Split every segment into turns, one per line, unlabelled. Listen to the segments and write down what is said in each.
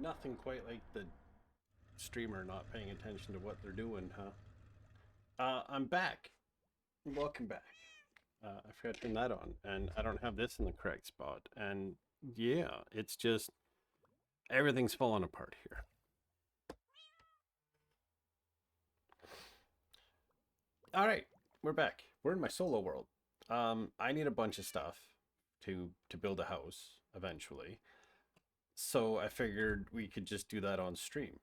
Nothing quite like the streamer not paying attention to what they're doing, huh? I'm back. Welcome back. I forgot to turn that on, and I don't have this in the correct spot. And yeah, it's just everything's falling apart here. All right, we're back. We're in my solo world. I need a bunch of stuff to build a house eventually. So I figured we could just do that on stream.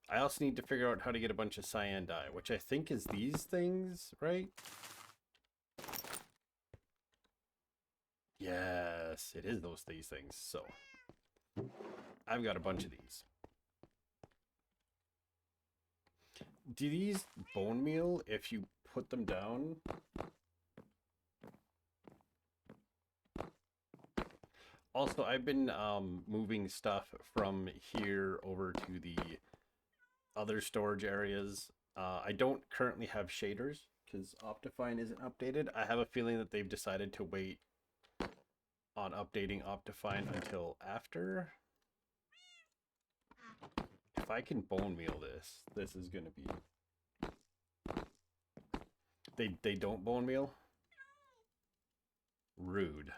I also need to figure out how to get a bunch of cyan dye, which I think is these things, right? Yes, it is these things. So I've got a bunch of these. Do these bone meal if you put them down? Also, I've been moving stuff from here over to the other storage areas. I don't currently have shaders because Optifine isn't updated. I have a feeling that they've decided to wait on updating Optifine until after. If I can bone meal this is gonna be. They don't bone meal. Rude.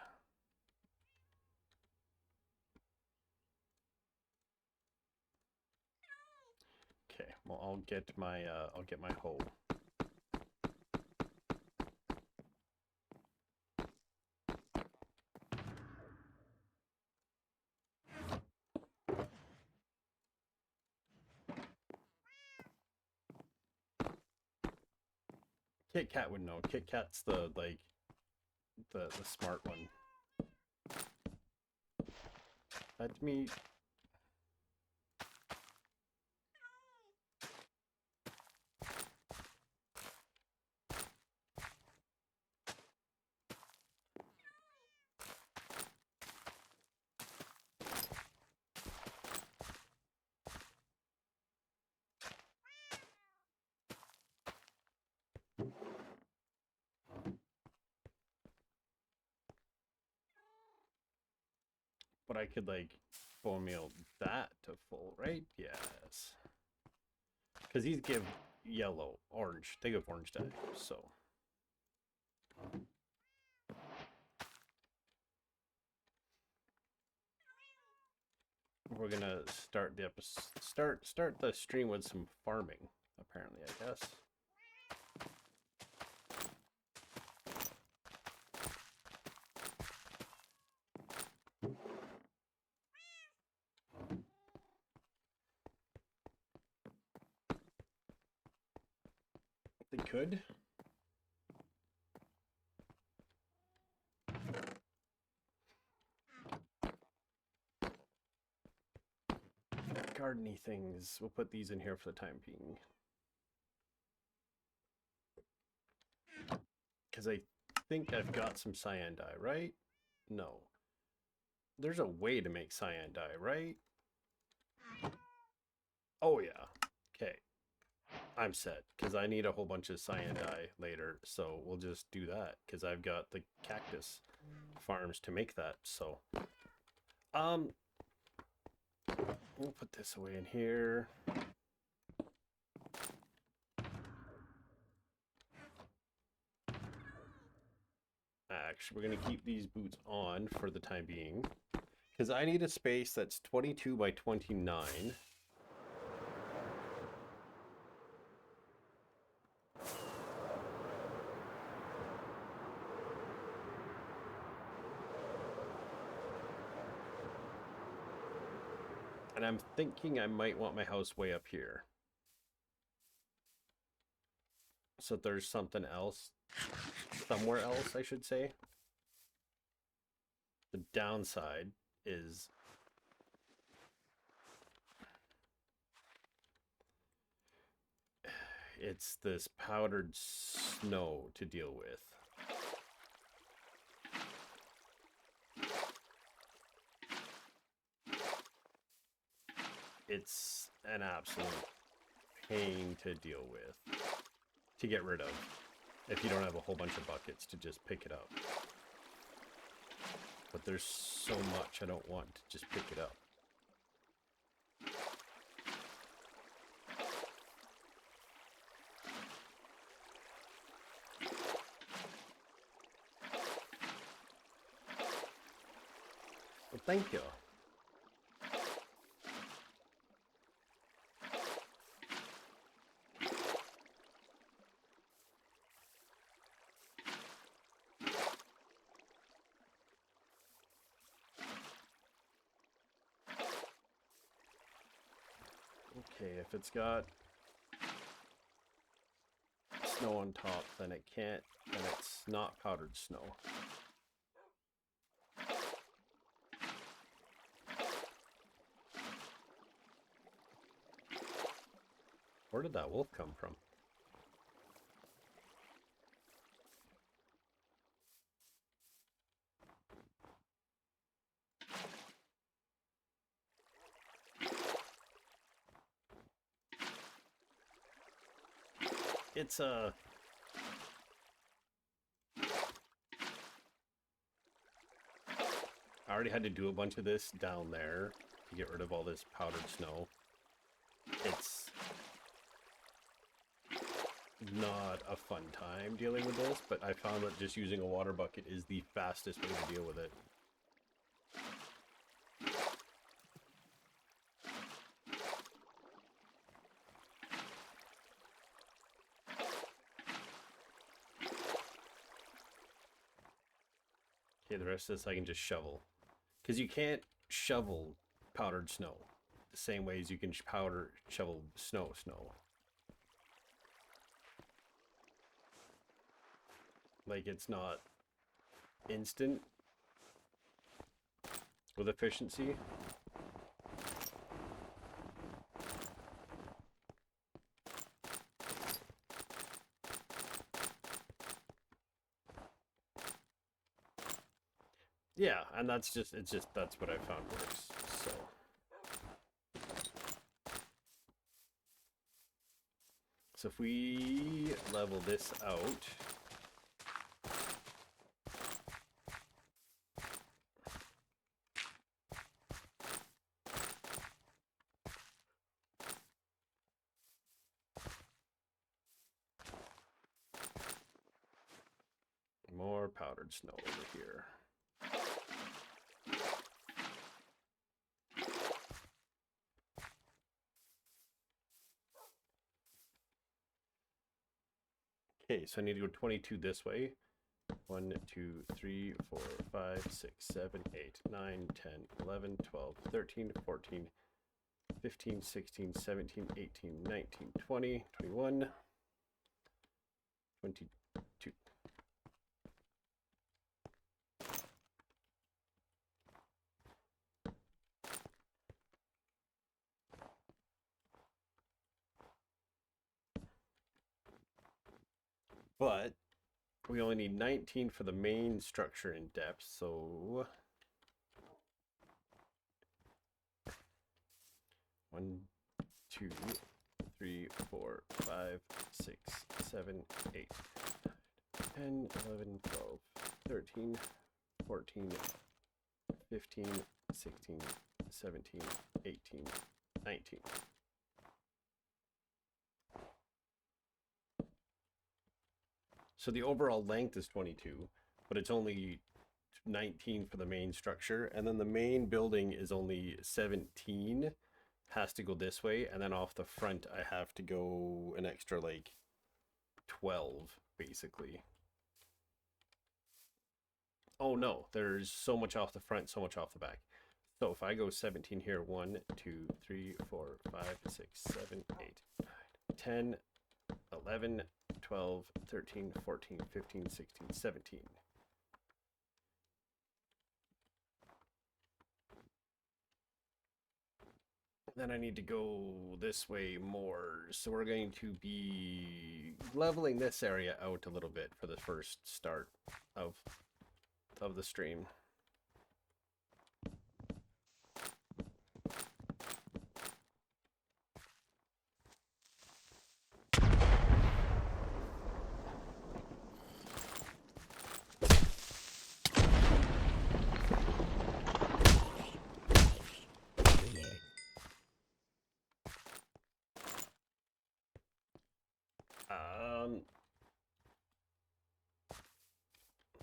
Okay, well I'll get my hoe. Kit Kat would know. Kit Kat's the the smart one. Let me. But I could like bone meal that to full, right? Yes. Because these give yellow, orange. They give orange dye, so. We're gonna start the episode, start the stream with some farming, apparently, I guess. They could. Gardeny things. We'll put these in here for the time being. Because I think I've got some cyan dye, right? No. There's a way to make cyan dye, right? Oh, yeah. Okay. I'm set. Because I need a whole bunch of cyan dye later. So we'll just do that. Because I've got the cactus farms to make that. So, we'll put this away in here. Actually, we're going to keep these boots on for the time being. Because I need a space that's 22 by 29. And I'm thinking I might want my house way up here. So there's something else. Somewhere else, I should say. The downside is it's this powdered snow to deal with. It's an absolute pain to deal with, to get rid of, if you don't have a whole bunch of buckets to just pick it up. But there's so much I don't want to just pick it up. Thank you. Okay, if it's got snow on top, then it can't, then it's not powdered snow. Where did that wolf come from? It's a... I already had to do a bunch of this down there to get rid of all this powdered snow. It's not a fun time dealing with this, but I found that just using a water bucket is the fastest way to deal with it. Okay, the rest of this I can just shovel. Because you can't shovel powdered snow the same way as you can shovel snow. Like, it's not instant with efficiency. Yeah, and that's what I found works. So if we level this out, more powdered snow over here. Okay, so I need to go 22 this way. 1, 2, 3, 4, 5, 6, 7, 8, 9, 10, 11, 12, 13, 14, 15, 16, 17, 18, 19, 20, 21, 22. But we only need 19 for the main structure in depth, so 1, 2, 3, 4, 5, 6, 7, 8, 10, 11, 12, 13, 14, 15, 16, 17, 18, 19. So the overall length is 22, but it's only 19 for the main structure. And then the main building is only 17, has to go this way. And then off the front, I have to go an extra like 12, basically. Oh no, there's so much off the front, so much off the back. So if I go 17 here, 1, 2, 3, 4, 5, 6, 7, 8, 9, 10, 11, 12, 13, 14, 15, 16, 17. Then I need to go this way more. So we're going to be leveling this area out a little bit for the first start of the stream.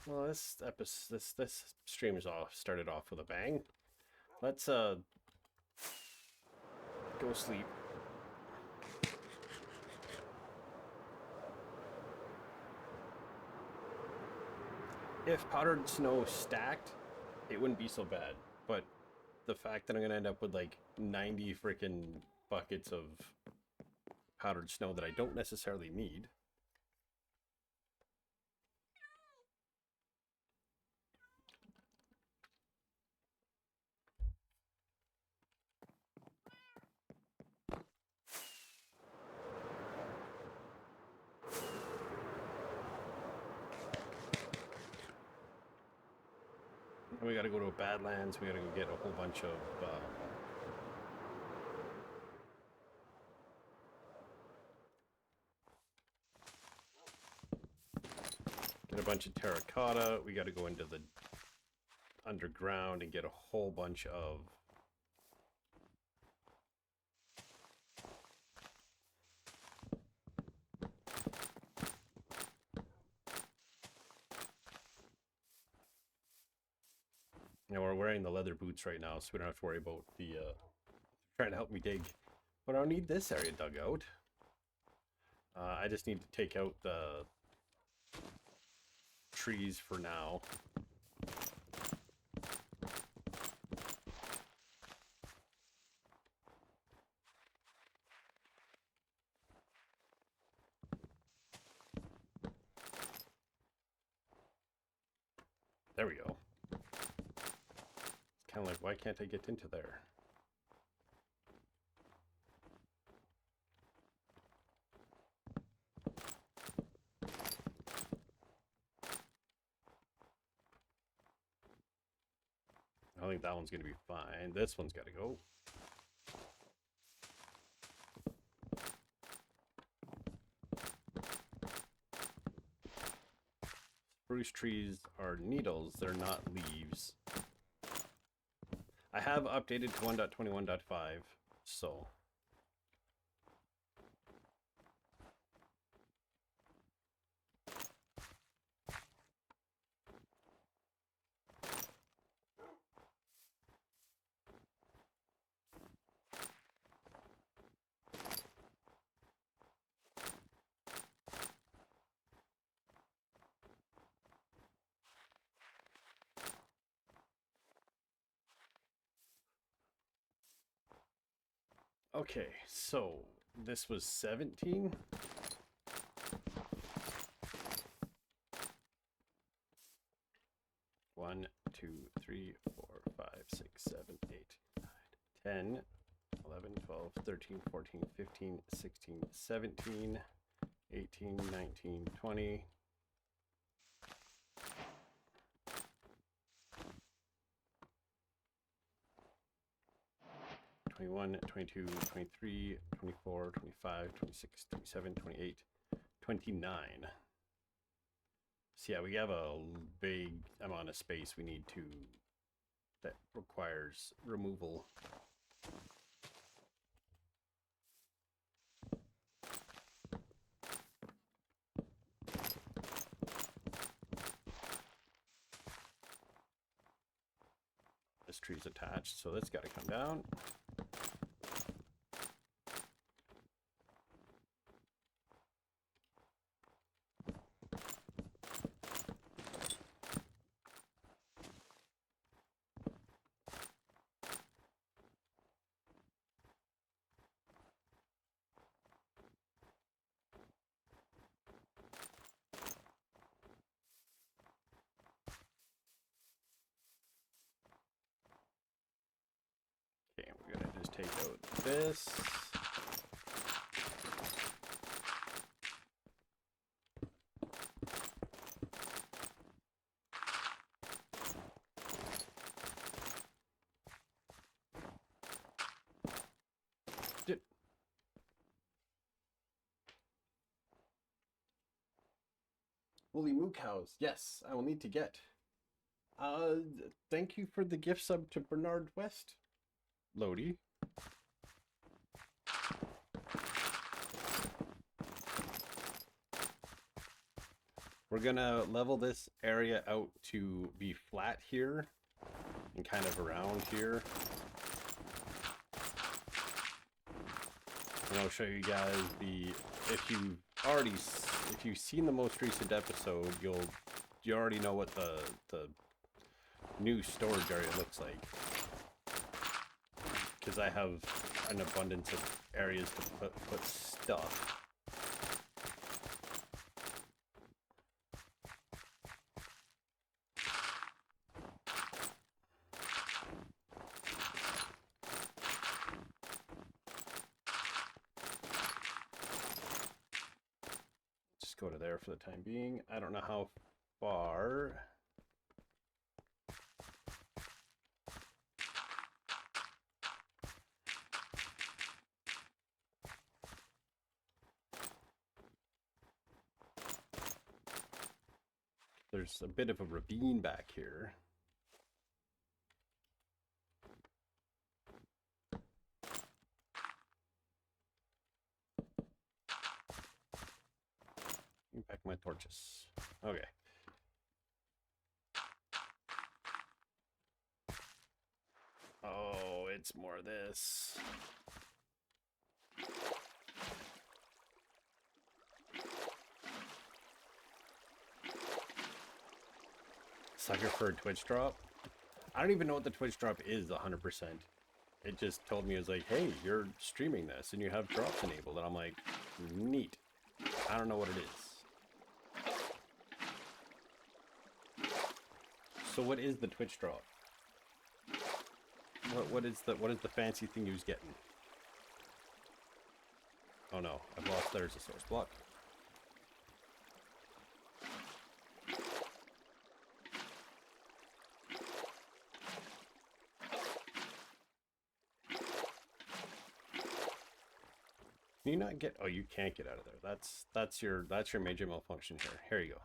Well, this stream is started off with a bang. Let's go sleep. If powdered snow stacked, it wouldn't be so bad. But the fact that I'm gonna end up with like 90 freaking buckets of powdered snow that I don't necessarily need. And we gotta go to a Badlands. We gotta go get a whole bunch of terracotta. We gotta go into the underground and get a whole bunch of we're wearing the leather boots right now, so we don't have to worry about the trying to help me dig. But I don't need this area dug out. I just need to take out the trees for now. There we go. It's kind of like, why can't I get into there? I think that one's going to be fine. This one's got to go. Spruce trees are needles, they're not leaves. I have updated to 1.21.5, so... Okay, so this was 17. One, 2, 3, 4, 5, 6, 7, 8, 9, 10, 11, 12, 13, 14, 15, 16, 17, 18, 19, 20. 21, 22, 23, 24, 25, 26, 27, 28, 29. So yeah, we have a big amount of space we need to, that requires removal. This tree's attached, so that's got to come down. Okay, we're gonna just take out this. Woolly moo cows. Yes, I will need to get. Thank you for the gift sub to Bernard West, Lodi. We're gonna level this area out to be flat here, and kind of around here. And I'll show you guys if you've seen the most recent episode, you already know what the new storage area looks like. Because I have an abundance of areas to put stuff. Just go to there for the time being. I don't know how far. There's a bit of a ravine back here. Back my torches. Okay. Oh, it's more of this. Sucker for a Twitch drop? I don't even know what the Twitch drop is 100%. It just told me, it was like, hey, you're streaming this and you have drops enabled. And I'm like, neat. I don't know what it is. So what is the Twitch drop? What is the fancy thing you was getting? Oh no, I've lost. There's a source block. Can you not get? Oh, you can't get out of there. That's your major malfunction here. Here you go.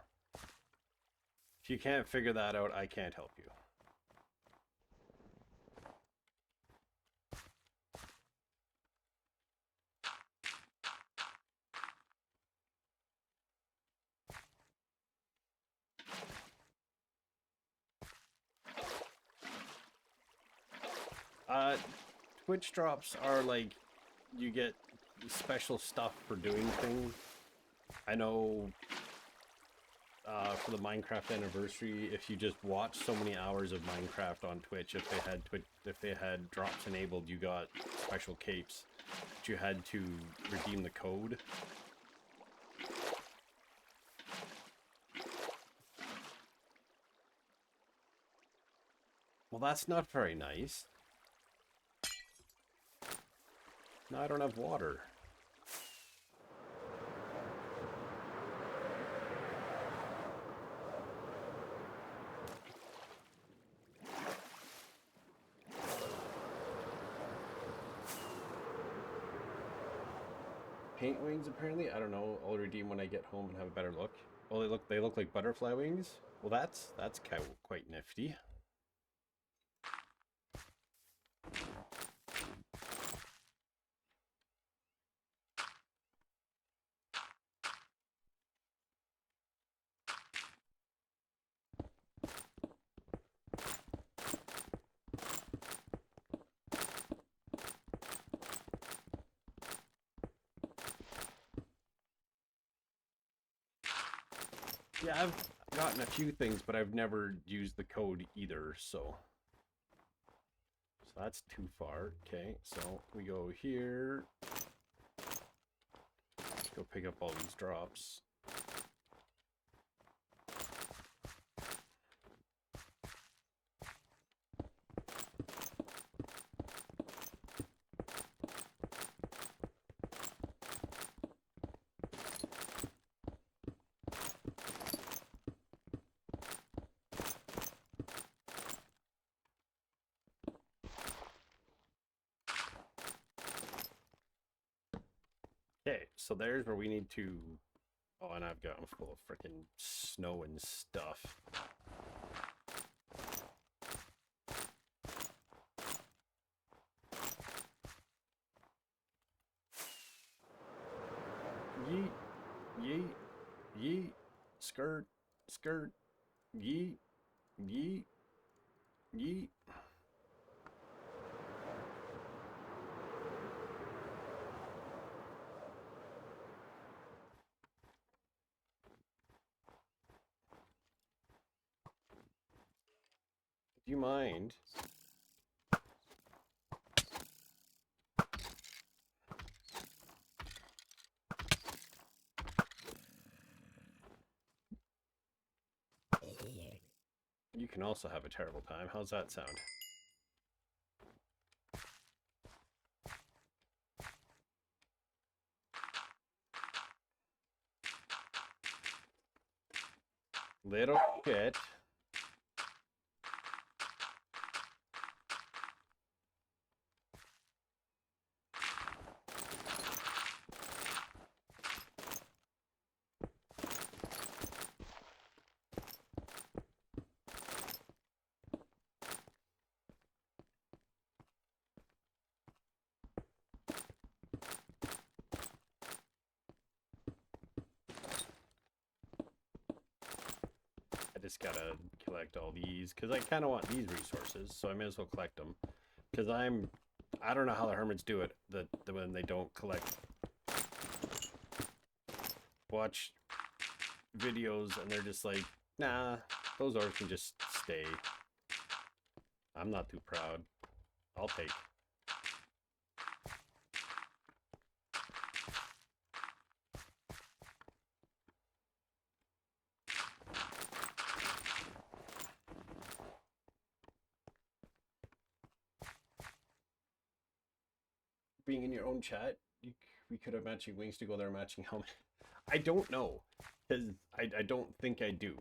If you can't figure that out, I can't help you. Twitch drops are like, you get special stuff for doing things. I know for the Minecraft anniversary, if you just watch so many hours of Minecraft on Twitch, if they had drops enabled, you got special capes. But you had to redeem the code. Well, that's not very nice. No, I don't have water. Paint wings, apparently. I don't know. I'll redeem when I get home and have a better look. Oh, they look like butterfly wings. Well, that's quite nifty. Yeah, I've gotten a few things, but I've never used the code either, so that's too far. Okay, so we go here. Let's go pick up all these drops. Okay, so there's where we need to... Oh, and I've got them full of freaking snow and stuff. Yeet, yeet, yeet, skirt, skirt, yeet, yeet, Yeet. Do you mind? You can also have a terrible time. How's that sound? Little shit. I just gotta collect all these because I kind of want these resources, so I may as well collect them. Because I don't know how the hermits do it. When they don't collect, watch videos and they're just like, nah, those ores can just stay. I'm not too proud. I'll take. Being in your own chat, we could have matching wings to go there, matching helmet. I don't know, because I don't think I do.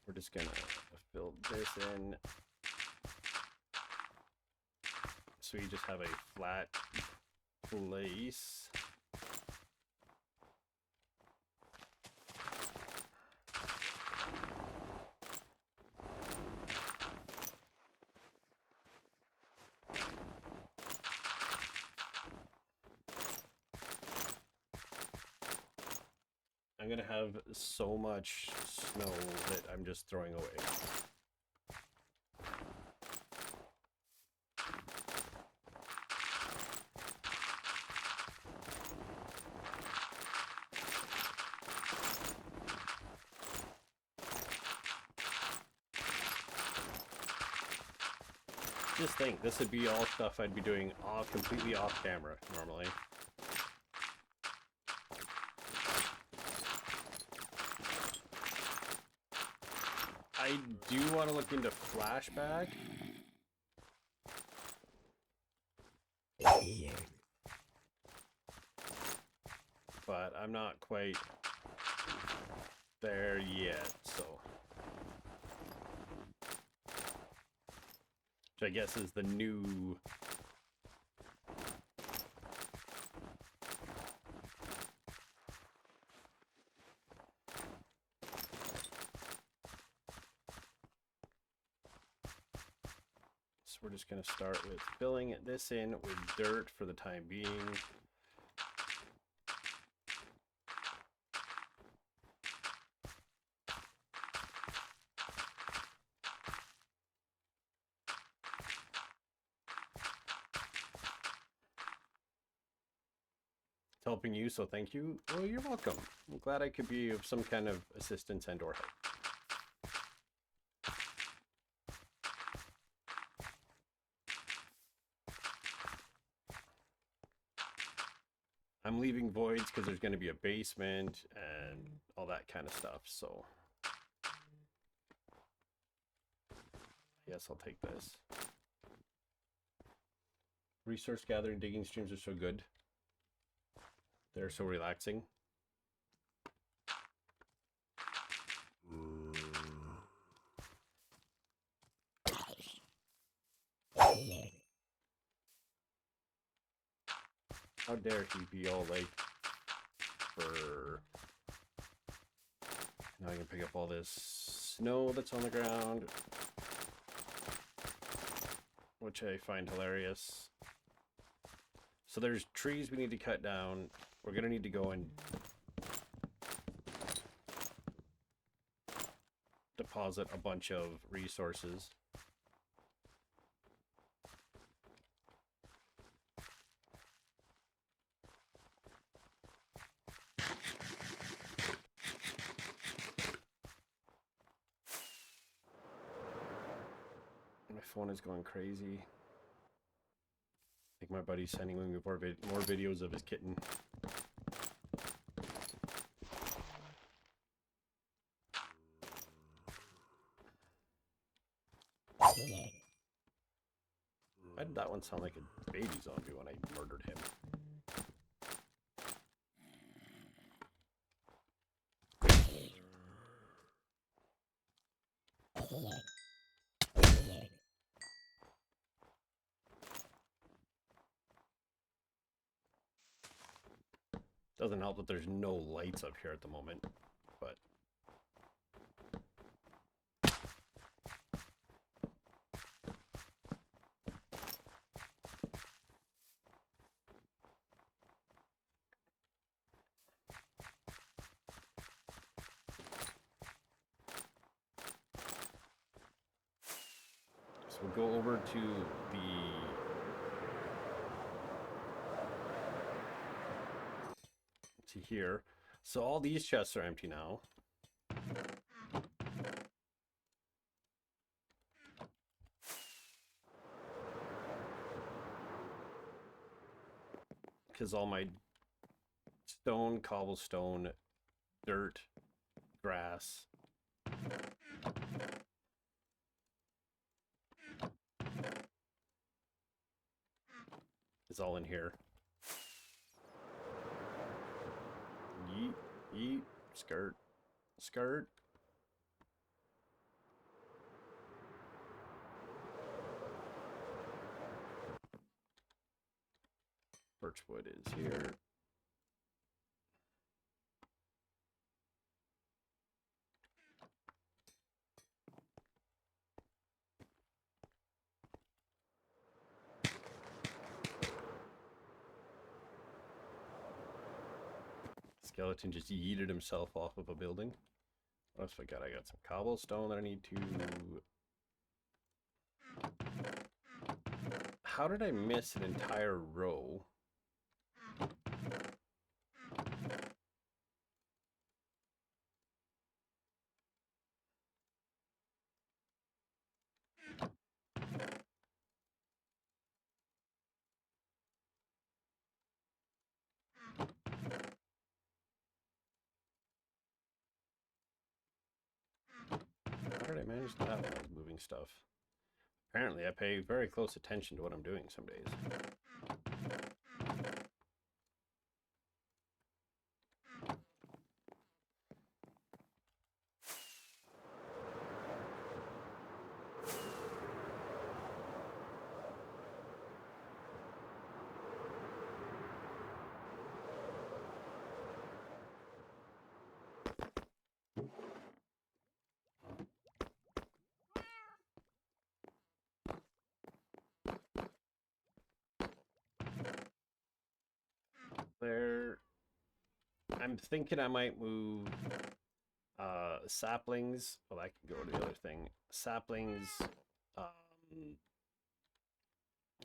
We're just gonna fill this in. So you just have a flat place. I'm gonna have so much snow that I'm just throwing away. Just think, this would be all stuff I'd be doing completely off camera normally. I do want to look into flashback. But I'm not quite there yet, so. Which I guess is the new... So we're just going to start with filling this in with dirt for the time being. Helping you, so thank you. Well, you're welcome. I'm glad I could be of some kind of assistance and or help. I'm leaving voids because there's going to be a basement and all that kind of stuff, so yes, I'll take this. Resource gathering, digging streams are so good. They're so relaxing. How dare he be all like, for... Now I can pick up all this snow that's on the ground, which I find hilarious. So there's trees we need to cut down. We're gonna need to go and deposit a bunch of resources. My phone is going crazy. I think my buddy's sending me more videos of his kitten. Why did that one sound like a baby zombie when I murdered him? Doesn't help that there's no lights up here at the moment, but so we'll go over to here. So all these chests are empty now. Because all my stone, cobblestone, dirt, grass is all in here. Yeet, yeet, skirt, skirt. Birchwood is here. Skeleton just yeeted himself off of a building. What else I got? I got some cobblestone that I need to... How did I miss an entire row? How did I manage that when I was moving stuff? Apparently I pay very close attention to what I'm doing some days. There, I'm thinking I might move saplings. Well, I can go to the other thing. Saplings. What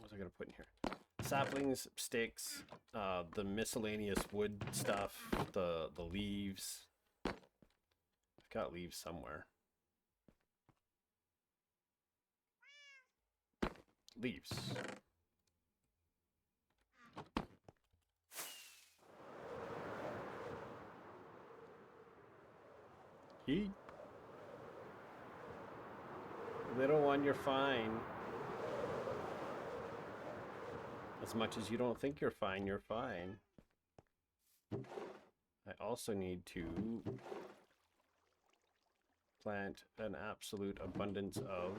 was I gonna put in here? Saplings, sticks, the miscellaneous wood stuff, the leaves. I've got leaves somewhere. Leaves. Yeet. Little one, you're fine. As much as you don't think you're fine, you're fine. I also need to plant an absolute abundance of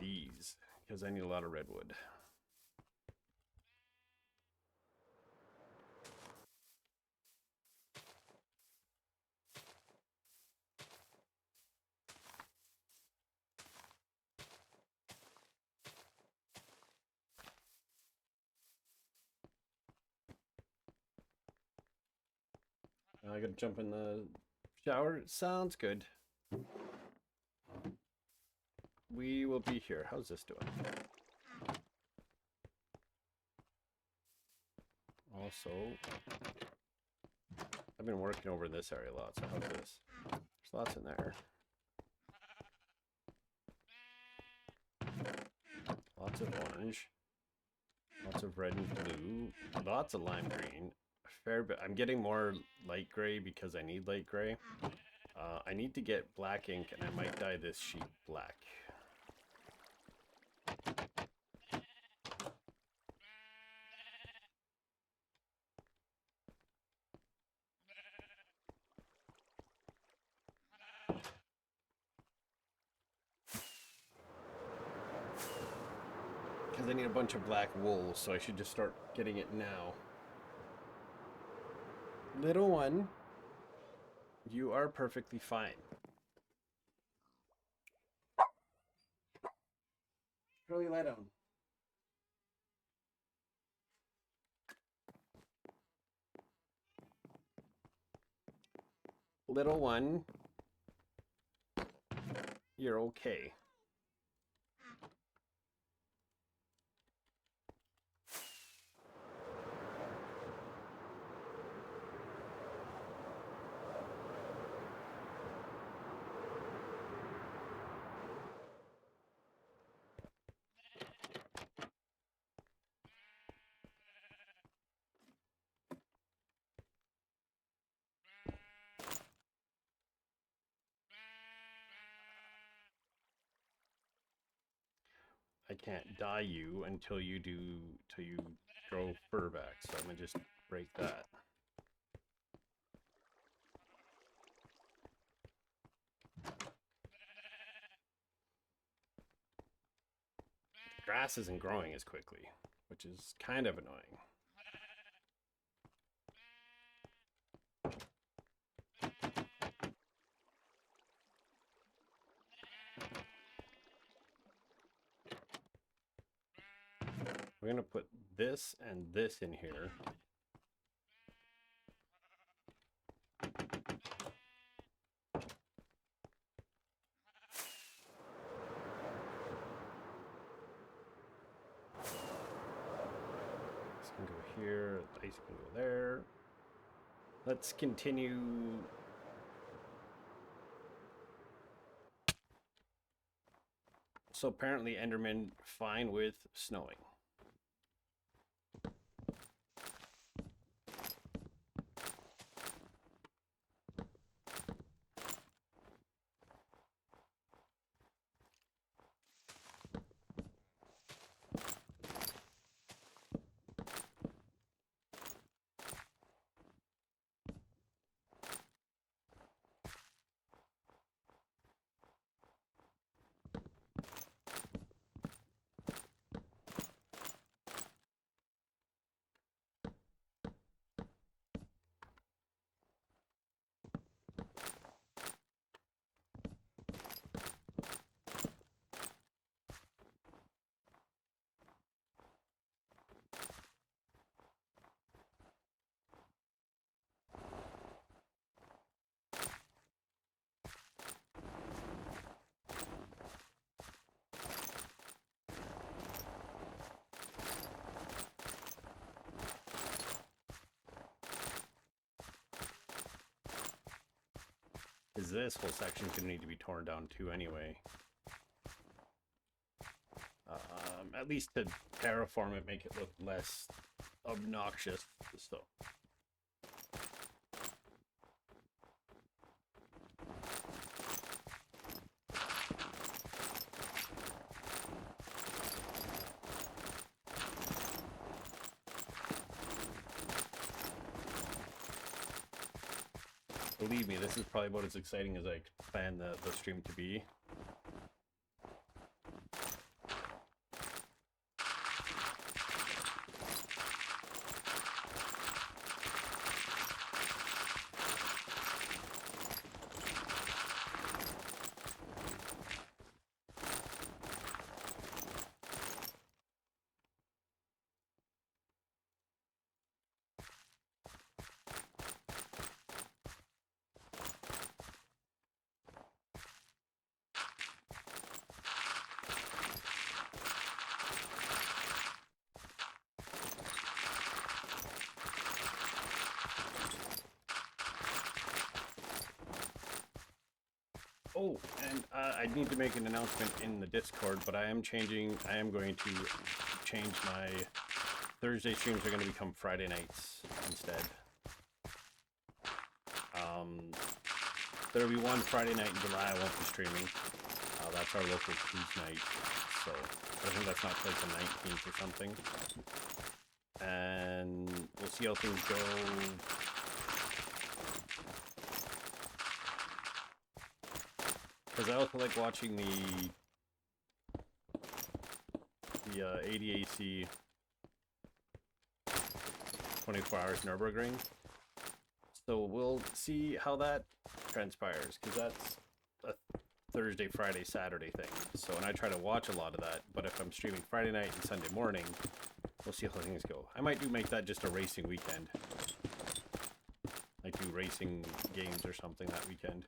these because I need a lot of redwood. I gotta jump in the shower. Sounds good. We will be here. How's this doing? Also, I've been working over this area a lot, so how's this? There's lots in there. Lots of orange. Lots of red and blue. Lots of lime green. A fair bit. I'm getting more light gray because I need light gray. I need to get black ink, and I might dye this sheet black. Because I need a bunch of black wool, so I should just start getting it now. Little one, you are perfectly fine. Curly, lie down. Little one, you're okay. I can't dye you until you grow fur back, so I'm gonna just break that. Grass isn't growing as quickly, which is kind of annoying. We're gonna put this and this in here. This can go here, the ice can go there. Let's continue. So apparently Enderman fine with snowing. Because this whole section can need to be torn down too anyway. At least to terraform it, make it look less obnoxious. So. Believe me, this is probably about as exciting as I planned the stream to be. Oh, and I need to make an announcement in the Discord, but I am going to change my Thursday streams are going to become Friday nights instead. There'll be one Friday night in July I won't be streaming. That's our local cruise night, so I think that's not till like the 19th or something. And we'll see how things go. Because I also like watching the ADAC 24 hours Nürburgring. So we'll see how that transpires, because that's a Thursday, Friday, Saturday thing. So, and I try to watch a lot of that, but if I'm streaming Friday night and Sunday morning, we'll see how things go. I might make that just a racing weekend. Like do racing games or something that weekend.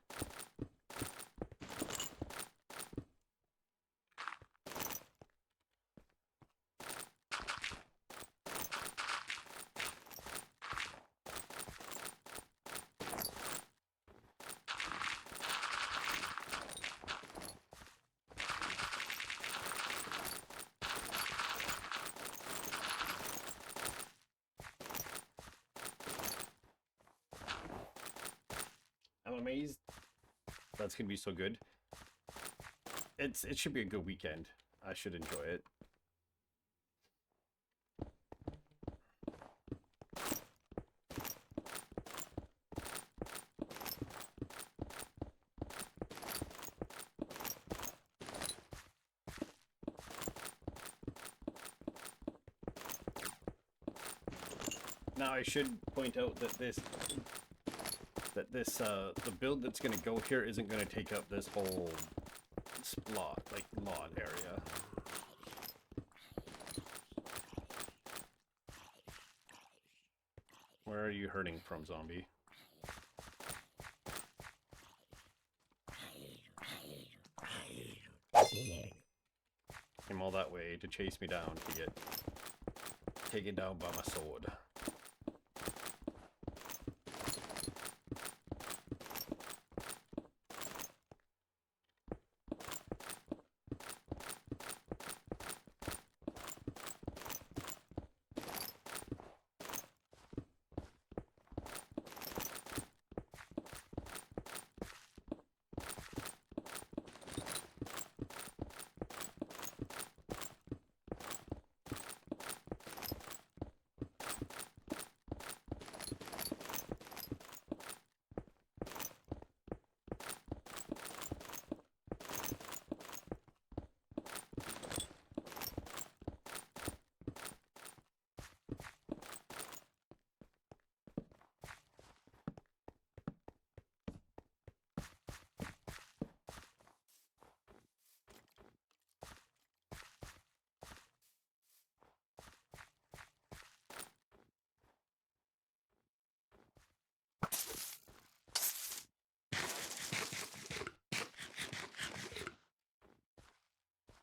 I'm amazed that's gonna be so good. It should be a good weekend. I should enjoy it. Now I should point out that the build that's going to go here isn't going to take up this whole lawn area. Where are you hurting from, zombie? Came all that way to chase me down to get taken down by my sword.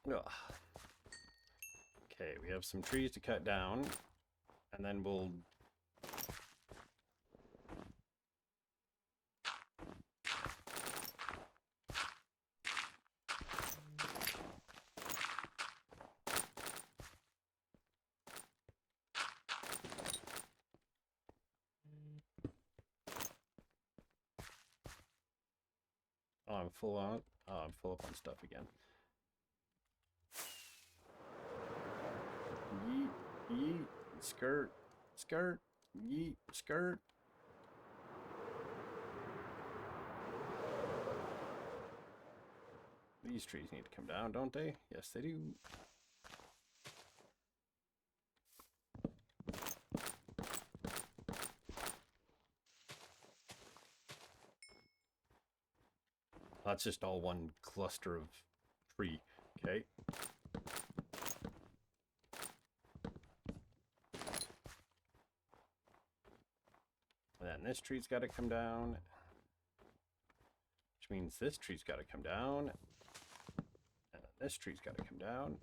Ugh. Okay, we have some trees to cut down, and then we'll... Oh, I'm full on. Oh, I'm full up on stuff again. Yeet, yeet, skirt, skirt, yeet, skirt. These trees need to come down, don't they? Yes, they do. That's just all one cluster of tree, okay? And then this tree's got to come down, which means this tree's got to come down, and then this tree's got to come down.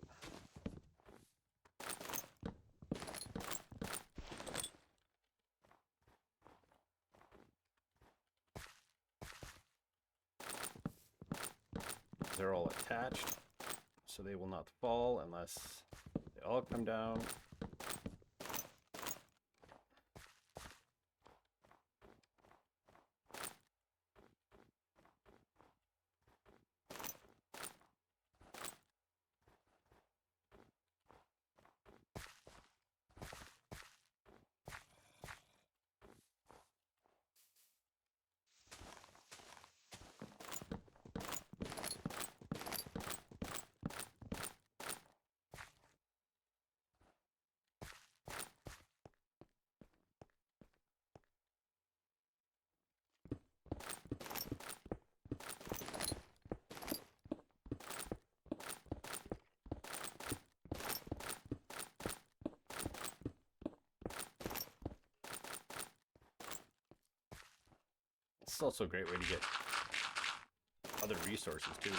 attached, so they will not fall unless they all come down. It's also a great way to get other resources too.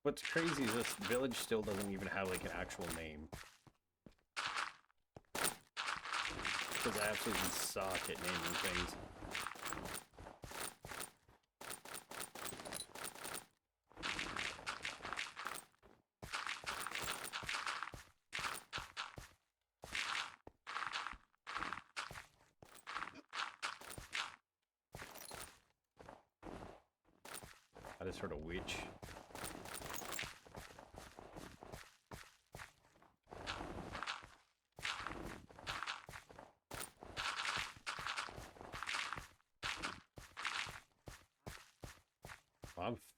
What's crazy is this village still doesn't even have like an actual name. Because I absolutely suck at naming things. I just heard a witch.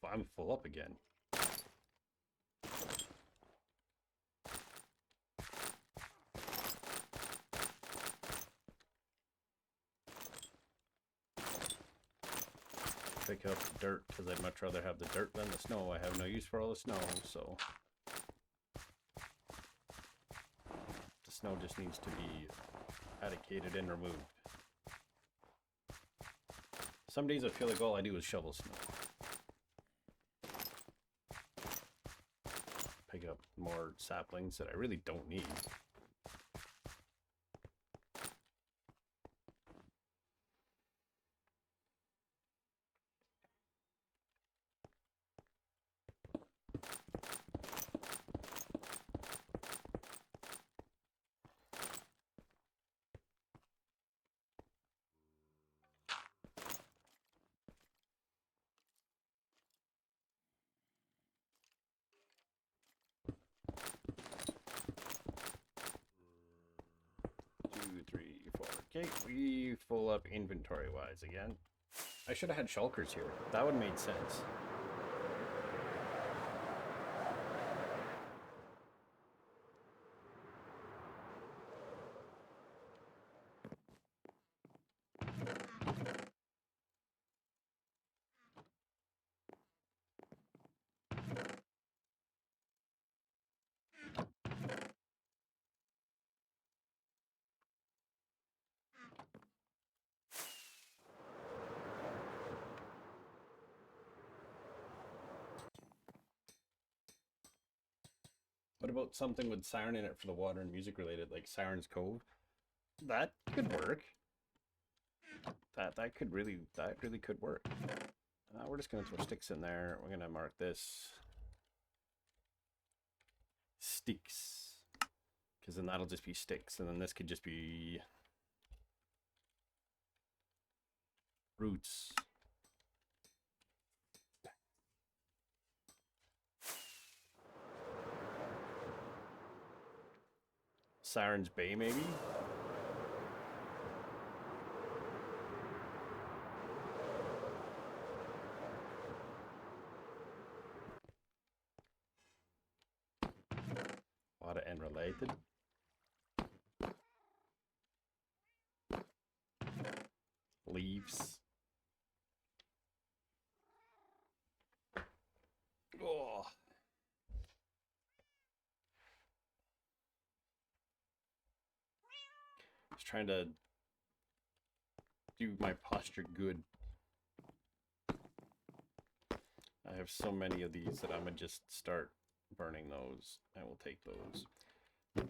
I'm full up again. Pick up dirt because I'd much rather have the dirt than the snow. I have no use for all the snow, so the snow just needs to be eradicated and removed. Some days I feel like all I do is shovel snow. Pick up more saplings that I really don't need. Okay, we full up inventory-wise again. I should have had shulkers here. That would have made sense. What about something with siren in it for the water and music related, like Siren's Cove? That could work. That really could work. We're just gonna throw sticks in there. We're gonna mark this sticks, because then that'll just be sticks, and then this could just be roots. Siren's Bay, maybe? Water and related. Leaves. Oh. Just trying to do my posture good. I have so many of these that I'm gonna just start burning those. I will take those.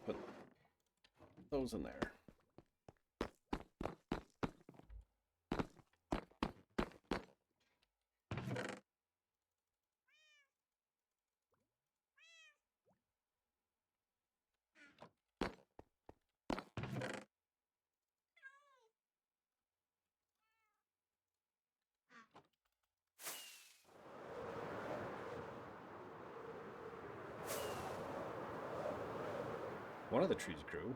Put those in there. One of the trees grew.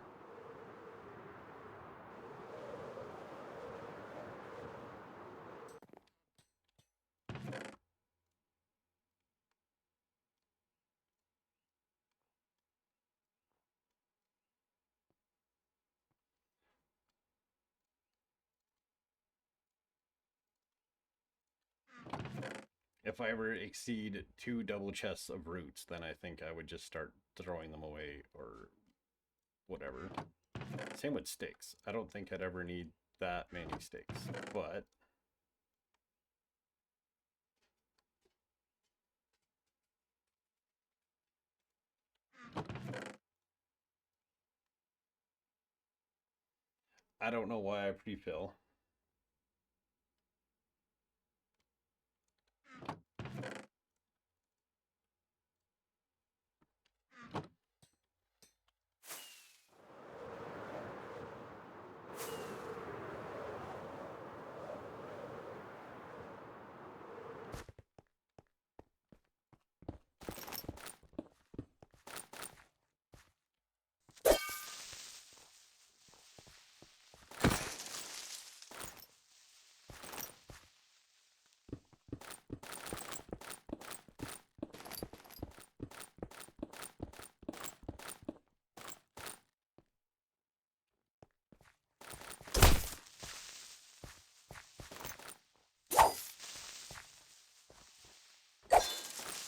If I ever exceed 2 double chests of roots, then I think I would just start throwing them away or whatever. Same with sticks. I don't think I'd ever need that many sticks, but I don't know why I pre-fill.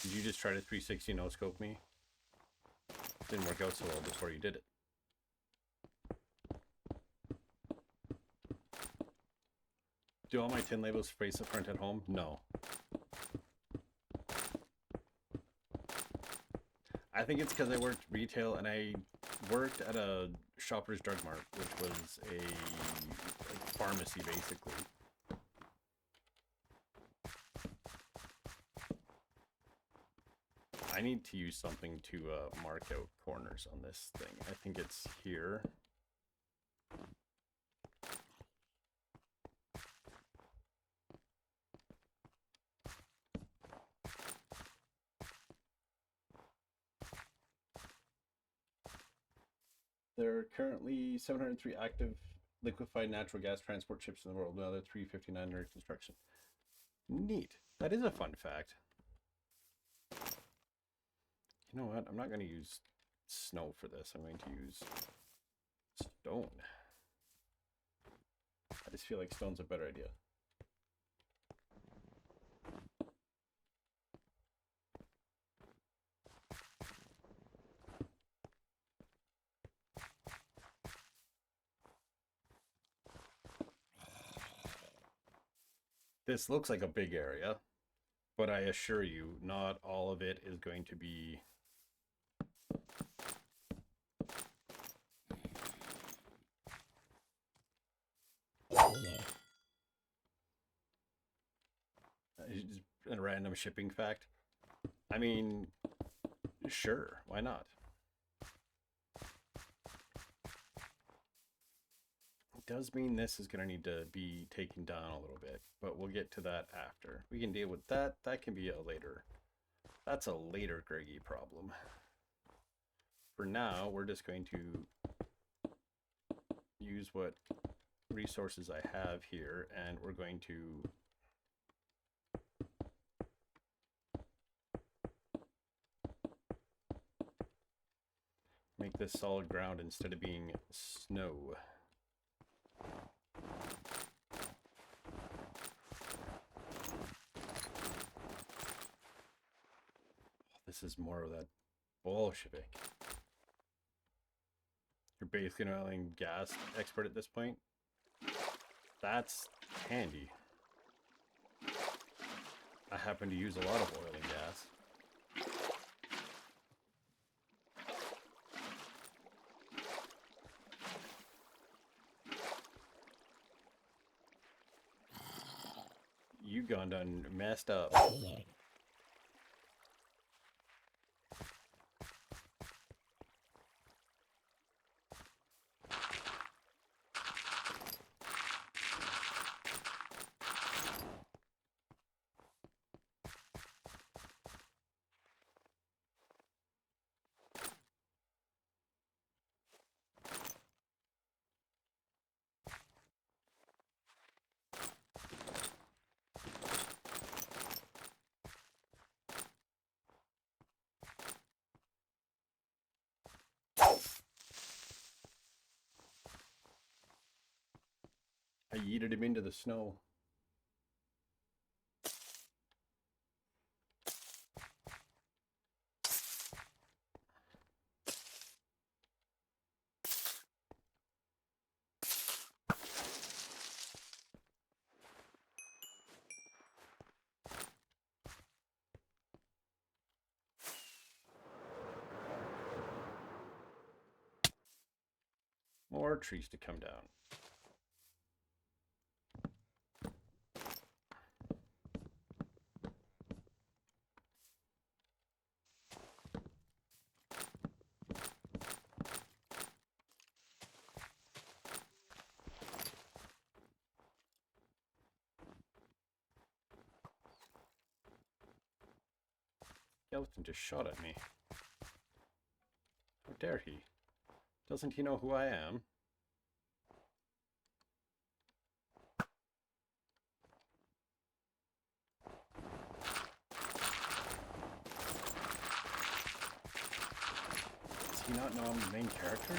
Did you just try to 360 no scope me? Didn't work out so well before you did it. Do all my tin labels face the front at home? No. I think it's because I worked retail and I worked at a Shoppers Drug Mart, which was a pharmacy basically. I need to use something to mark out corners on this thing. I think it's here. There are currently 703 active liquefied natural gas transport ships in the world, another 359 under construction. Neat. That is a fun fact. You know what? I'm not going to use snow for this. I'm going to use stone. I just feel like stone's a better idea. This looks like a big area, but I assure you, not all of it is going to be a random shipping fact. I mean, sure, why not? It does mean this is going to need to be taken down a little bit, but we'll get to that after. We can deal with that. That can be a later. That's a later Greggy problem. For now, we're just going to use what resources I have here, and we're going to make this solid ground instead of being snow. This is more of that Bolshevik. You're basically an oil and gas expert at this point. That's handy. I happen to use a lot of oil and gas. You gone done messed up. I yeeted him into the snow. More trees to come down. Skeleton just shot at me. How dare he? Doesn't he know who I am? Does he not know I'm the main character?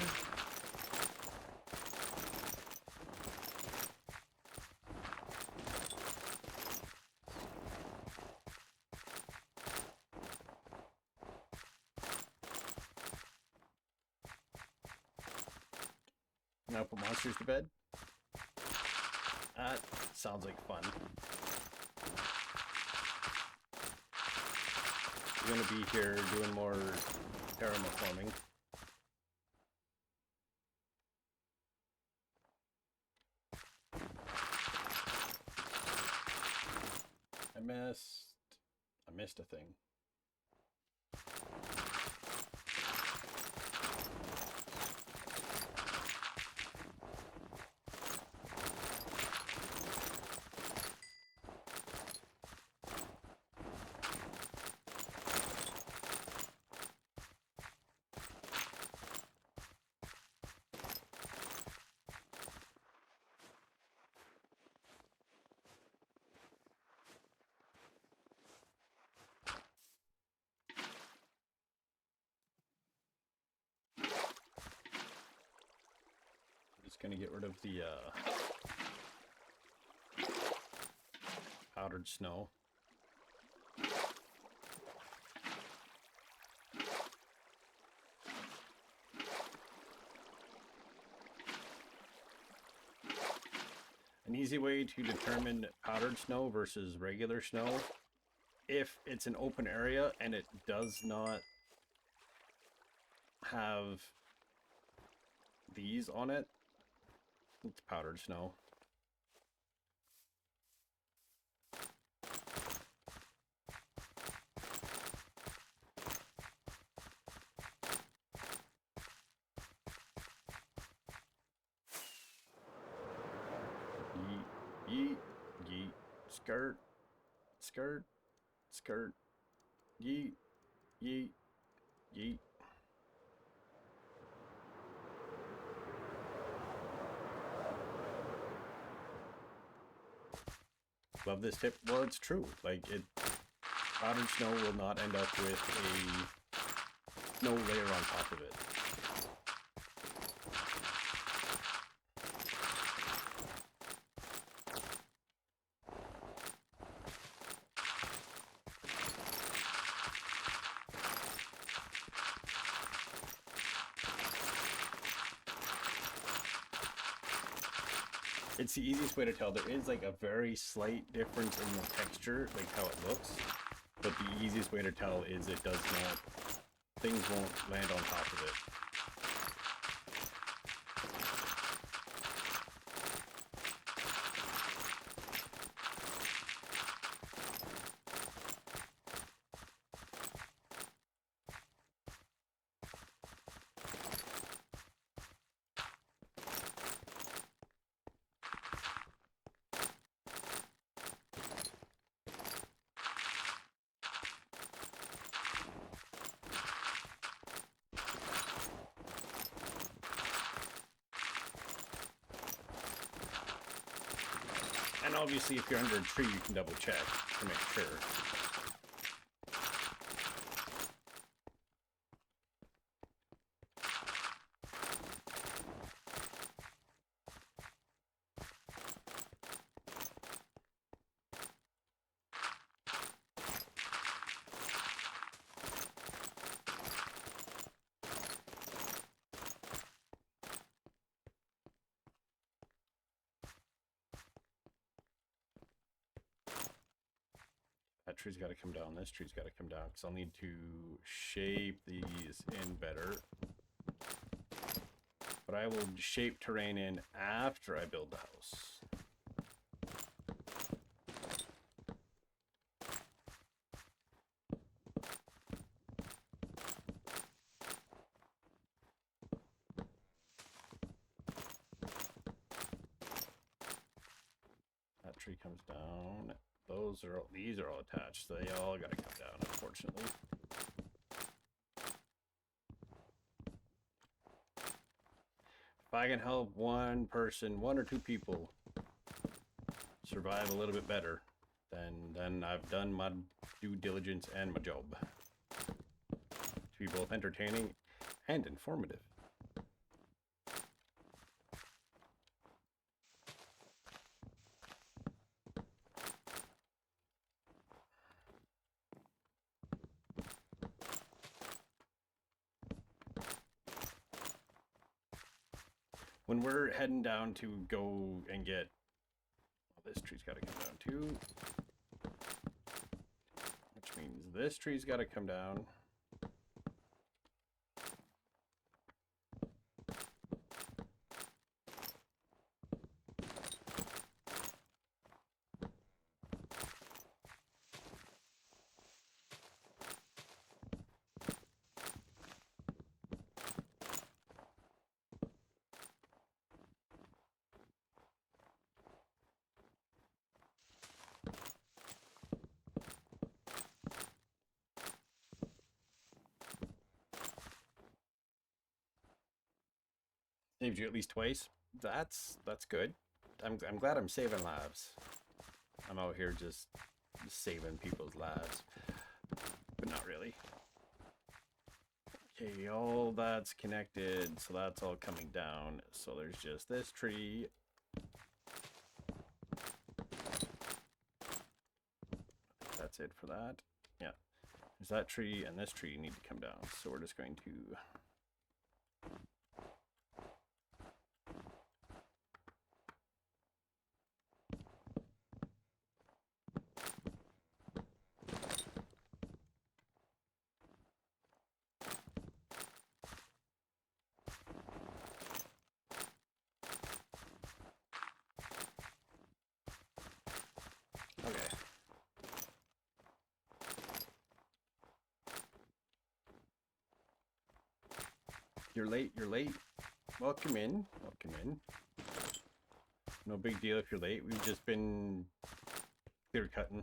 Now put monsters to bed? That sounds like fun. We're gonna be here doing more terraforming. I missed a thing. Just gonna get rid of the powdered snow. An easy way to determine powdered snow versus regular snow, if it's an open area and it does not have these on it, it's powdered snow. Yeet, yeet, yeet, skirt, skirt, skirt, yeet, yeet, yeet. Love this tip. Well, it's true. Like, powdered snow will not end up with a snow layer on top of it. It's the easiest way to tell. There is like a very slight difference in the texture, like how it looks. But the easiest way to tell is it does not, things won't land on top of it. And obviously, if you're under a tree, you can double check to make sure. That tree's got to come down. This tree's got to come down because I'll need to shape these in better. But I will shape terrain in after I build the house. That tree comes down. These are all attached, so they all gotta come down, unfortunately. If I can help one person, one or two people survive a little bit better, then I've done my due diligence and my job. To be both entertaining and informative. When we're heading down to go and get, well, this tree's got to come down too, which means this tree's got to come down. Saved you at least twice. That's good. I'm glad I'm saving lives. I'm out here just saving people's lives, but not really. Okay, all that's connected, so that's all coming down. So there's just this tree. That's it for that. Yeah, there's that tree and this tree need to come down. So we're just going to You're late, you're late. Welcome in, welcome in. No big deal if you're late. We've just been clear cutting.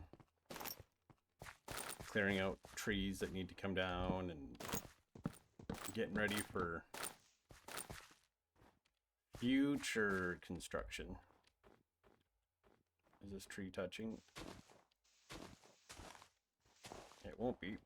Clearing out trees that need to come down and getting ready for future construction. Is this tree touching? It won't be.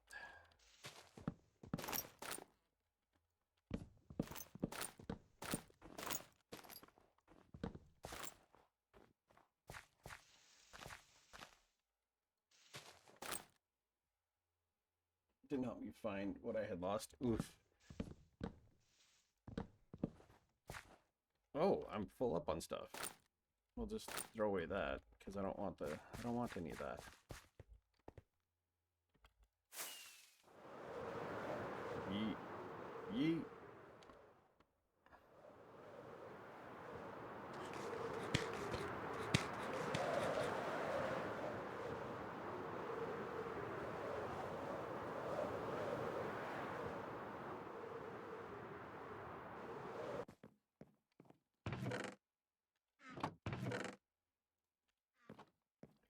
Didn't help me find what I had lost. Oof. Oh, I'm full up on stuff. We'll just throw away that because I don't want any of that. Yeet. Yeet.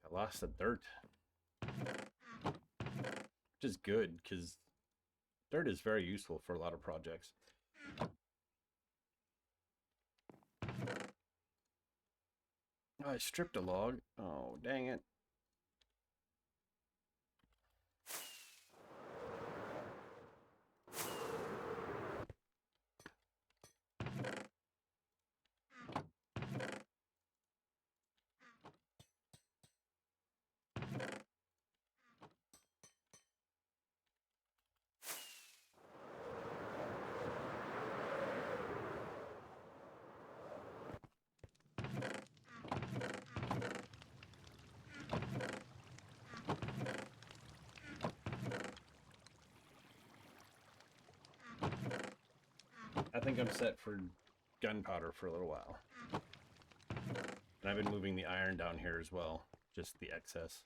I lost the dirt. Which is good because dirt is very useful for a lot of projects. Oh, I stripped a log. Oh, dang it. I think I'm set for gunpowder for a little while. And I've been moving the iron down here as well, just the excess.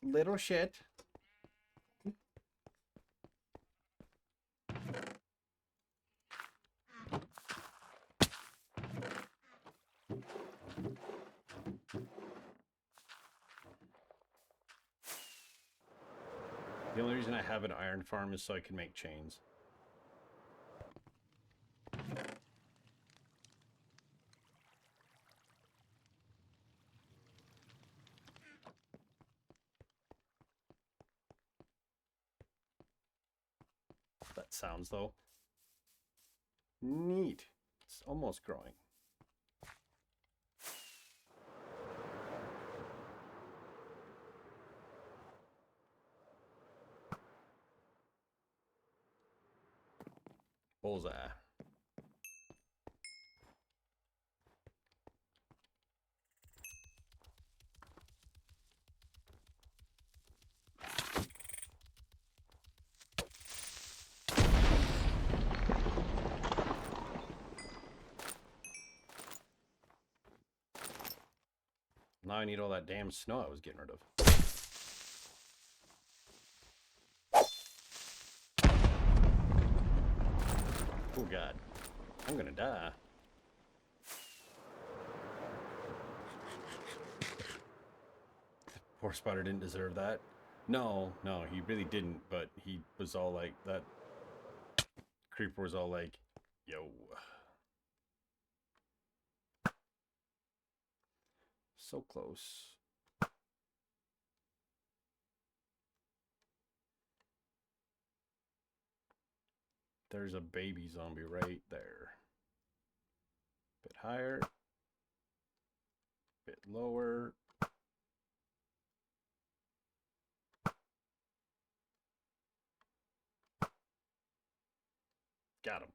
Little shit. The only reason I have an iron farm is so I can make chains. That sounds though. Neat. It's almost growing. Bullseye. Now I need all that damn snow I was getting rid of. Oh god. I'm gonna die. Poor spider didn't deserve that. No, he really didn't, but he was all like, that creeper was all like, yo. So close. There's a baby zombie right there. Bit higher. Bit lower. Got him.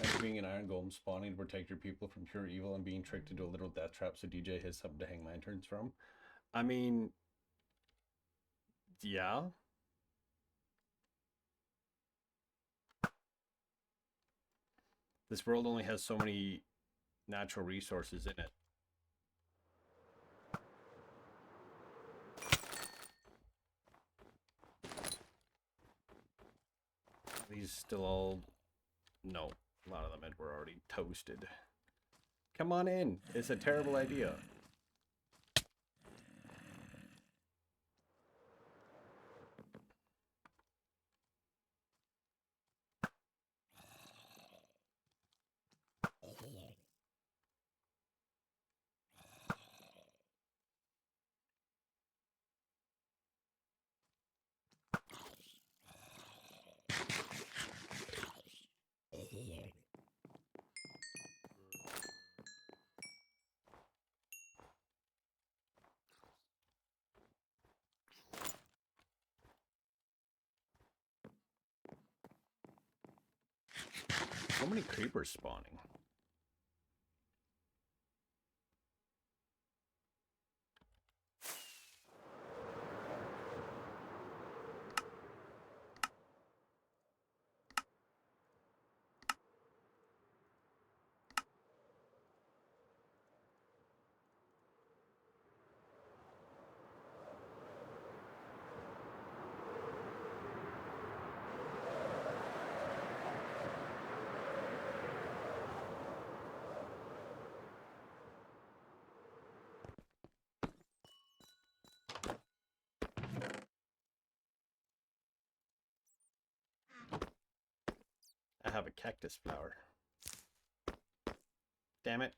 After being an iron golem, spawning to protect your people from pure evil and being tricked into a little death trap so DJ has something to hang lanterns from. I mean, yeah. This world only has so many natural resources in it. These still all... No, a lot of them were already toasted. Come on in. It's a terrible idea. many creepers spawning? I have a cactus flower. Damn it.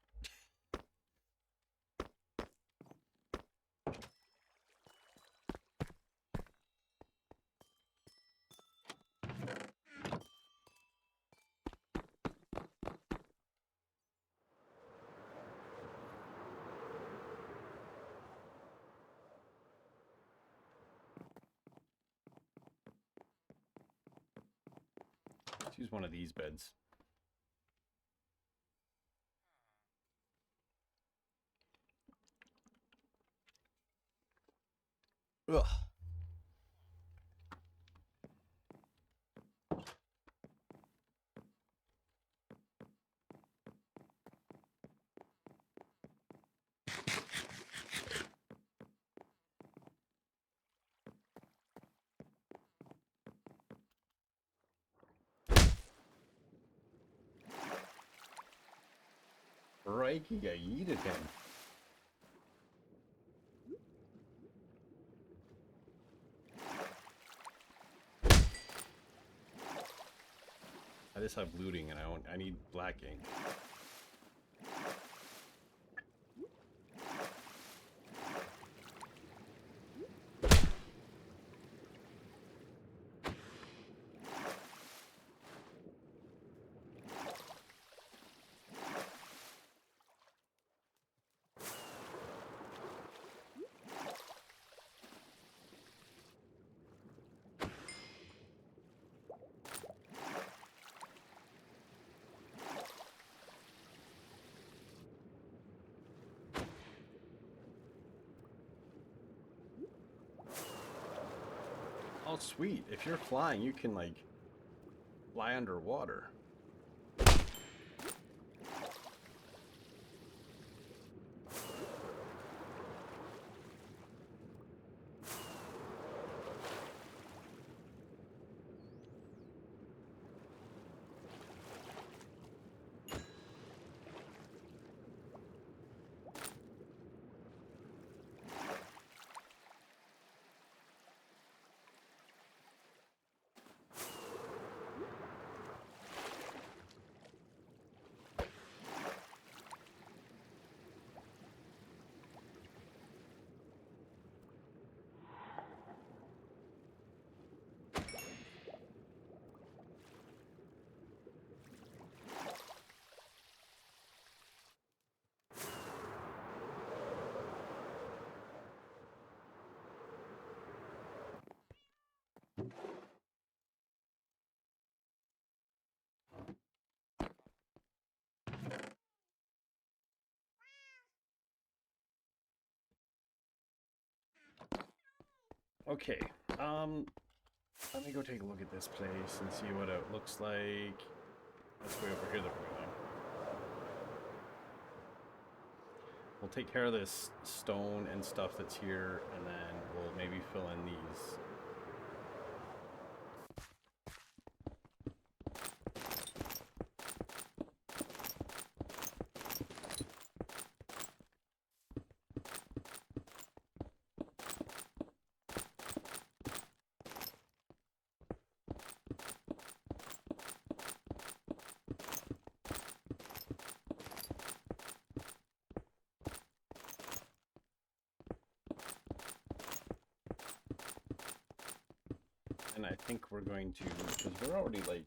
Let's use one of these beds. Ugh. Crikey, I yeeted him. I just have looting and I need black ink. Oh, sweet. If you're flying, you can, like, fly underwater. Okay, let me go take a look at this place and see what it looks like. That's way over here that we're going. We'll take care of this stone and stuff that's here, and then we'll maybe fill in these. And I think we're going to, because we're already like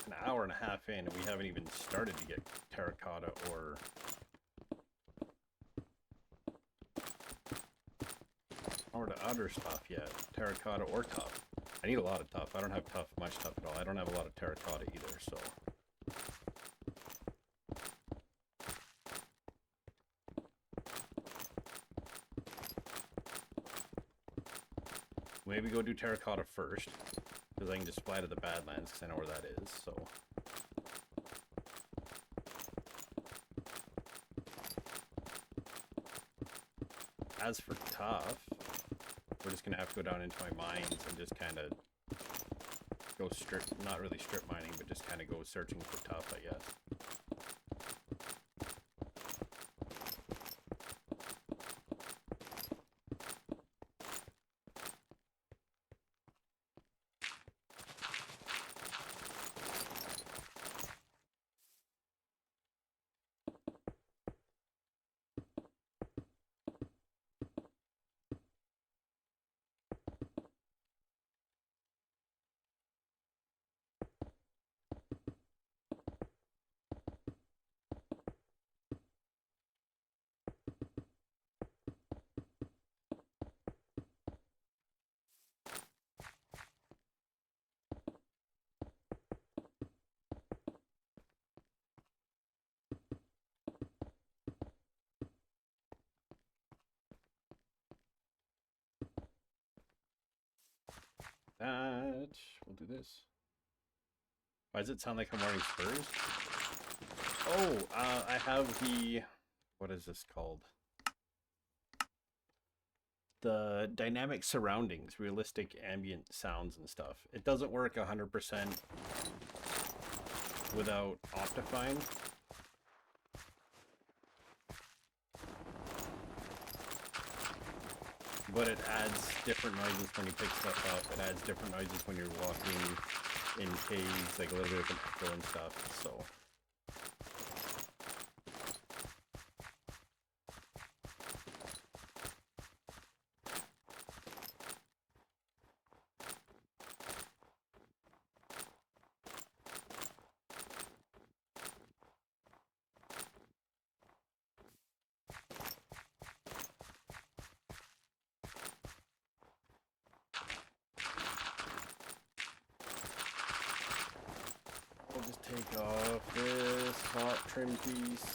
an hour and a half in, and we haven't even started to get terracotta or the other stuff yet, terracotta or top. I need a lot of tough. I don't have much tough at all. I don't have a lot of terracotta either, so. Maybe go do terracotta first, because I can just fly to the Badlands, because I know where that is, so. As for tough, we're just going to have to go down into my mines and just kind of go not really strip mining, but just kind of go searching for tough, I guess. We'll do this. Why does it sound like I'm wearing spurs? Oh, I have the, what is this called? The dynamic surroundings, realistic ambient sounds and stuff. It doesn't work 100% without Optifine. But it adds different noises when you pick stuff up. It adds different noises when you're walking in caves, like a little bit of an echo and stuff, so. I'll just take off this hot trim piece.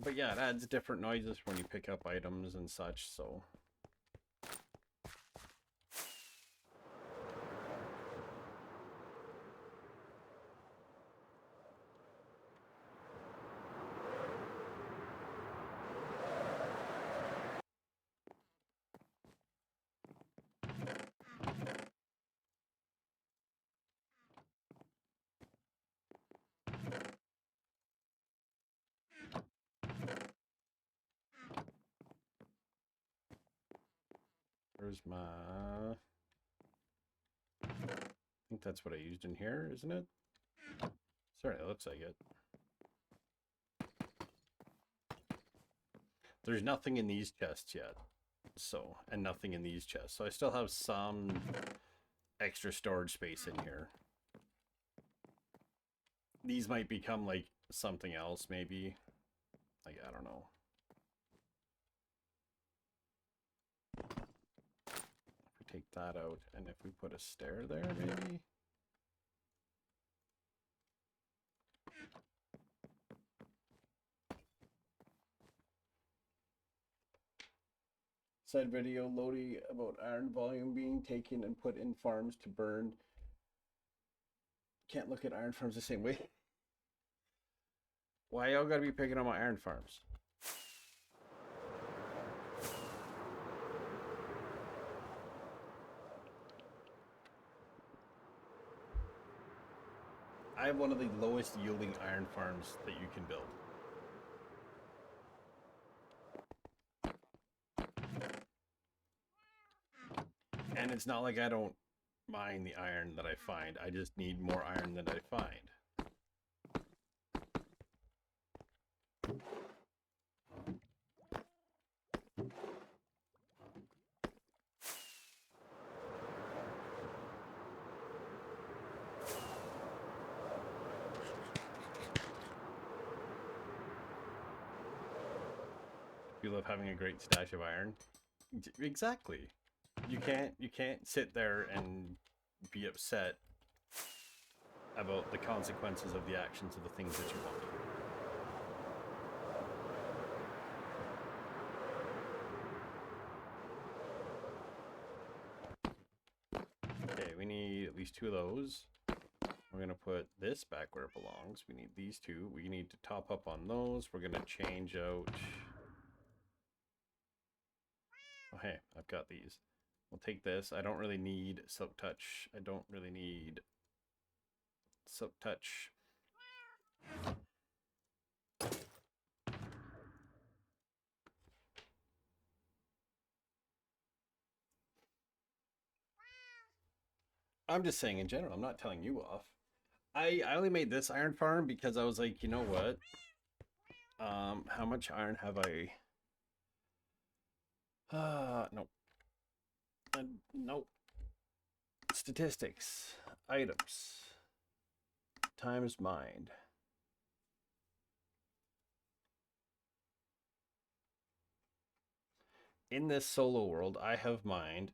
But yeah, it adds different noises when you pick up items and such, so. Where's my... I think that's what I used in here, isn't it? Certainly looks like it. There's nothing in these chests yet. So, and nothing in these chests. So I still have some extra storage space in here. These might become like something else, maybe. Like, I don't know. If we take that out, and if we put a stair there, maybe? Side video, Lodi, about iron volume being taken and put in farms to burn. Can't look at iron farms the same way. Why y'all gotta be picking on my iron farms? I have one of the lowest yielding iron farms that you can build. And it's not like I don't mine the iron that I find. I just need more iron than I find. You love having a great stash of iron. Exactly. You can't sit there and be upset about the consequences of the actions of the things that you want. Okay, we need at least 2 of those. We're gonna put this back where it belongs. We need these 2. We need to top up on those. We're gonna change out. Oh, hey, I've got these. We'll take this. I don't really need Silk Touch. I don't really need Silk Touch. I'm just saying in general. I'm not telling you off. I only made this iron farm because I was like, you know what? How much iron have I? No. Nope. Statistics. Items. Times mined. In this solo world, I have mined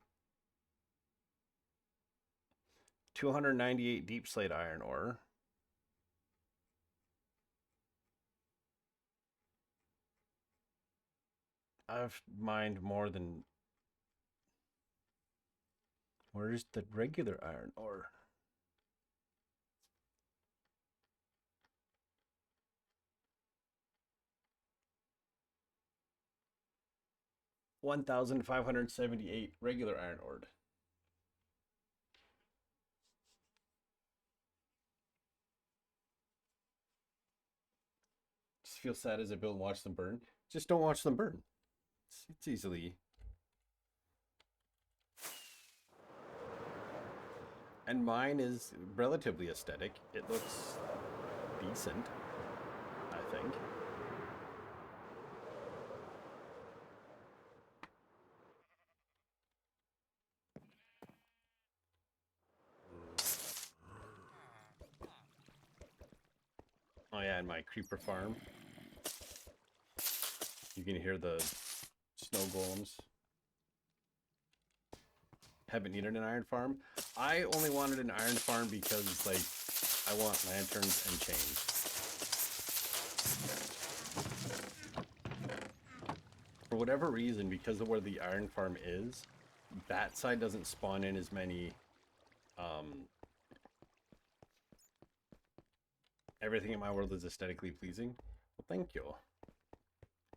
298 deep slate iron ore. I've mined more than... Where's the regular iron ore? $1,578 regular iron ore. Just feel sad as I build and watch them burn. Just don't watch them burn. It's easily... And mine is relatively aesthetic. It looks decent, I think. Oh yeah, and my creeper farm. You can hear the snow golems. Haven't needed an iron farm. I only wanted an iron farm because, like, I want lanterns and chains. For whatever reason, because of where the iron farm is, that side doesn't spawn in as many, everything in my world is aesthetically pleasing. Well, thank you.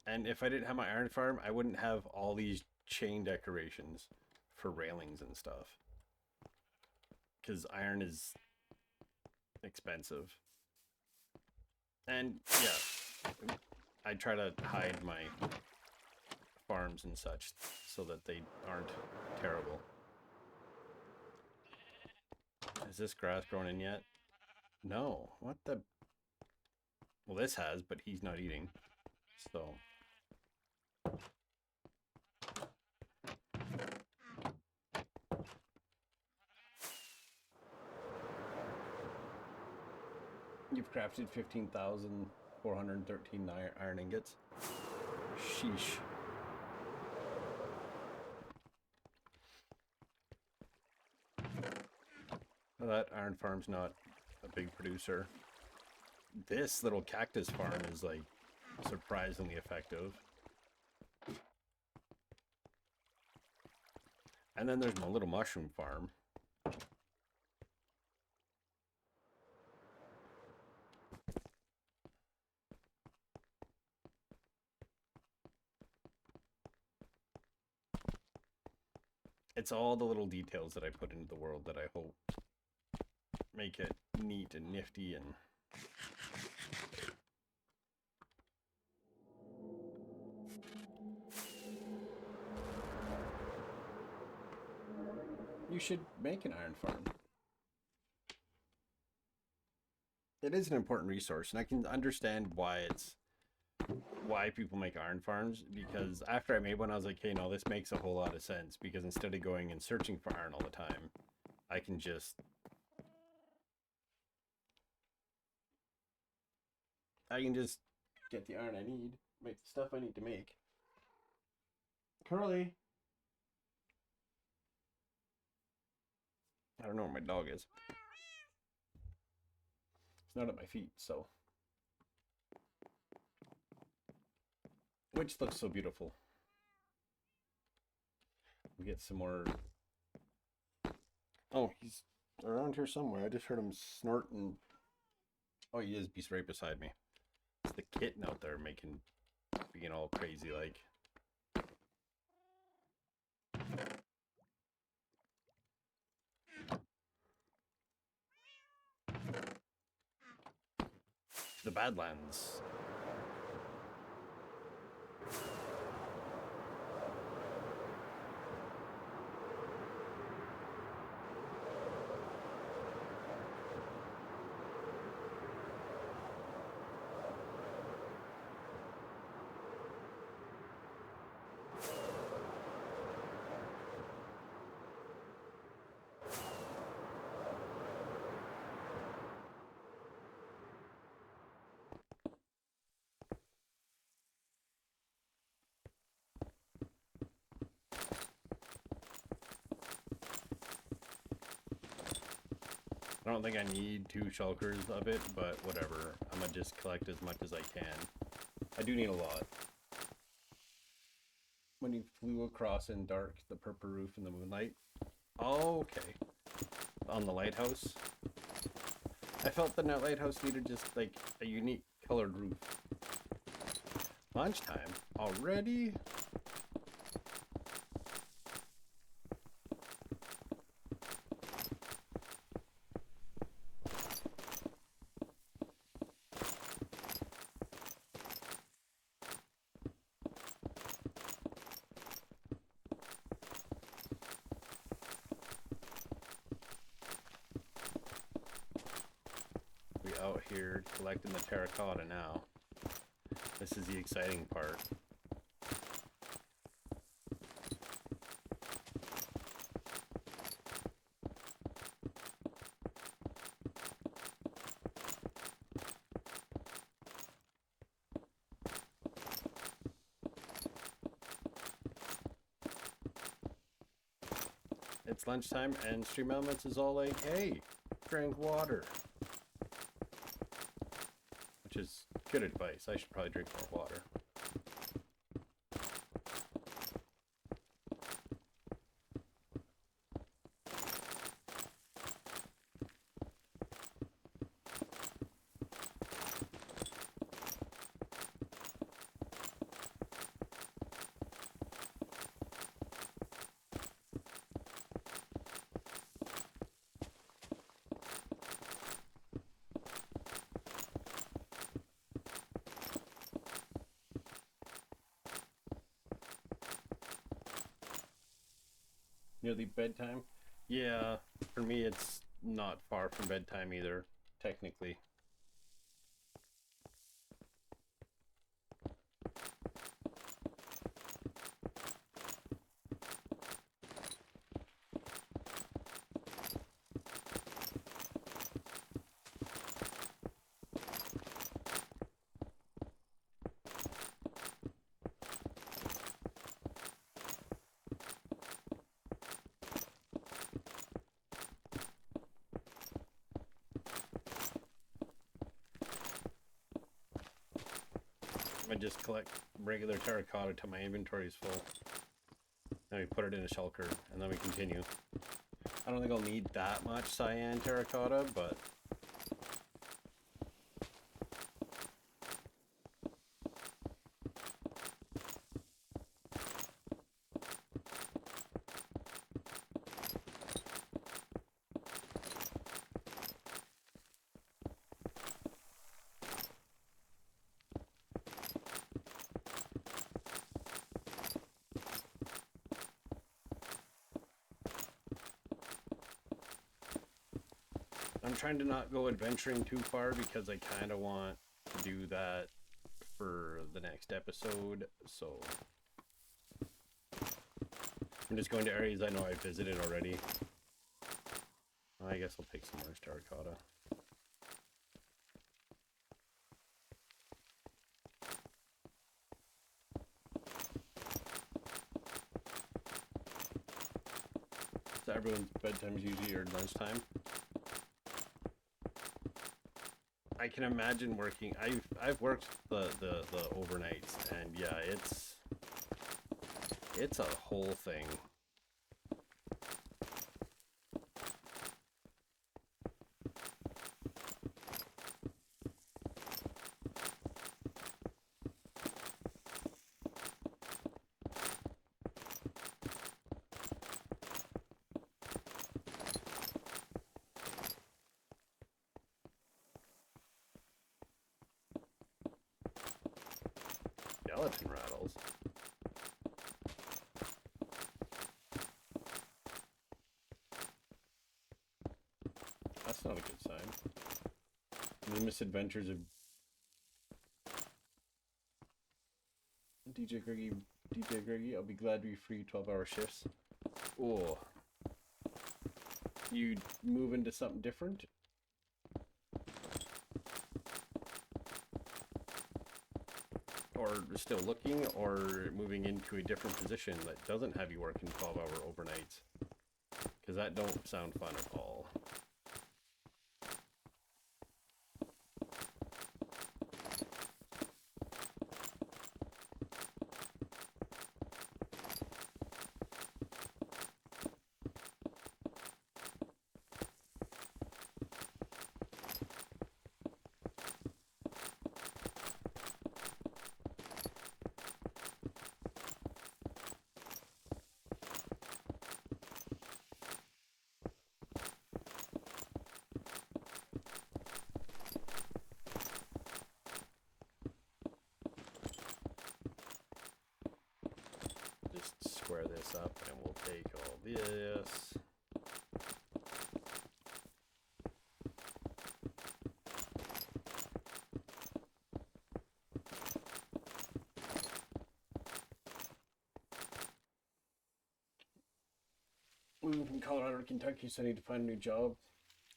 And if I didn't have my iron farm, I wouldn't have all these chain decorations for railings and stuff. Because iron is expensive. And yeah, I try to hide my farms and such so that they aren't terrible. Is this grass grown in yet? No. What the? Well, this has, but he's not eating. So. You've crafted 15,413 iron ingots. Sheesh. Well, that iron farm's not a big producer. This little cactus farm is like surprisingly effective. And then there's my little mushroom farm. It's all the little details that I put into the world that I hope make it neat and nifty and... You should make an iron farm. It is an important resource, and I can understand why people make iron farms, because after I made one, I was like, hey, no, this makes a whole lot of sense, because instead of going and searching for iron all the time, I can just get the iron I need, make the stuff I need to make. Curly. I don't know where my dog is. It's not at my feet, so. Which looks so beautiful. We get some more. Oh, he's around here somewhere. I just heard him snorting. Oh, he is. He's right beside me. It's the kitten out there being all crazy like. The Badlands. I don't think I need 2 shulkers of it, but whatever. I'm gonna just collect as much as I can. I do need a lot. When he flew across in dark, the purple roof in the moonlight. Oh, okay. On the lighthouse. I felt the lighthouse needed just like a unique colored roof. Lunchtime? Already? We out here collecting the terracotta now. This is the exciting part. It's lunchtime and Stream Elements is all like, hey, drink water. Which is good advice. I should probably drink more water. Nearly bedtime? Yeah, for me it's not far from bedtime either, technically. I just collect regular terracotta till my inventory is full. Then we put it in a shulker, and then we continue. I don't think I'll need that much cyan terracotta, but... I'm trying to not go adventuring too far because I kind of want to do that for the next episode, so I'm just going to areas I know I visited already. I guess I'll take some more terracotta. So everyone's bedtime is usually or lunchtime. I can imagine working. I've worked the overnights, and yeah, it's a whole thing. Skeleton rattles. That's not a good sign. The misadventures of DJ Greggy, I'll be glad to be free 12-hour shifts. Oh. You move into something different? Or still looking, or moving into a different position that doesn't have you working 12-hour overnights? Because that don't sound fun at all. Just square this up and we'll take all this. Moving from Colorado to Kentucky, so I need to find a new job.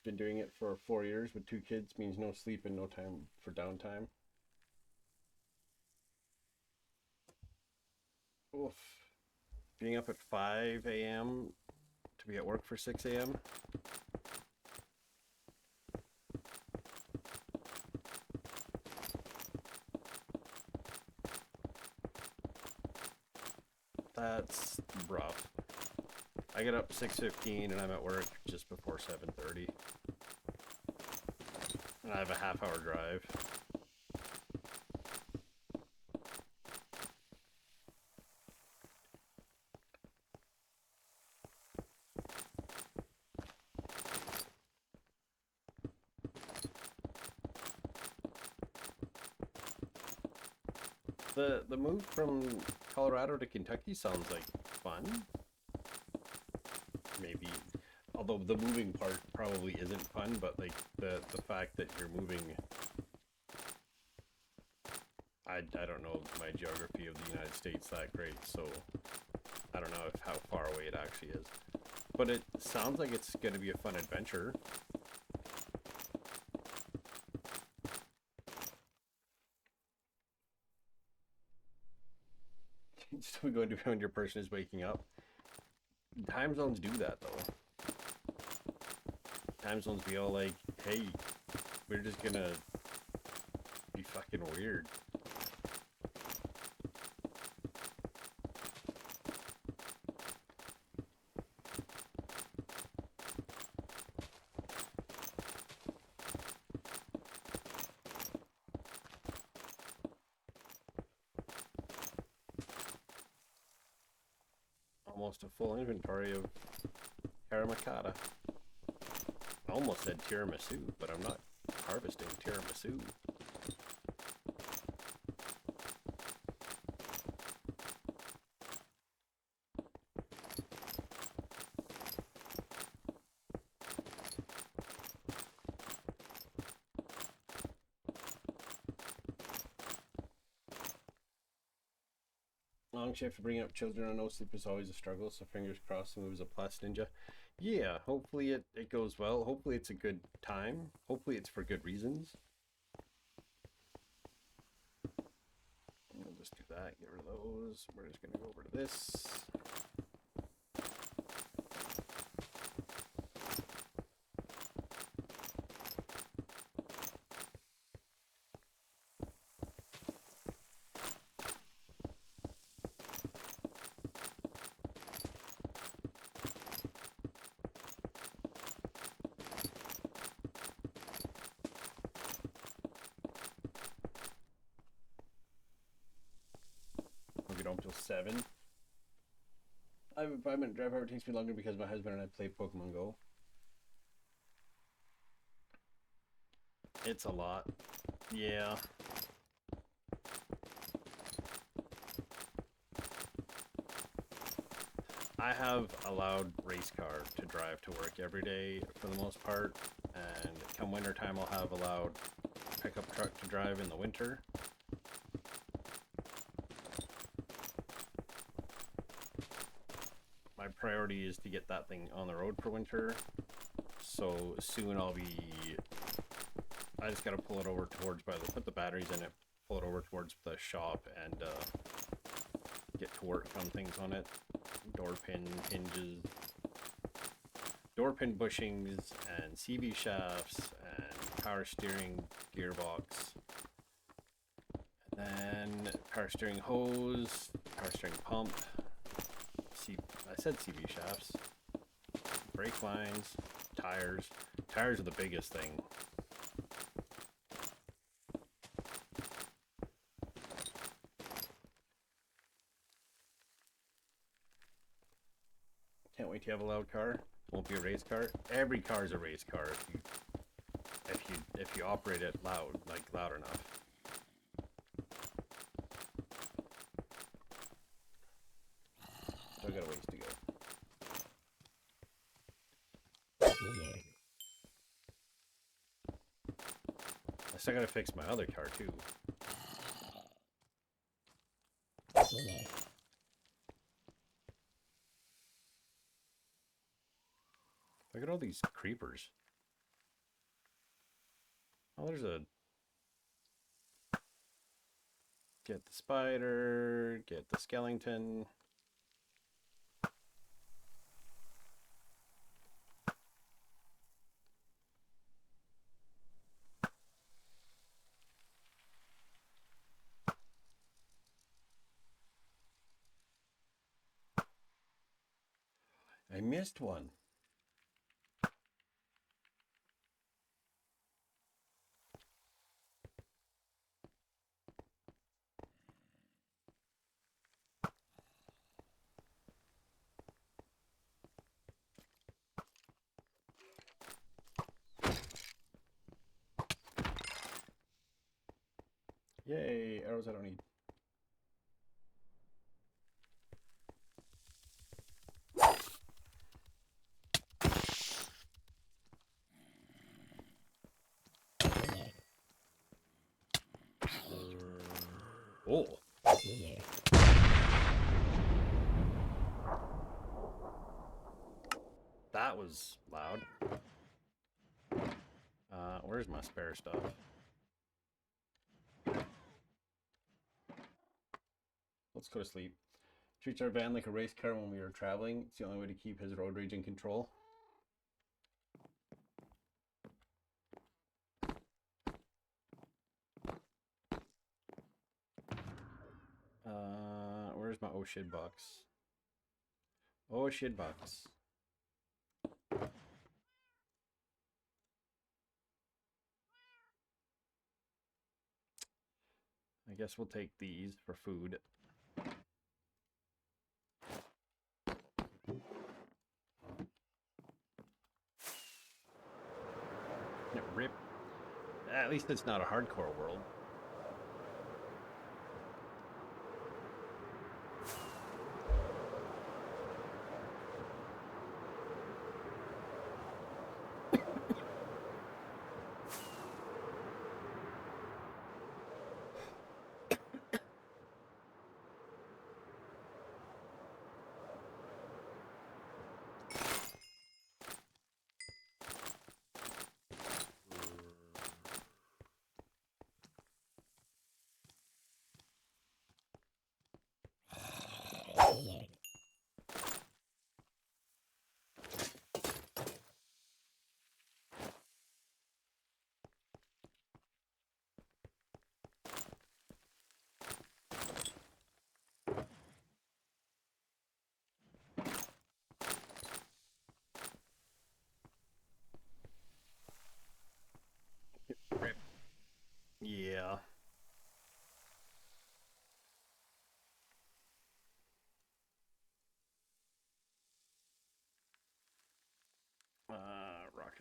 Been doing it for 4 years with 2 kids, means no sleep and no time for downtime. Oof. Being up at 5 a.m. to be at work for 6 a.m. That's rough. I get up 6:15 and I'm at work just before 7:30. And I have a half-hour drive. The move from Colorado to Kentucky sounds like fun. Maybe, although the moving part probably isn't fun, but like the fact that you're moving, I don't know my geography of the United States that great, so I don't know how far away it actually is. But it sounds like it's going to be a fun adventure. Still going to be when your person is waking up. Time zones do that though. Time zones be all like, hey, we're just gonna be fucking weird. Almost a full inventory of Karamikata. I almost said tiramisu, but I'm not harvesting tiramisu. Long shift to bring up children on no sleep is always a struggle, so fingers crossed the move is a plus ninja. Yeah, hopefully it goes well. Hopefully it's a good time. Hopefully it's for good reasons. We'll just do that, get rid of those. We're just going to go over to this. home till 7. I have a 5-minute drive. However, it takes me longer because my husband and I play Pokemon Go. It's a lot. Yeah. I have allowed race car to drive to work every day for the most part, and come winter time I'll have allowed pickup truck to drive in the winter. My priority is to get that thing on the road for winter, so soon I just gotta pull it over towards put the batteries in it, pull it over towards the shop, and get to work on things on it. Door pin hinges, door pin bushings, and CV shafts, and power steering gearbox, and then power steering hose, power steering pump. I said CV shafts, brake lines, tires. Tires are the biggest thing. Can't wait to have a loud car. Won't be a race car. Every car is a race car if you operate it loud enough. Still got a ways to go. I still gotta fix my other car too. Look at all these creepers. Oh, there's a... Get the spider, get the skeleton. I missed one. Yay, arrows I don't need. Oh. That was loud. Where's my spare stuff? Let's go to sleep. Treats our van like a race car when we are traveling. It's the only way to keep his road rage in control. Where's my oh shit box? Oh shit box. I guess we'll take these for food. Rip. At least it's not a hardcore world.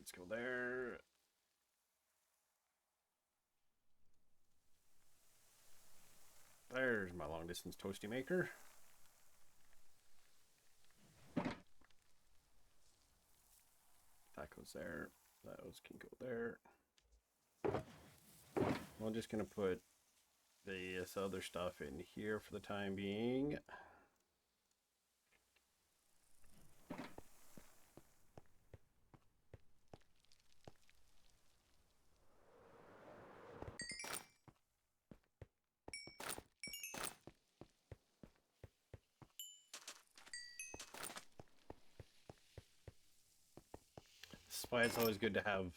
Rockets go there. There's my long distance toasty maker. That goes there. Those can go there. I'm just gonna put this other stuff in here for the time being. That's why it's always good to have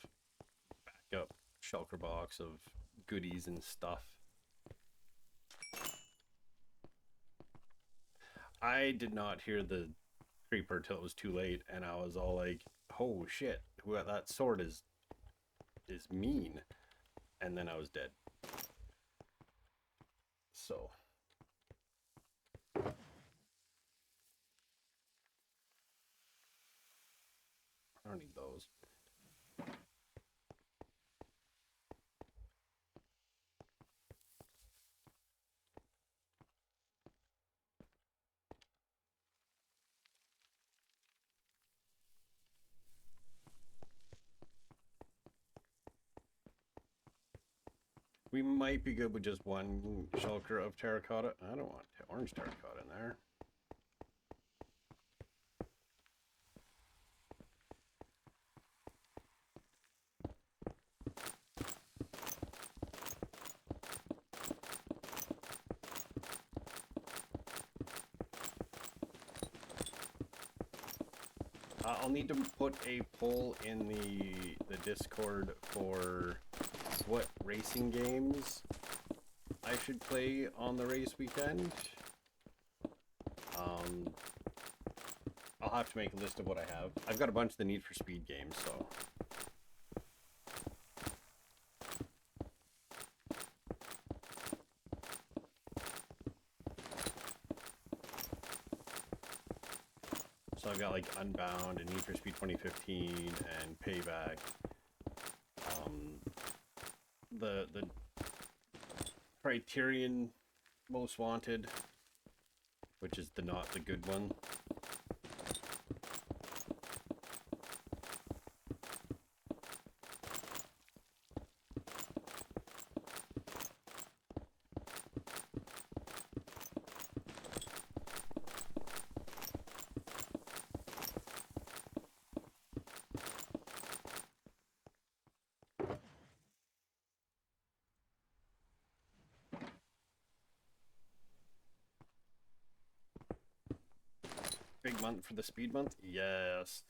backup shulker box of goodies and stuff. I did not hear the creeper till it was too late, and I was all like, "Oh shit, that sword is mean," and then I was dead. So I don't need those. We might be good with just one shulker of terracotta. I don't want orange terracotta in there. I'll need to put a poll in the Discord for what racing games I should play on the race weekend. I'll have to make a list of what I have. I've got a bunch of the Need for Speed games, so. So I've got like Unbound and Need for Speed 2015 and Payback. The Criterion Most Wanted, which is not the good one. Big month for the speed month? Yes.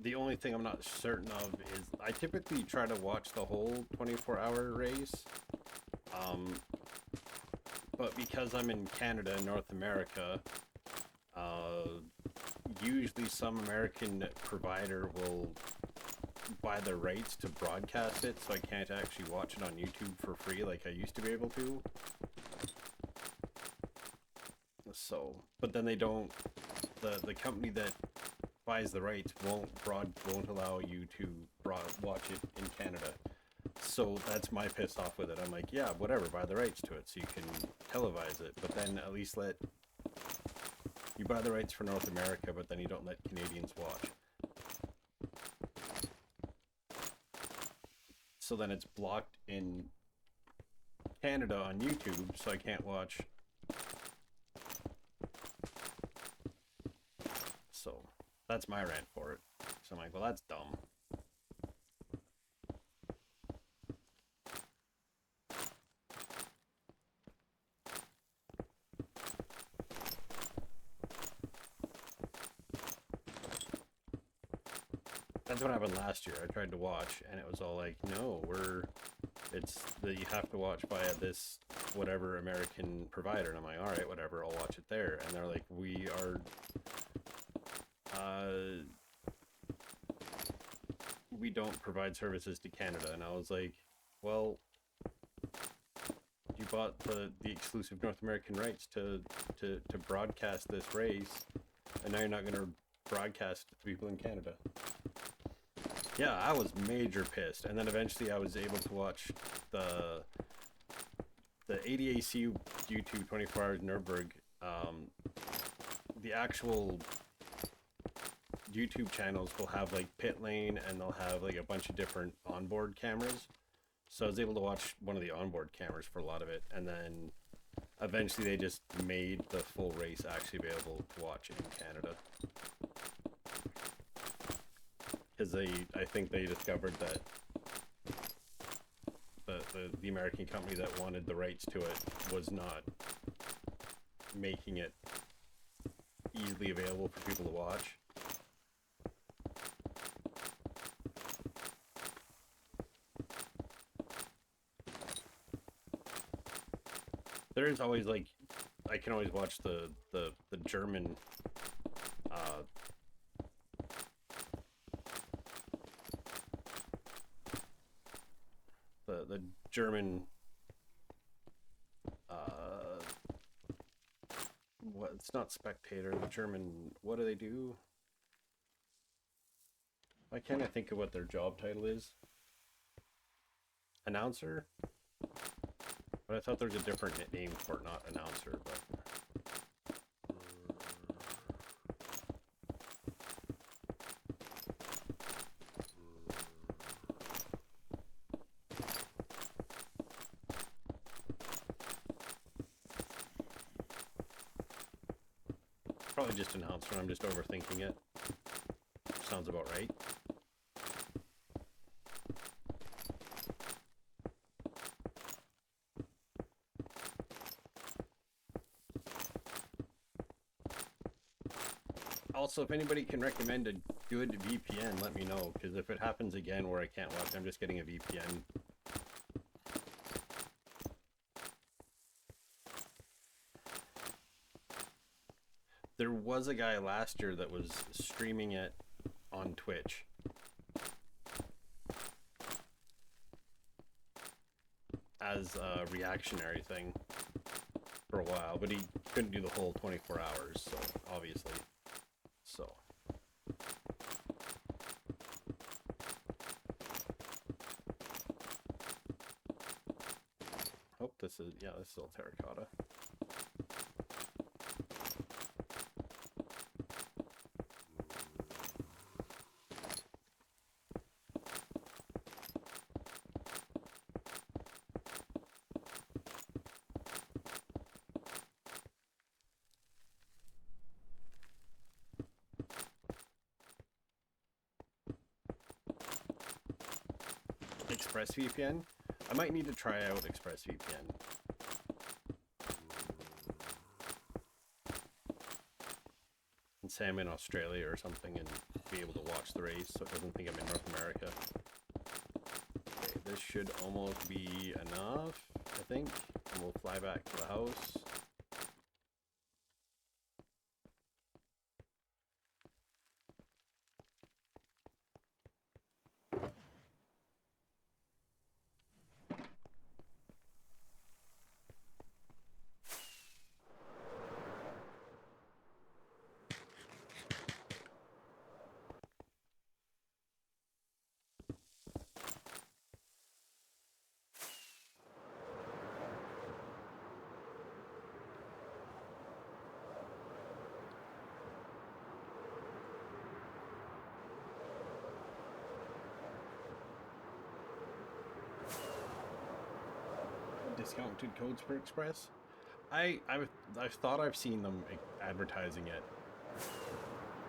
The only thing I'm not certain of is I typically try to watch the whole 24-hour race. But because I'm in Canada and North America, usually some American provider will buy the rights to broadcast it, so I can't actually watch it on YouTube for free like I used to be able to. So, but then they don't, the company that buys the rights won't allow you to watch it in Canada. So that's my piss off with it. I'm like, yeah, whatever, buy the rights to it so you can televise it, but then at least you buy the rights for North America, but then you don't let Canadians watch. So then it's blocked in Canada on YouTube, so I can't watch. So that's my rant for it. So I'm like, well, that's dumb. That's what happened last year. I tried to watch, and it was all like, no, it's that you have to watch via this whatever American provider. And I'm like, all right, whatever, I'll watch it there. And they're like, we we don't provide services to Canada. And I was like, well, you bought the exclusive North American rights to broadcast this race, and now you're not going to broadcast to people in Canada. Yeah, I was major pissed. And then eventually I was able to watch the ADAC YouTube 24 Hours Nürburgring. The actual YouTube channels will have like pit lane, and they'll have like a bunch of different onboard cameras. So I was able to watch one of the onboard cameras for a lot of it, and then eventually they just made the full race actually available to watch in Canada. Because I think they discovered that the American company that wanted the rights to it was not making it easily available for people to watch. There is always like, I can always watch the German the German what, it's not spectator, the German, what do they do? Why can't I think of what their job title is? Announcer? But I thought there was a different name for it, not announcer, but probably just announcer. I'm just overthinking it. Sounds about right. Also, if anybody can recommend a good VPN, let me know, because if it happens again where I can't watch, I'm just getting a VPN. There was a guy last year that was streaming it on Twitch. As a reactionary thing for a while, but he couldn't do the whole 24 hours, so obviously. So. Oh, this is, yeah, this is all terracotta. ExpressVPN? I might need to try out ExpressVPN. And say I'm in Australia or something and be able to watch the race so it doesn't think I'm in North America. Okay, this should almost be enough, I think. And we'll fly back to the house. Discounted codes for Express. I've thought I've seen them advertising it,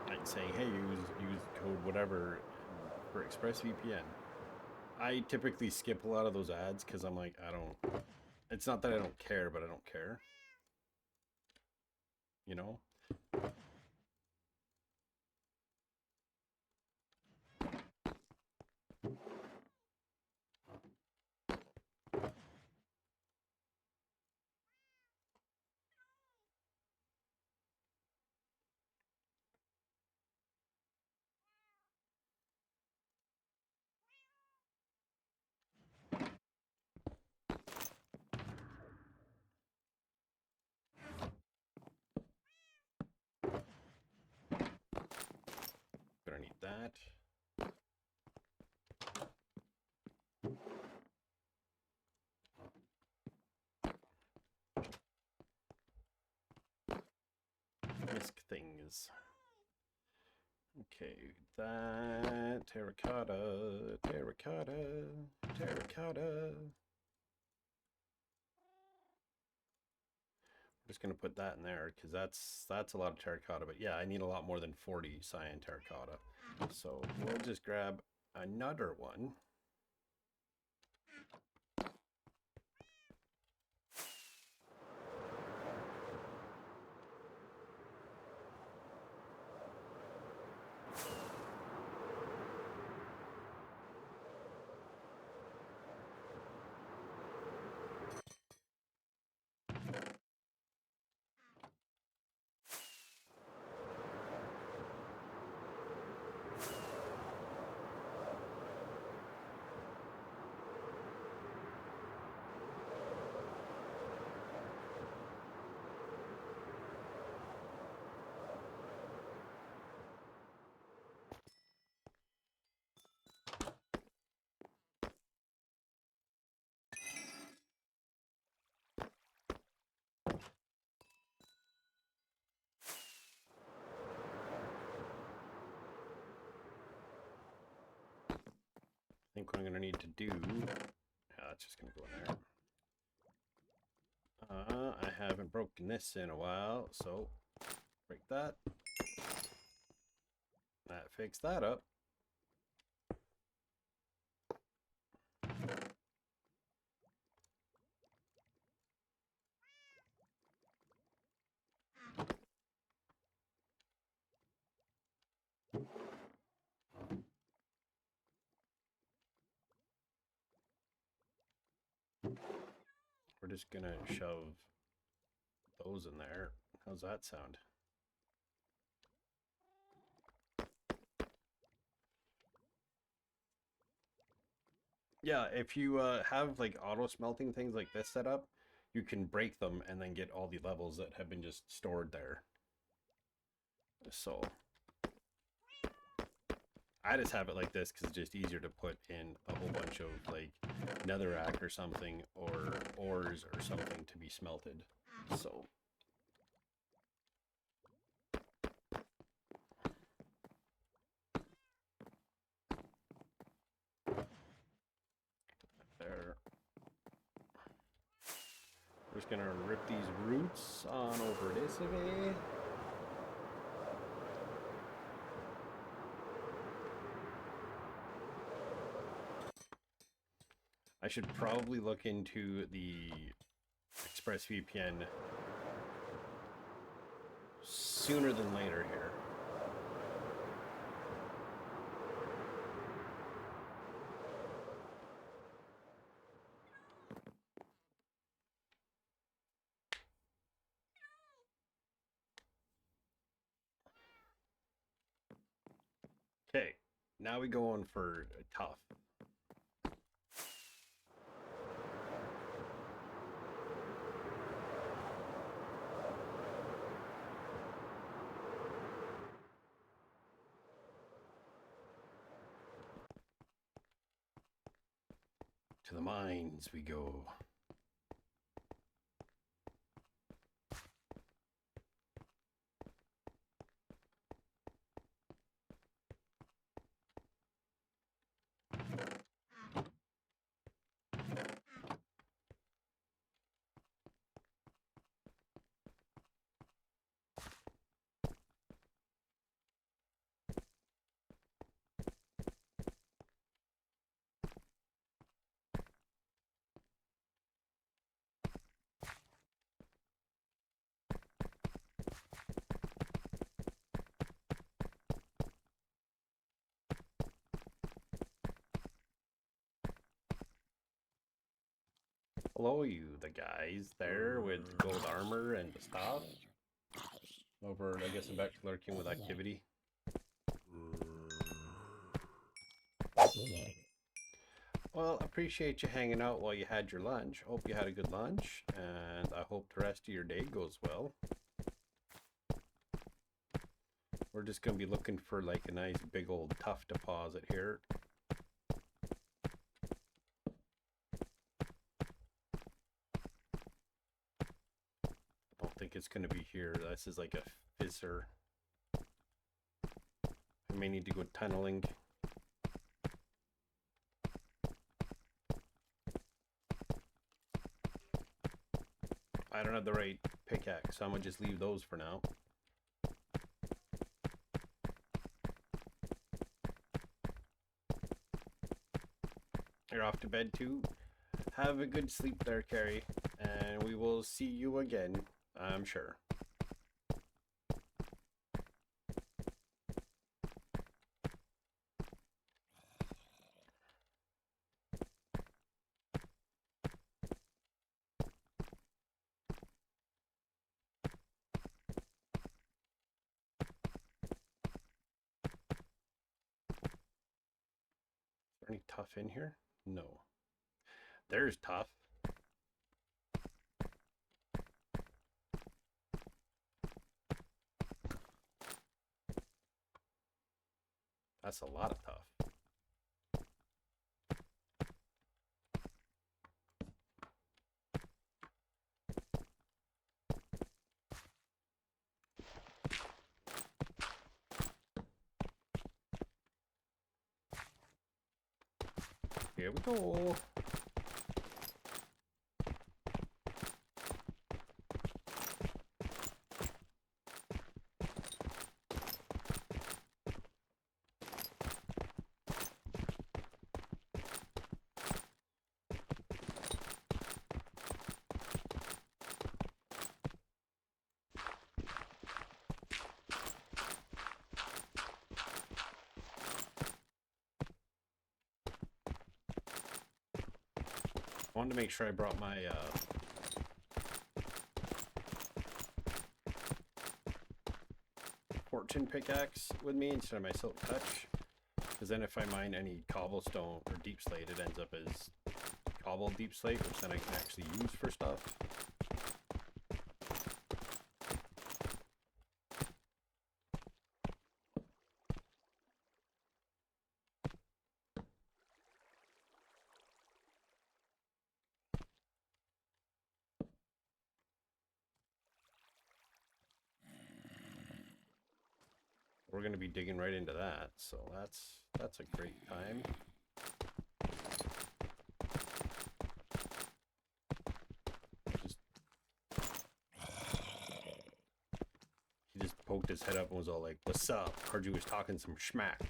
like saying, "Hey, use code whatever for ExpressVPN." I typically skip a lot of those ads because I'm like, I don't. It's not that I don't care, but I don't care. You know. that. Misc things. Okay, that terracotta, terracotta, terracotta. Just gonna put that in there because that's a lot of terracotta. But yeah, I need a lot more than 40 cyan terracotta. So we'll just grab another one. I think what I'm gonna need to do, yeah, that's just gonna go in there. I haven't broken this in a while, so break that. That fixed that up. We're just gonna shove those in there. How's that sound? Yeah, if you have like auto smelting things like this set up, you can break them and then get all the levels that have been just stored there. So I just have it like this because it's just easier to put in a whole bunch of like netherrack or something, or ores or something to be smelted. So there. We're just gonna rip these roots on over this way. I should probably look into the ExpressVPN sooner than later here. Okay, now we go on for tough. To the mines we go. Hello, you, the guys there with gold armor and stuff. Over, I guess I'm back to lurking with activity. Well, appreciate you hanging out while you had your lunch. Hope you had a good lunch, and I hope the rest of your day goes well. We're just going to be looking for like a nice big old tough deposit here. I don't think it's going to be here. This is like a fissure. I may need to go tunneling. I don't have the right pickaxe, so I'm going to just leave those for now. You're off to bed too? Have a good sleep there, Carrie, and we will see you again, I'm sure. Is there any tough in here? No. There's tough. That's a lot of tough. Here we go. I wanted to make sure I brought my fortune pickaxe with me instead of my silk touch, because then if I mine any cobblestone or deep slate, it ends up as cobble deep slate, which then I can actually use for stuff. We're going to be digging right into that, so that's a great time. He just poked his head up and was all like, "What's up?" Heard you was talking some schmack.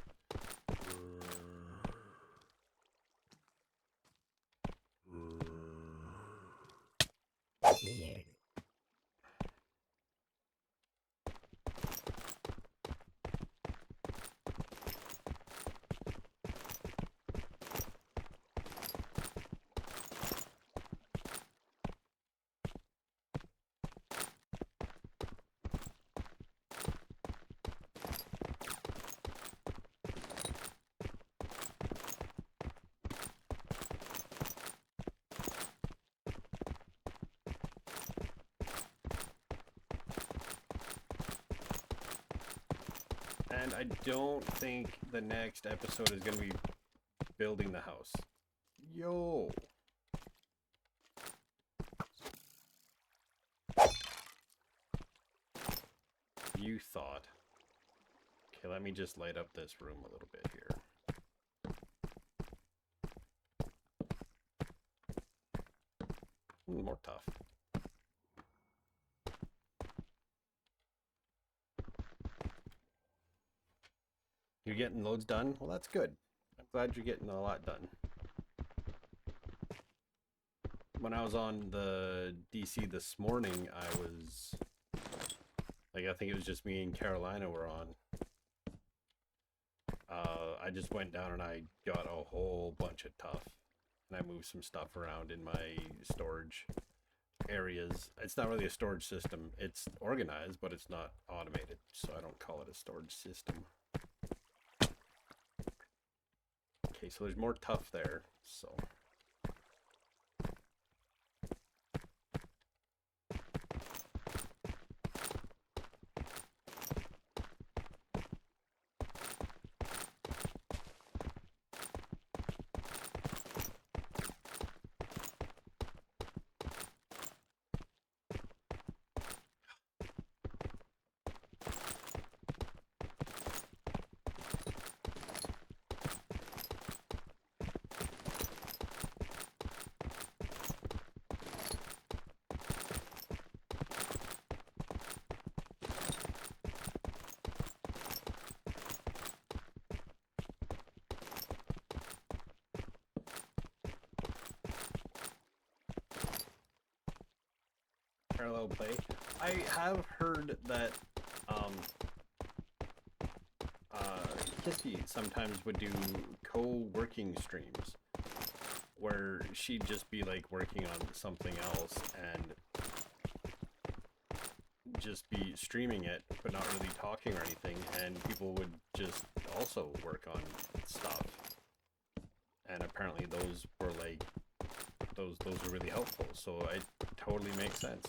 And I don't think the next episode is going to be building the house. Yo. You thought. Okay, let me just light up this room a little bit here. More tough. You're getting loads done? Well, that's good. I'm glad you're getting a lot done. When I was on the DC this morning, I was... like, I think it was just me and Carolina were on. I just went down and I got a whole bunch of tough. And I moved some stuff around in my storage areas. It's not really a storage system. It's organized, but it's not automated. So I don't call it a storage system. Okay, so there's more tough there, so. parallel play. I have heard that um, Kissy sometimes would do co-working streams where she'd just be like working on something else and just be streaming it but not really talking or anything, and people would just also work on stuff, and apparently those were like those are really helpful, so it totally makes sense.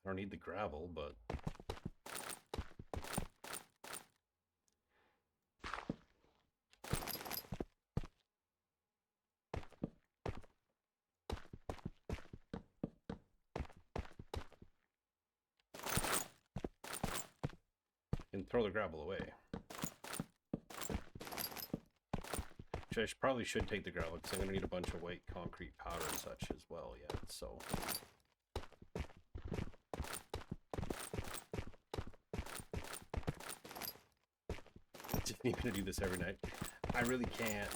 I don't need the gravel, but you can throw the gravel away. Which I probably should take the gravel because I'm going to need a bunch of white concrete powder and such as well yet, so... Just need to do this every night. I really can't.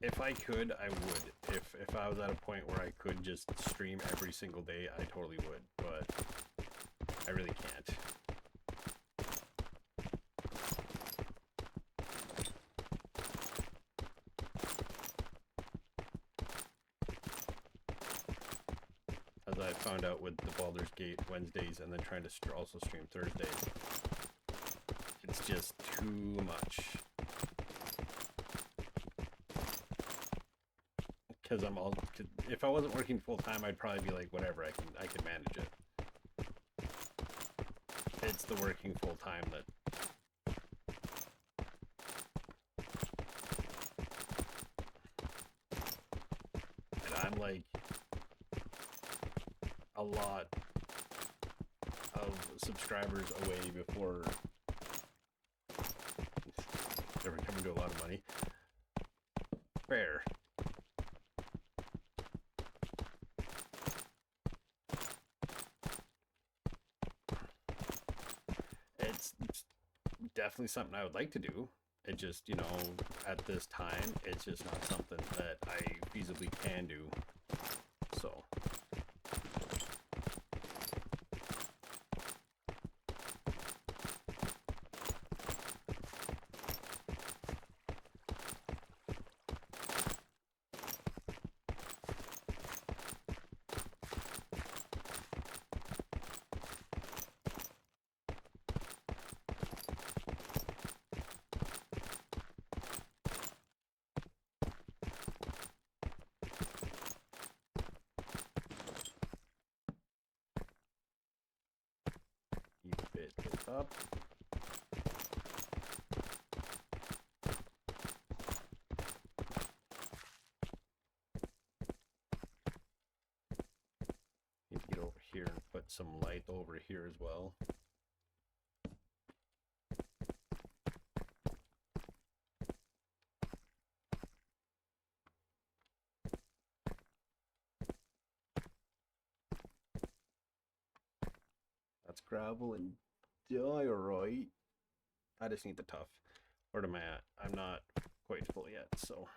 If I could, I would. If I was at a point where I could just stream every single day, I totally would. But I really can't. As I found out with the Baldur's Gate Wednesdays and then trying to also stream Thursdays, it's just too much. Because if I wasn't working full time, I'd probably be like, whatever, I can manage it. It's the working full time that and I'm like a lot of subscribers away before ever coming to a lot of money. Fair. It's definitely something I would like to do. It just, you know, at this time, it's just not something that I feasibly can do. So. Up. Need to get over here and put some light over here as well. That's gravel and diorite. I just need the tough. Where am I at? I'm not quite full yet, so.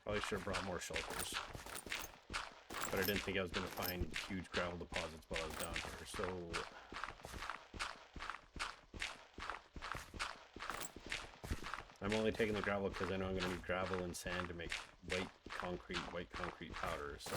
Probably should have brought more shelters. but I didn't think I was going to find huge gravel deposits while I was down here, so... I'm only taking the gravel because I know I'm going to need gravel and sand to make white concrete powder, so...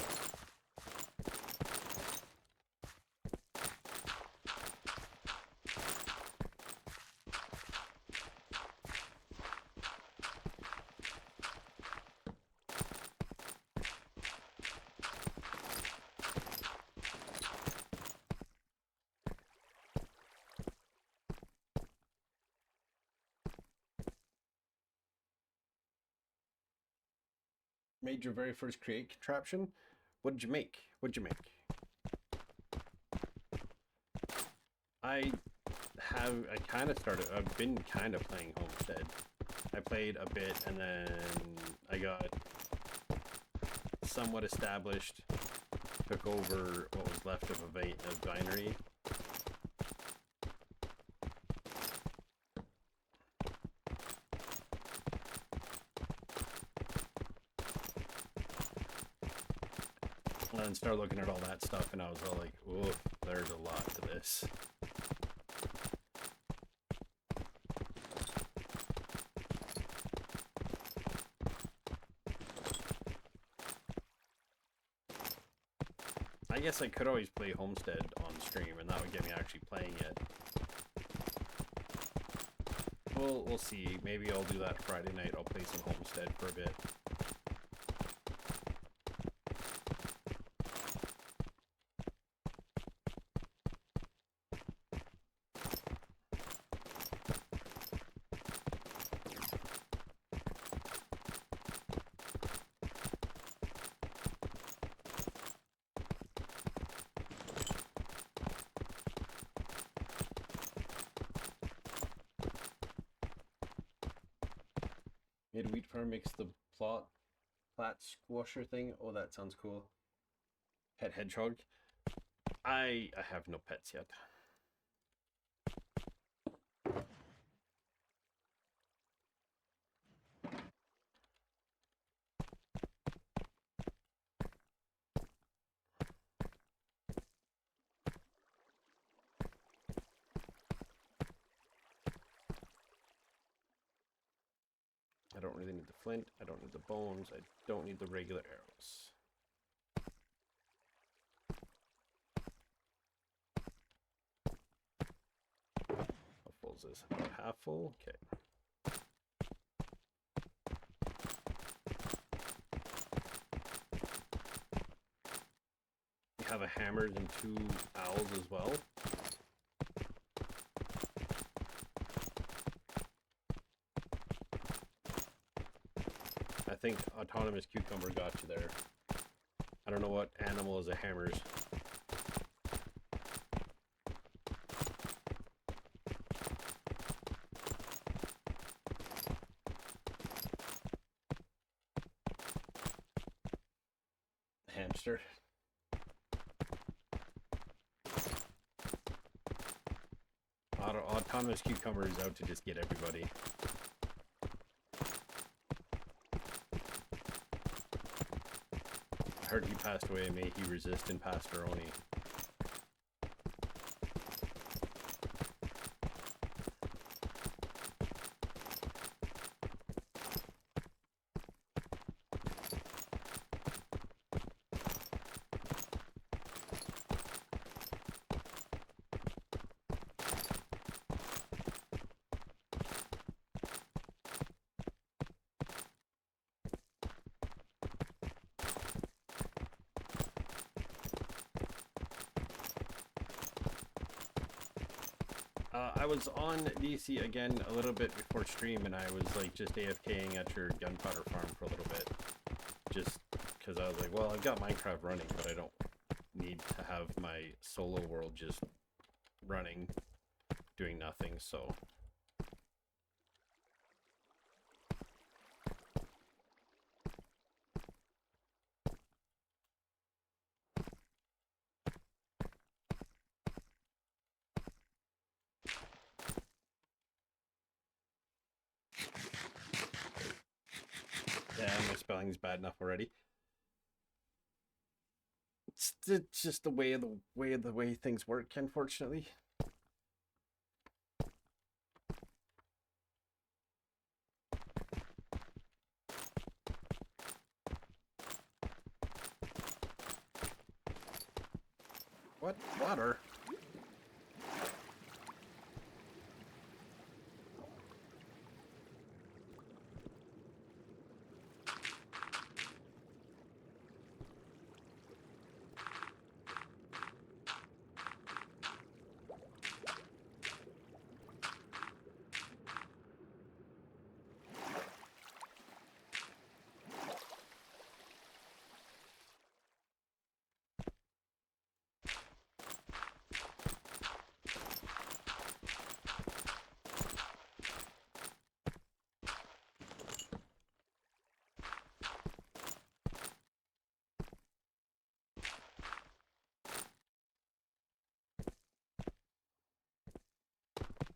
Made your very first create contraption? What did you make? What'd you make? I I've been kind of playing Homestead. I played a bit and then I got somewhat established, took over what was left of a vinery. And then started looking at all that stuff and I was all like, oof, there's a lot to this. I guess I could always play Homestead on stream and that would get me actually playing it. We'll see. Maybe I'll do that Friday night. I'll play some Homestead for a bit. Made wheat farm makes the plat squasher thing. Oh, that sounds cool. Pet hedgehog. I have no pets yet. I don't really need the flint. I don't need the bones. I don't need the regular arrows. How full is this? About half full? Okay. We have a hammer and 2 owls as well. I think Autonomous Cucumber got you there. I don't know what animal is a hammer's. Hamster. Autonomous Cucumber is out to just get everybody. I heard he passed away. May he resist in Pastoroni. I was on DC again a little bit before stream, and I was like just AFKing at your gunpowder farm for a little bit, just because I was like, well, I've got Minecraft running, but I don't need to have my solo world just running, doing nothing, so... Yeah, my spelling's bad enough already. it's just the way things work, unfortunately. What? Water?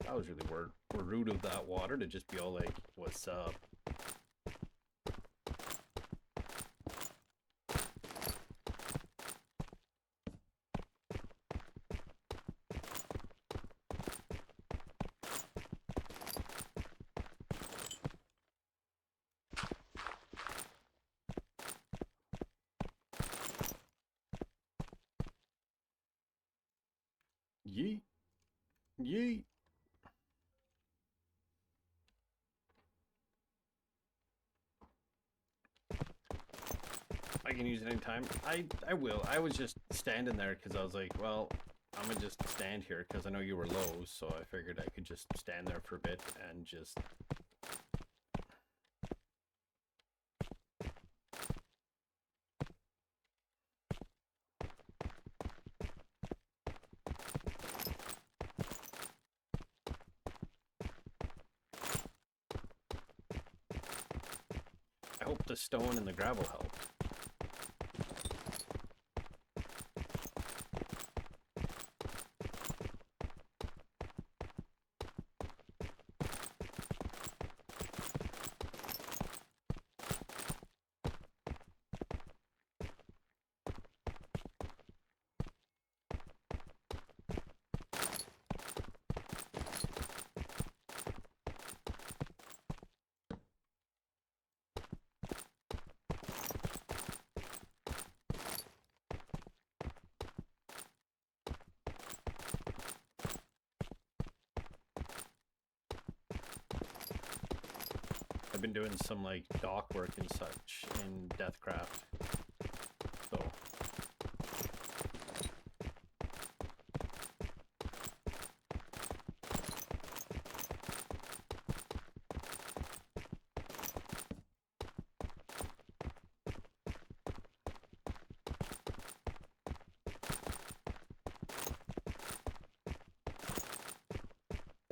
That was really rude of that water to just be all like, "What's up?" Yeet, yeet. I can use it anytime. I will. I was just standing there because I was like, well, I'm gonna just stand here because I know you were low, so I figured I could just stand there for a bit and just. I hope the stone and the gravel help. I've been doing some like dock work and such in Deathcraft, so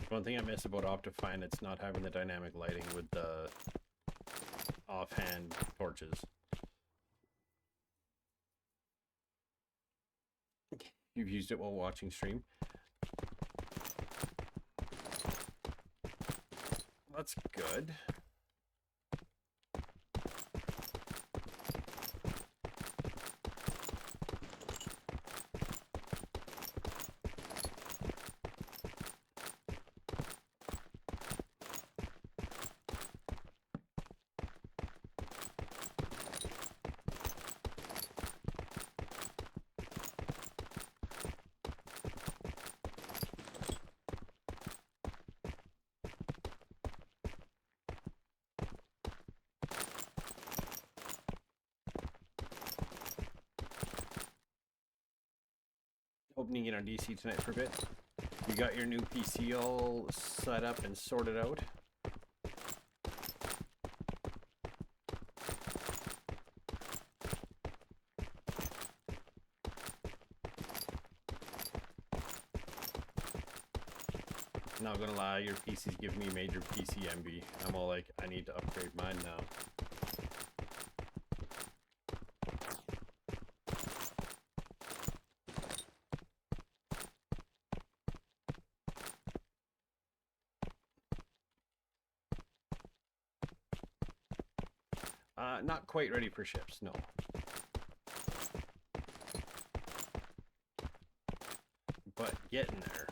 one thing I miss about Optifine, it's not having the dynamic lighting with the offhand torches. You've used it while watching stream. That's good. Opening in our DC tonight for a bit. You got your new PC all set up and sorted out? Not gonna lie, your PC's giving me major PC envy. I'm all like, I need to upgrade mine now. Not quite ready for ships, no. but getting there.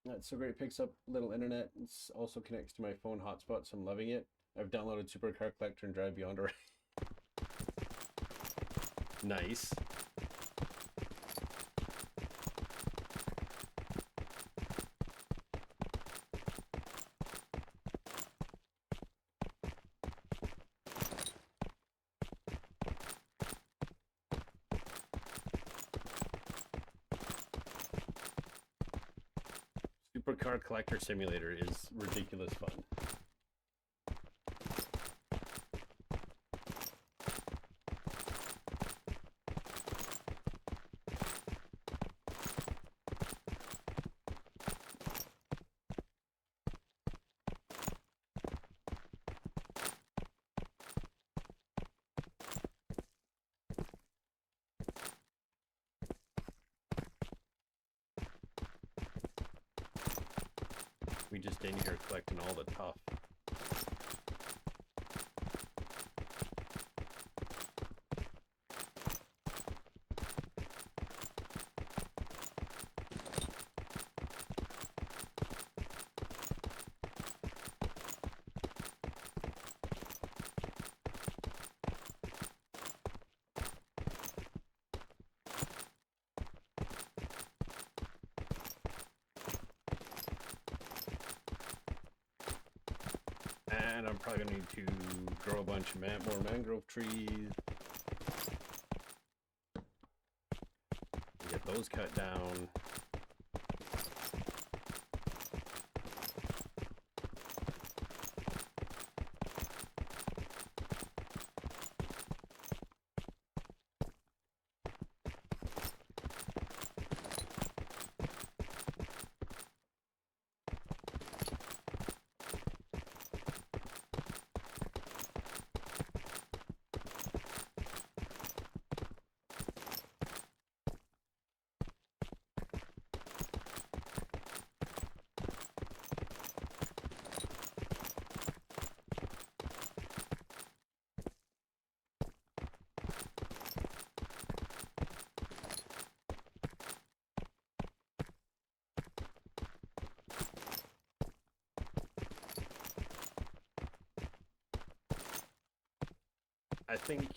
That's so great. It picks up little internet. It also connects to my phone hotspot, so I'm loving it. I've downloaded Supercar Collector and Drive Beyond already. Nice. Supercar Collector Simulator is ridiculous fun. We just in here collecting all the tough. And I'm probably gonna need to grow a bunch of more mangrove trees. Get those cut down. I think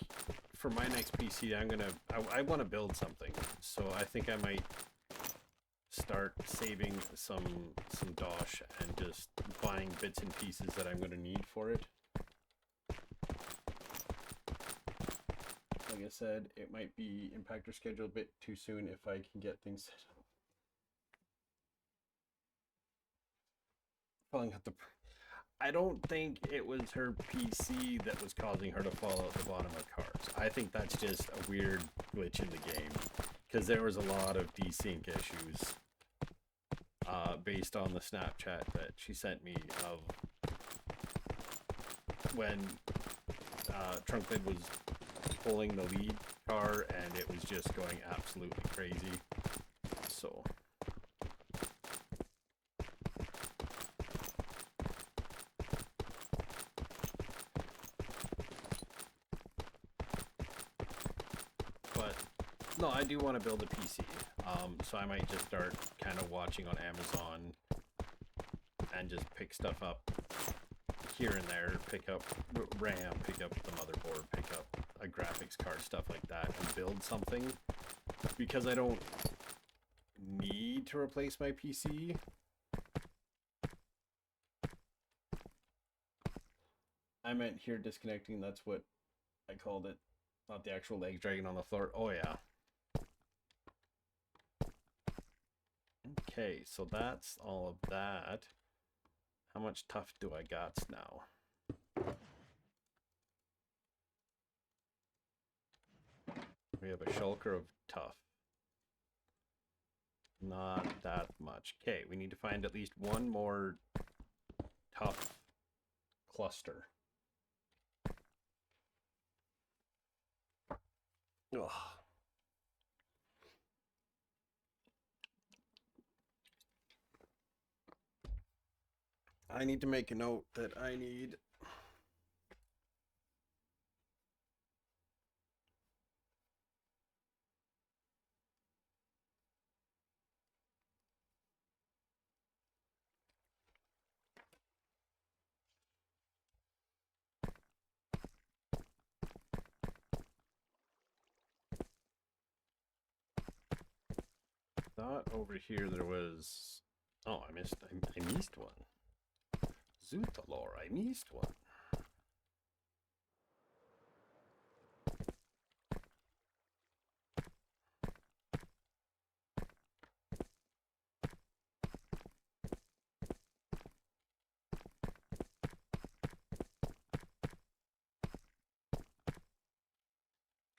for my next PC, I want to build something. So I think I might start saving some dosh and just buying bits and pieces that I'm gonna need for it. Like I said, it might be impact our schedule a bit too soon if I can get things set up. Falling out the. I don't think it was her PC that was causing her to fall out the bottom of cars. I think that's just a weird glitch in the game, because there was a lot of desync issues based on the Snapchat that she sent me of when Trunklid was pulling the lead car and it was just going absolutely crazy. So no, I do want to build a PC, so I might just start kind of watching on Amazon and just pick stuff up here and there, pick up RAM, pick up the motherboard, pick up a graphics card, stuff like that, and build something, because I don't need to replace my PC. I meant here disconnecting, that's what I called it, not the actual legs dragging on the floor. Oh yeah. Okay, so that's all of that. How much tough do I got now? We have a shulker of tough. Not that much. Okay, we need to find at least one more tough cluster. Ugh. I need to make a note that I need thought over here there was. Oh, I missed one. Zootalor, I missed one.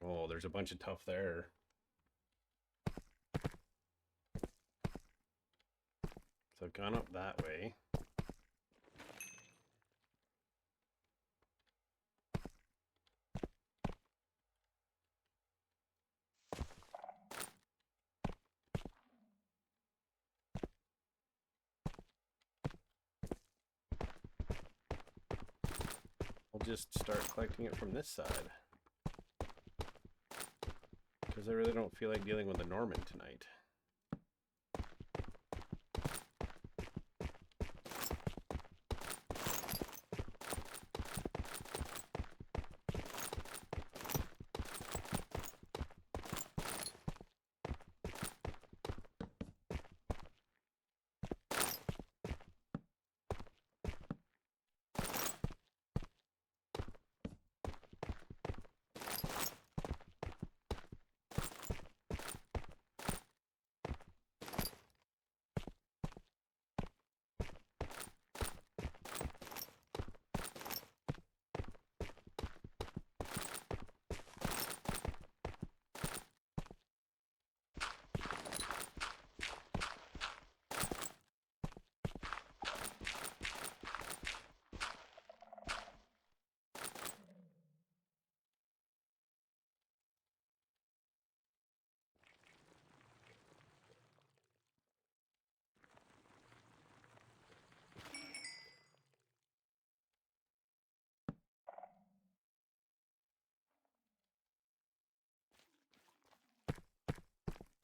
Oh, there's a bunch of tough there. So I've gone up that way. I'll just start collecting it from this side. Because I really don't feel like dealing with the Norman tonight.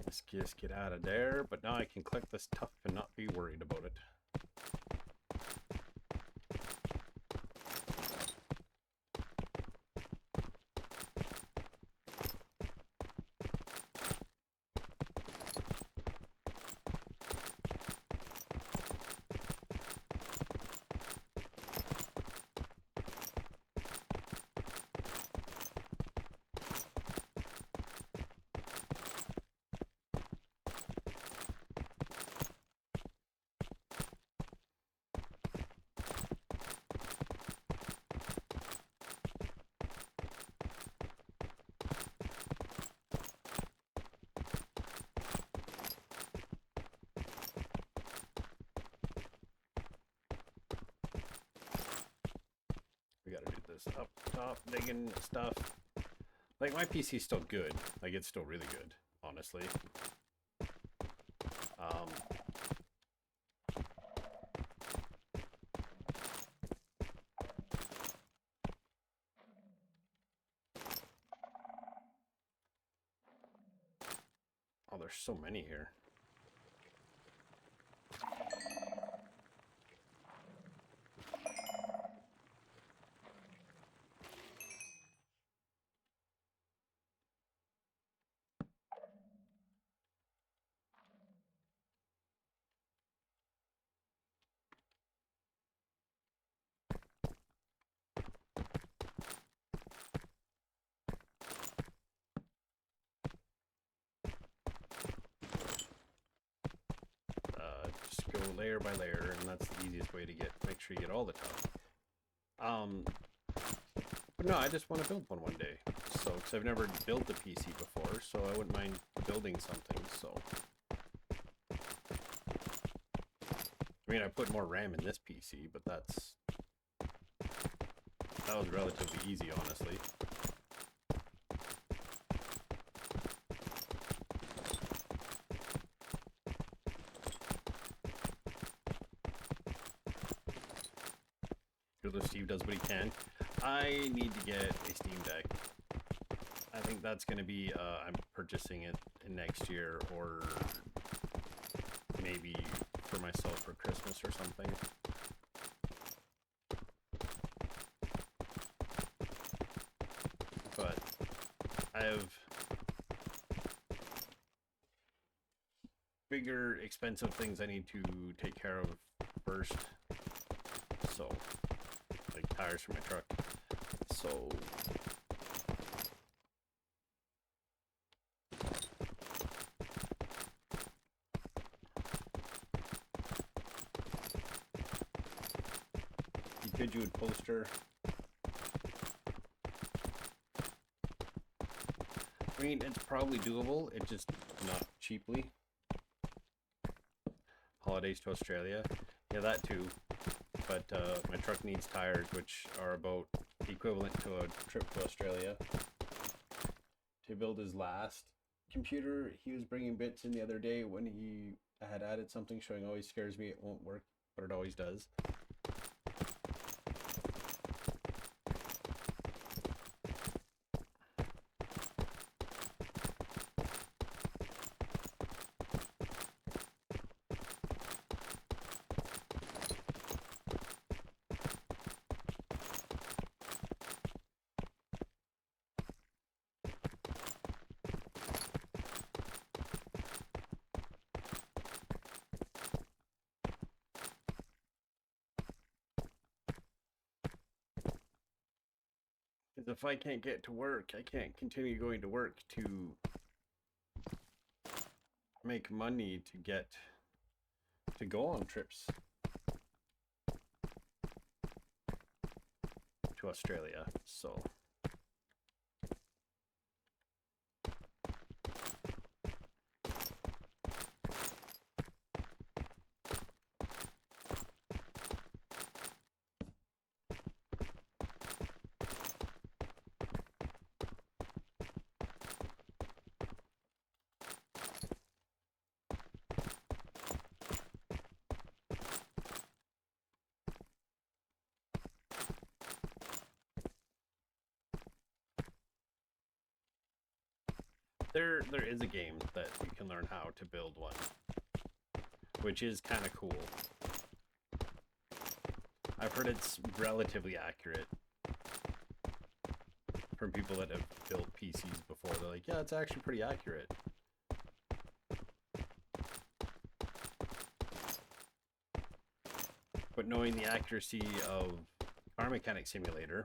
Let's just get out of there, but now I can collect this stuff and not be worried about it. We gotta do this up top digging stuff. Like, my PC's still good. Like, it's still really good, honestly. Oh, there's so many here. Just go layer by layer, and that's the easiest way to make sure you get all the stuff. But no, I just want to build one day. So, because I've never built a PC before, so I wouldn't mind building something. So, I mean, I put more RAM in this PC, but that was relatively easy, honestly. Brother Steve does what he can. I need to get a Steam Deck. I think that's going to be, I'm purchasing it next year, or maybe for myself for Christmas or something. But I have bigger, expensive things I need to take care of first. So, like tires for my truck. So, you would poster. I mean, it's probably doable. It's just not cheaply. Holidays to Australia. Yeah, that too. But my truck needs tires, which are about equivalent to a trip to Australia. To build his last computer, he was bringing bits in the other day when he had added something showing always scares me it won't work, but it always does. Because if I can't get to work, I can't continue going to work to make money to get to go on trips to Australia. So there is a game that you can learn how to build one, which is kind of cool. I've heard it's relatively accurate from people that have built PCs before. They're like, yeah, it's actually pretty accurate. But knowing the accuracy of Car Mechanic Simulator,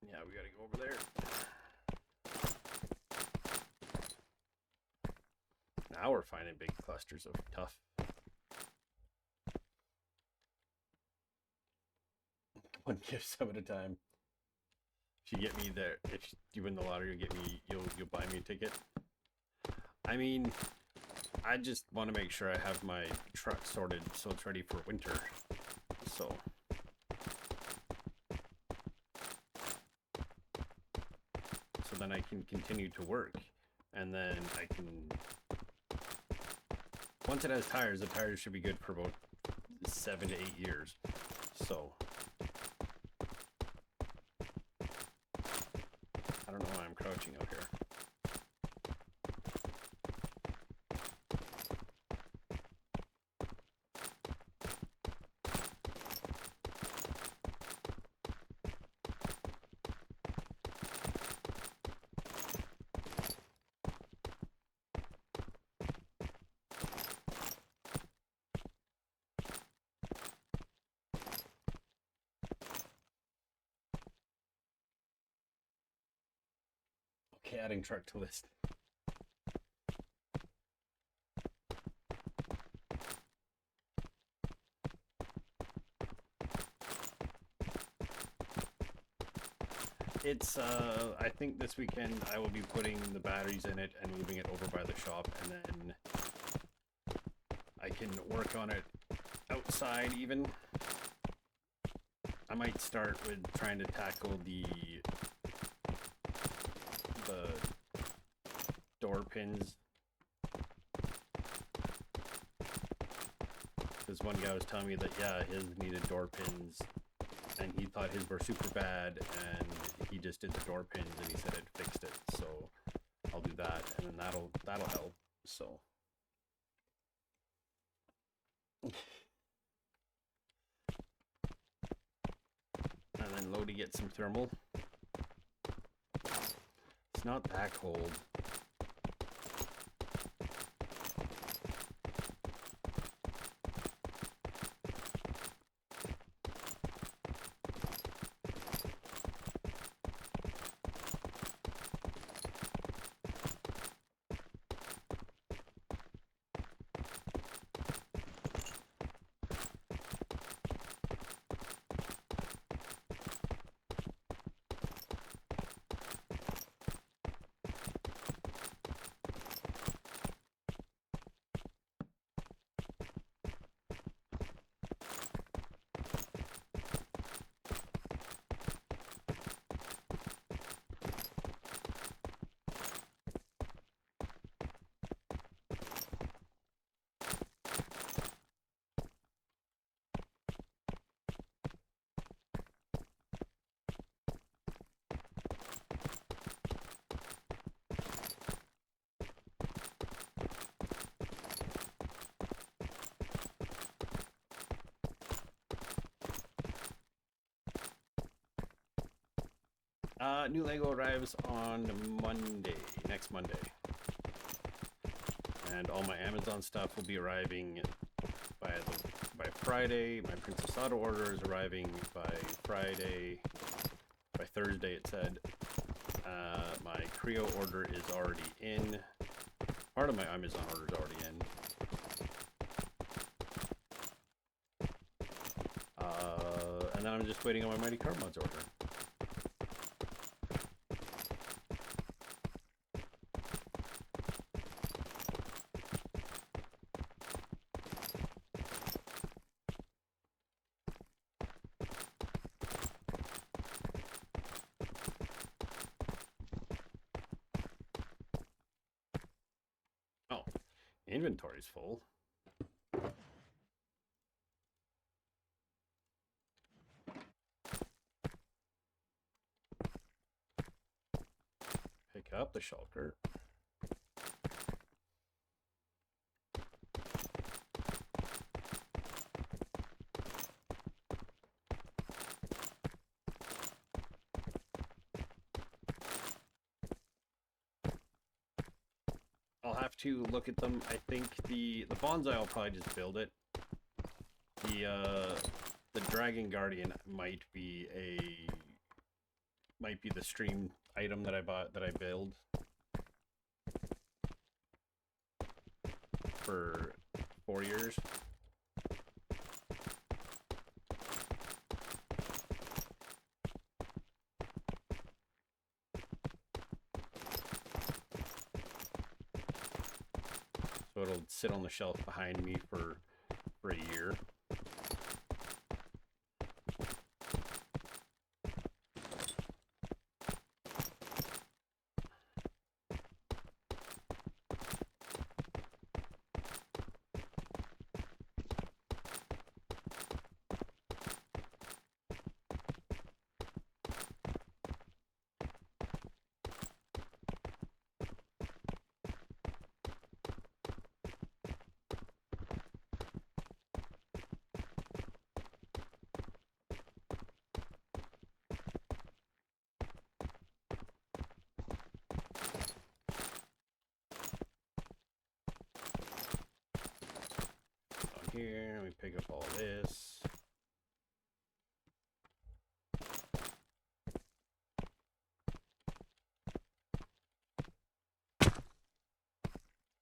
yeah, we gotta go over there. Now we're finding big clusters of tough. One gift some at a time. If you get me there, if you win the lottery, you'll buy me a ticket. I mean, I just want to make sure I have my truck sorted so it's ready for winter. So then I can continue to work, and then I can, once it has tires, the tires should be good for about 7 to 8 years. So I don't know why I'm crouching up here. Okay, adding truck to list. It's, I think this weekend I will be putting the batteries in it and moving it over by the shop, and then I can work on it outside even. I might start with trying to tackle the pins. This one guy was telling me that, yeah, his needed door pins, and he thought his were super bad, and he just did the door pins, and he said it fixed it. So I'll do that, and then that'll help. So. And then Lodi gets some thermal. It's not that cold. New Lego arrives on Monday, next Monday. And all my Amazon stuff will be arriving by Friday. My Princess Auto order is arriving by Friday. By Thursday, it said. My Creo order is already in. Part of my Amazon order is already in. And then I'm just waiting on my Mighty Card Mods order. Oh, inventory's full. Pick up the shulker. I'll have to look at them. I think the bonsai will probably just build it. The Dragon Guardian might be the stream item that I build for 4 years. So it'll sit on the shelf behind me for a year. Here, we pick up all this.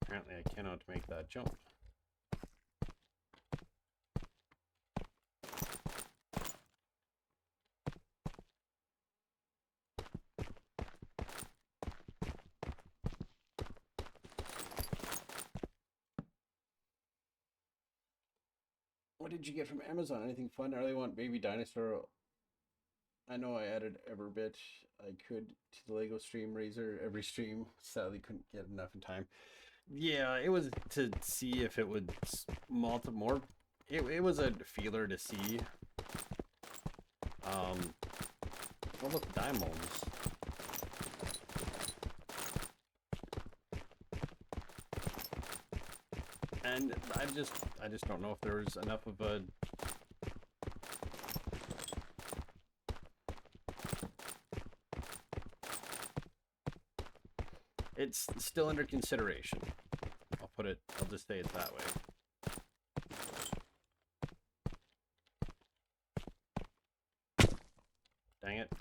Apparently I cannot make that jump. What did you get from Amazon? Anything fun? I really want baby dinosaur I know I added every bit I could to the Lego stream Razor every stream. Sadly, couldn't get enough in time. Yeah, it was to see if it would multi more. It was a feeler to see. Oh look, diamonds. And I just don't know if there's enough of a. It's still under consideration. I'll just say it that way. Dang it.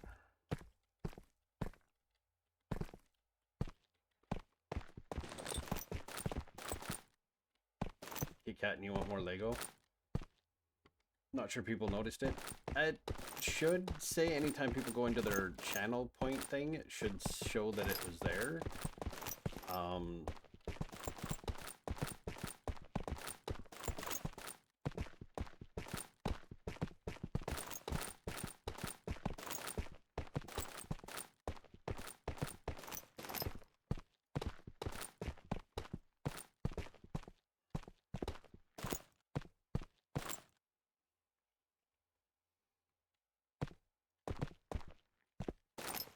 Hey Cat, and you want more Lego? Not sure people noticed it. It should say anytime people go into their channel point thing, it should show that it was there.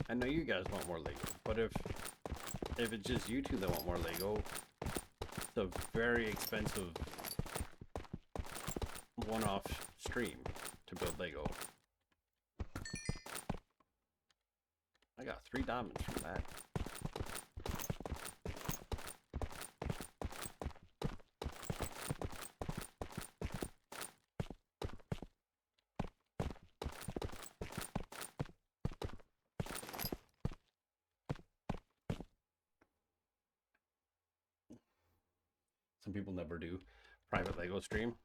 I know you guys want more Lego, but if it's just you two that want more Lego, it's a very expensive one-off stream to build Lego. I got 3 diamonds from that. Some people never do private Lego stream.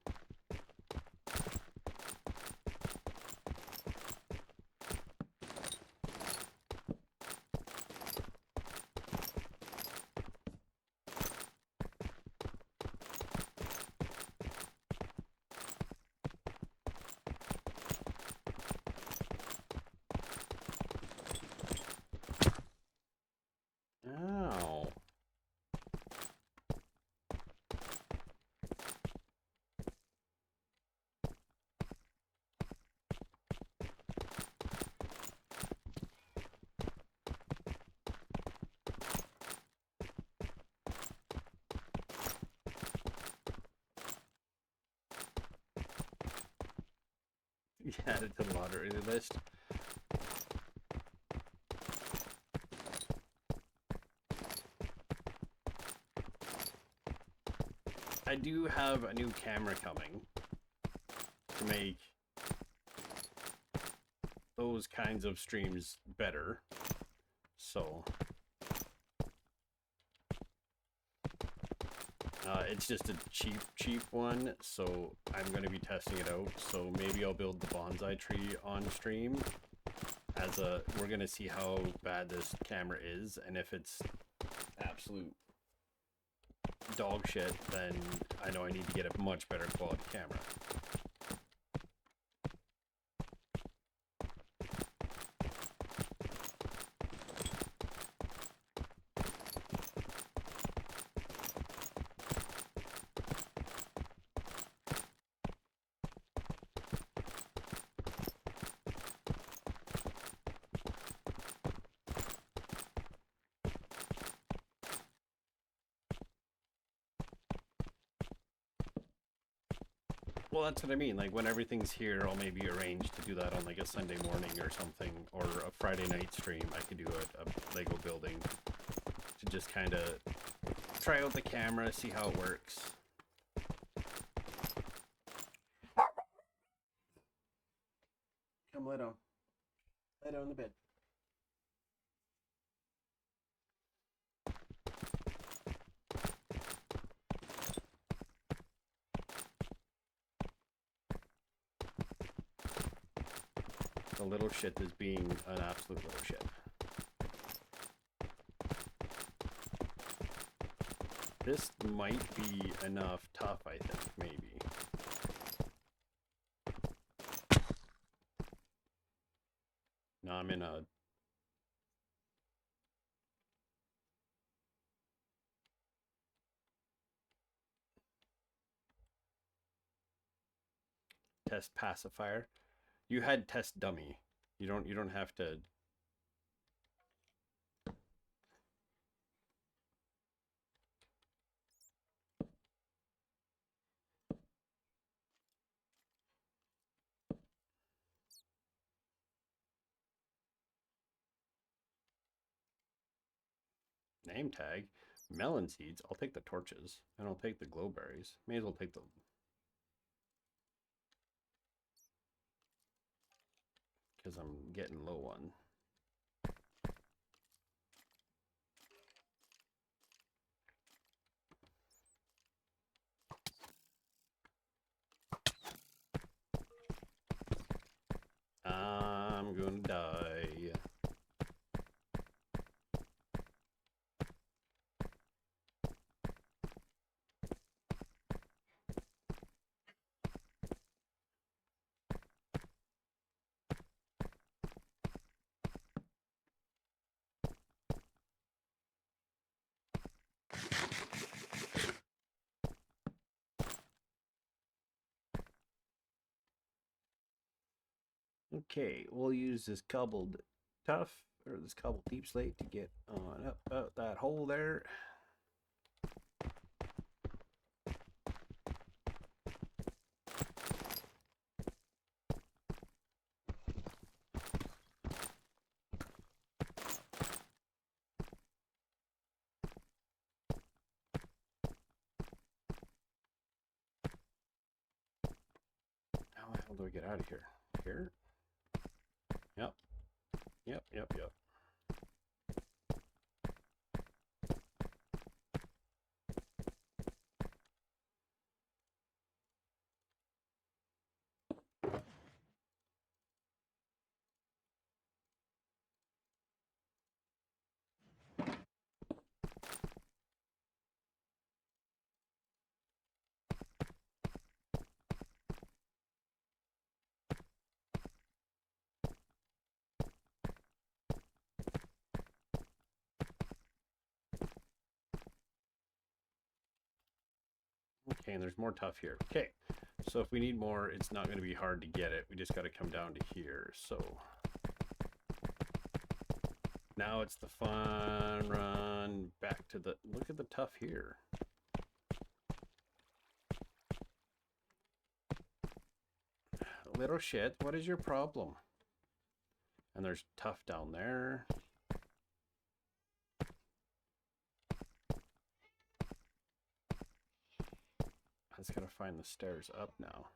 Ow. You added to the lottery list. I do have a new camera coming to make those kinds of streams better. So it's just a cheap one, so I'm going to be testing it out. So maybe I'll build the bonsai tree on stream as we're going to see how bad this camera is, and if it's absolute dog shit, then I know I need to get a much better quality camera. Well, that's what I mean. Like, when everything's here, I'll maybe arrange to do that on, like, a Sunday morning or something, or a Friday night stream. I could do a Lego building to just kind of try out the camera, see how it works. Come lay down. Lay down in the bed. The little shit is being an absolute little shit. This might be enough tough, I think, maybe. No. Test pacifier. You had test dummy. You don't have to. Name tag. Melon seeds. I'll take the torches. And I'll take the glowberries. May as well take the. Because I'm getting low on. I'm gonna die. Okay, we'll use this cobbled tough, or this cobbled deep slate to get on up out that hole there. How the hell do I get out of here? Here? Yep. Yep. Okay, and there's more tough here. Okay, so if we need more, it's not going to be hard to get it. We just got to come down to here. So now it's the fun run back to the. Look at the tough here. Little shit, what is your problem? And there's tough down there. I just gotta find the stairs up now.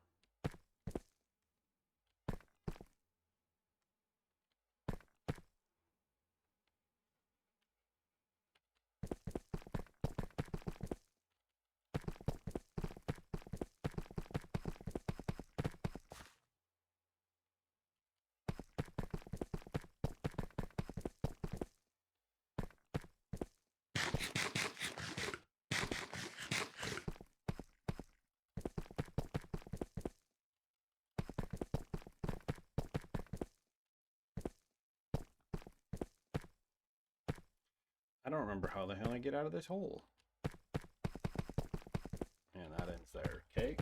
I don't remember how the hell I get out of this hole. And that ends there. Okay.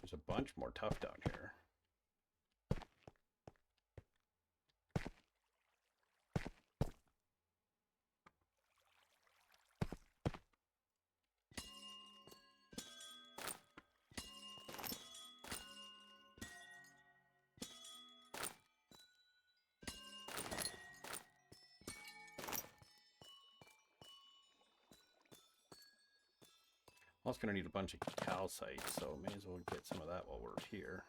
There's a bunch more tough down here. I'm also going to need a bunch of calcite, so may as well get some of that while we're here.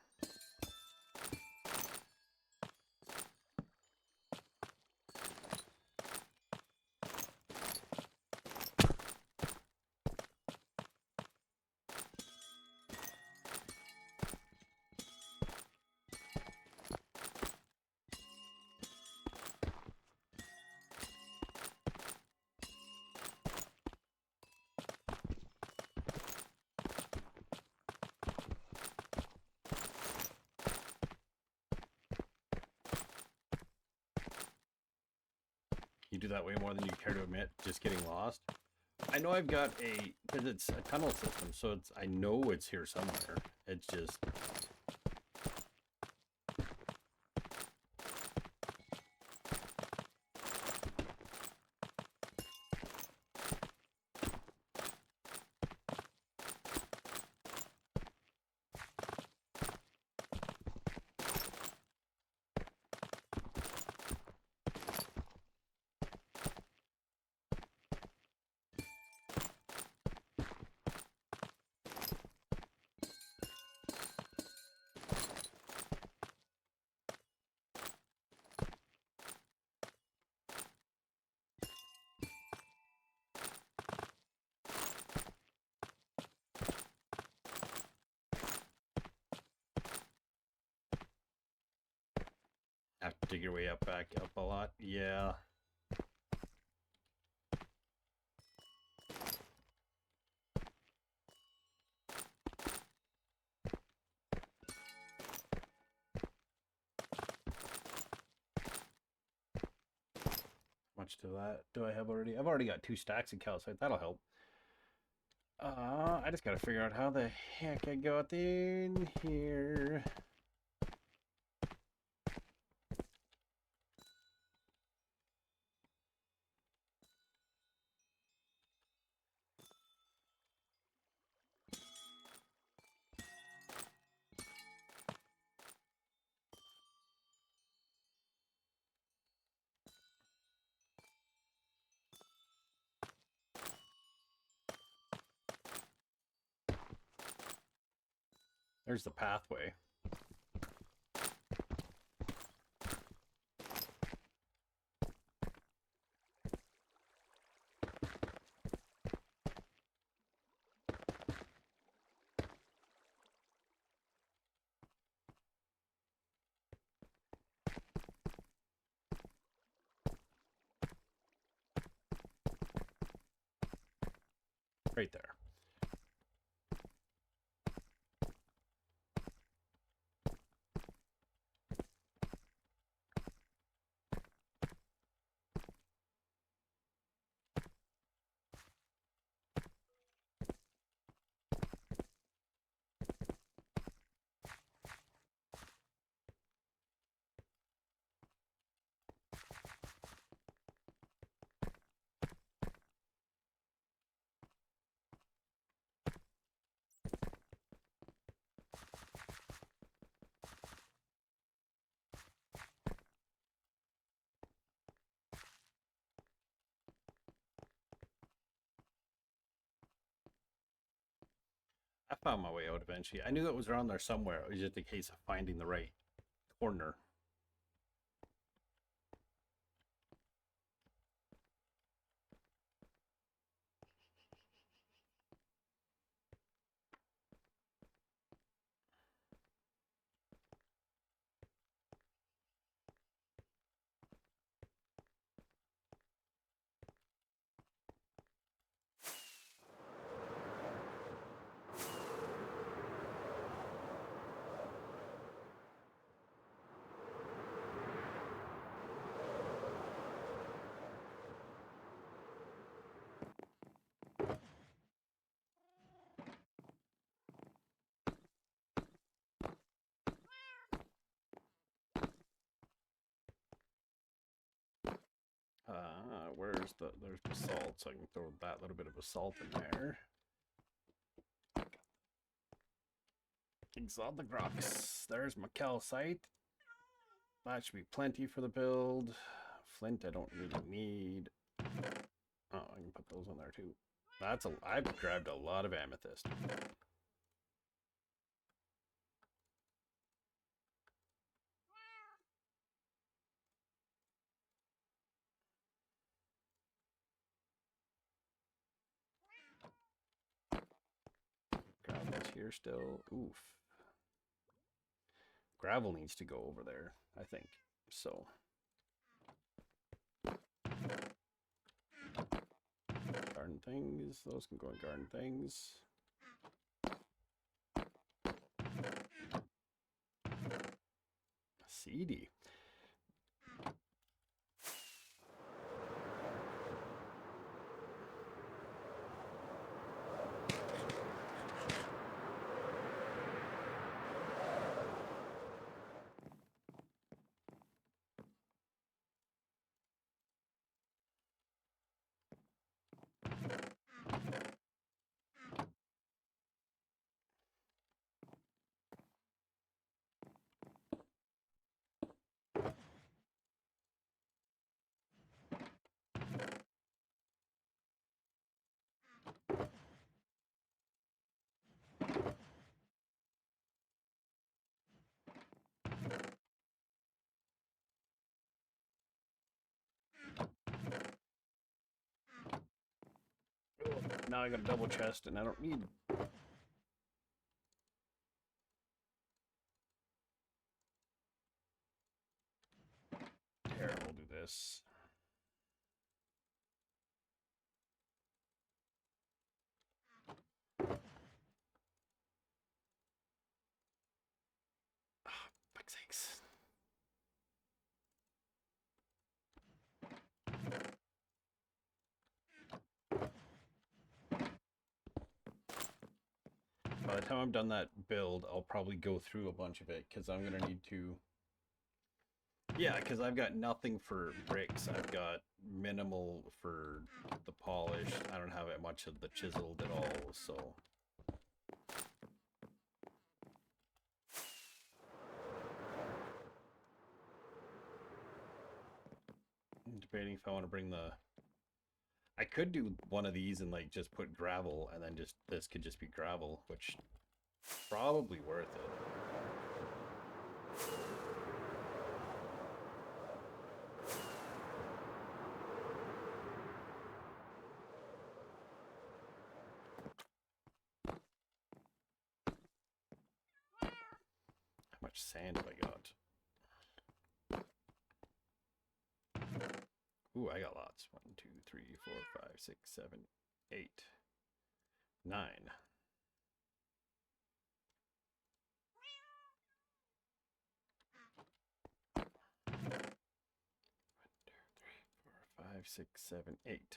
do that way more than you care to admit, just getting lost. I know I've got because it's a tunnel system, so I know it's here somewhere. It's just... Have to dig your way back up a lot. Yeah. Much to that do I have already? I've already got 2 stacks of calcite. That'll help. I just gotta figure out how the heck I got in here. There's the pathway. Right there. I found my way out eventually. I knew it was around there somewhere. It was just a case of finding the right corner. There's basalt, so I can throw that little bit of basalt in there. Exotic rocks. There's my calcite. That should be plenty for the build. Flint I don't really need. Oh, I can put those on there too. I've grabbed a lot of amethyst. Gravel's here still. Oof. Gravel needs to go over there, I think. So. Garden things. Those can go in garden things. Seedy. Now I got a double chest and I don't need... Here, we'll do this. Fuck's sakes. By the time I'm done that build, I'll probably go through a bunch of it, because I'm going to need to... Yeah, because I've got nothing for bricks. I've got minimal for the polished. I don't have much of the chiseled at all, so... I'm debating if I want to bring the... I could do one of these and like just put gravel, and then just this could just be gravel, which probably worth it. How much sand have I got? Ooh, I got lots. 1, 2, 3, 4, 5, 6, 7, 8, 9. 5, 6, 7, 8.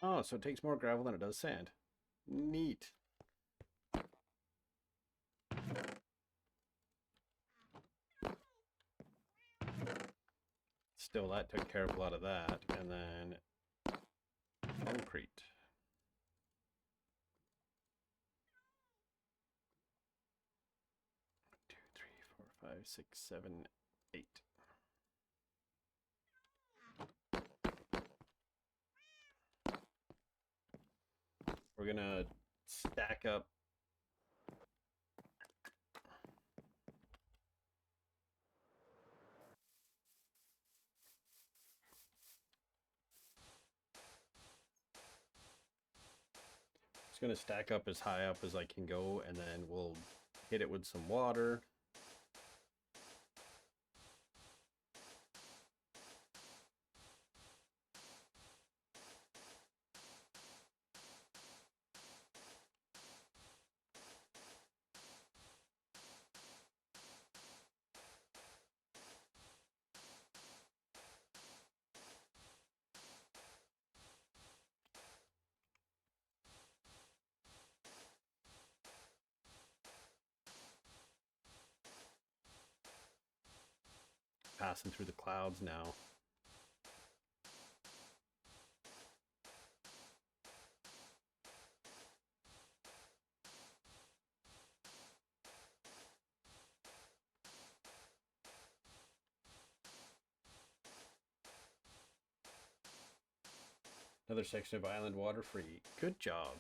Oh, so it takes more gravel than it does sand. Neat. Still, that took care of a lot of that. And then concrete. 2, 3, 4, 5, 6, 7, 8. We're gonna stack up. Just gonna stack up as high up as I can go, and then we'll hit it with some water. Passing through the clouds now. Another section of island water free. Good job.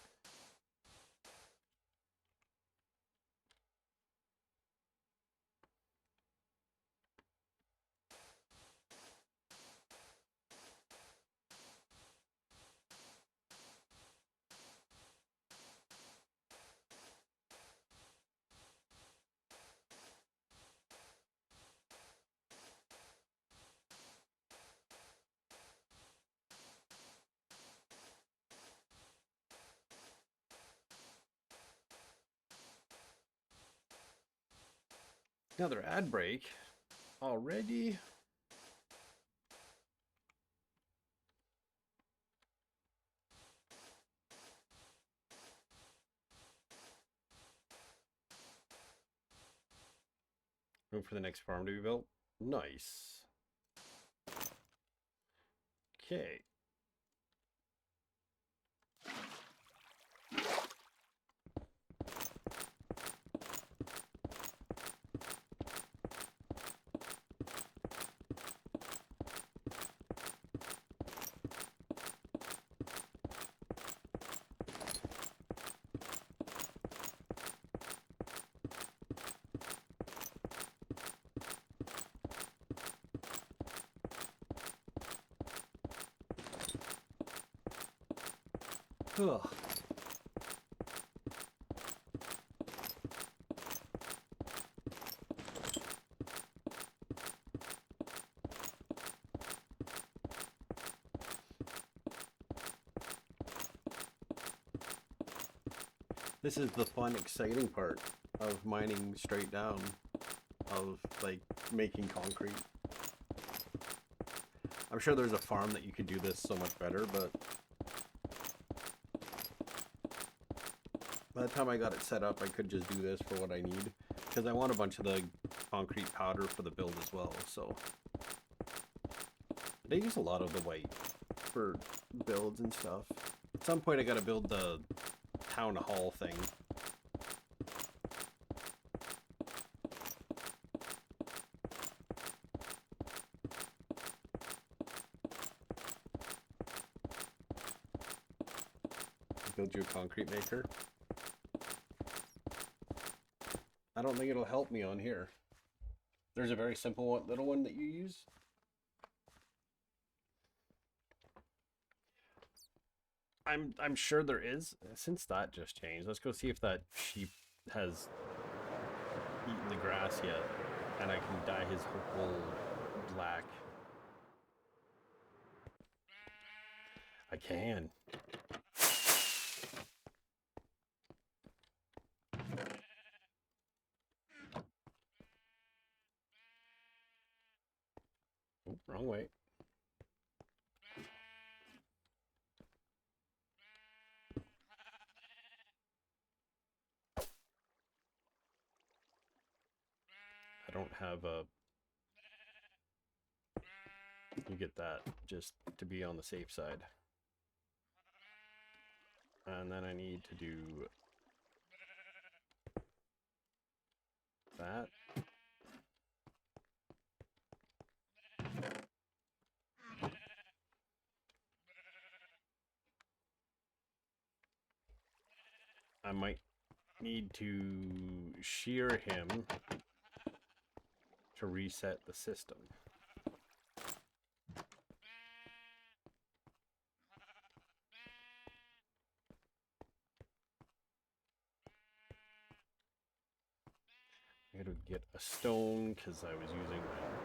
Another ad break already. Room for the next farm to be built. Nice. Okay. Ugh. This is the fun, exciting part of mining straight down, of like making concrete. I'm sure there's a farm that you could do this so much better, but by the time I got it set up, I could just do this for what I need, because I want a bunch of the concrete powder for the build as well. So they use a lot of the white for builds and stuff. At some point I gotta build the town hall thing. Build you a concrete maker. I don't think it'll help me on here. There's a very simple one, little one that you use. I'm sure there is. Since that just changed, let's go see if that sheep has eaten the grass yet, and I can dye his wool black. I can. Oh, wrong way. I don't have a... You get that, just to be on the safe side. And then I need to do that. I might need to shear him to reset the system. I gotta get a stone because I was using my...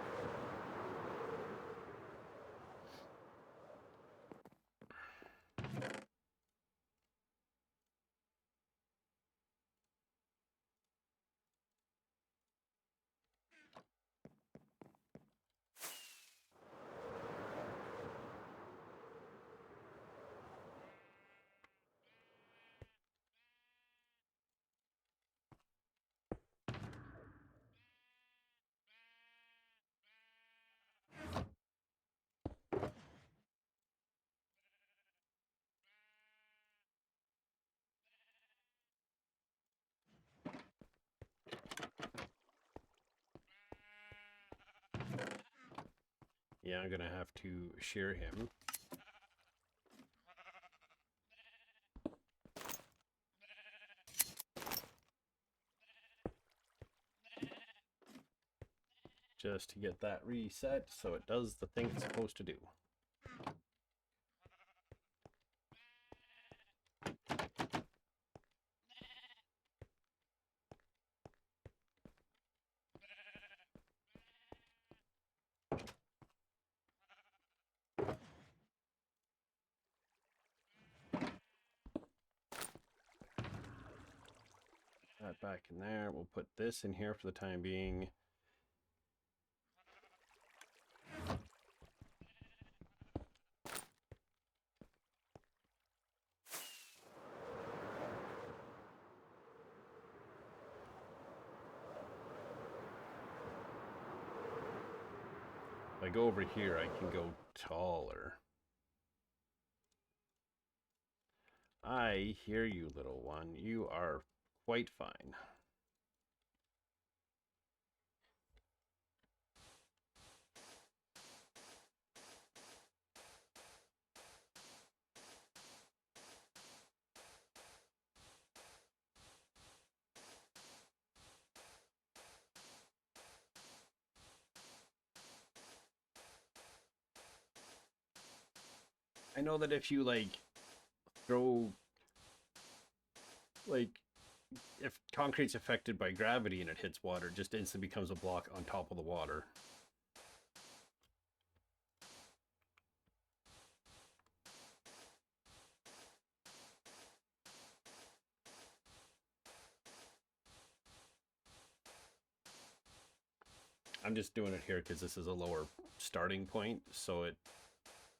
Yeah, I'm gonna have to shear him. Just to get that reset so it does the thing it's supposed to do. That back in there. We'll put this in here for the time being. I go over here, I can go taller. I hear you, little one. You are quite fine. I know that if you like throw like if concrete's affected by gravity and it hits water, it just instantly becomes a block on top of the water. I'm just doing it here because this is a lower starting point, so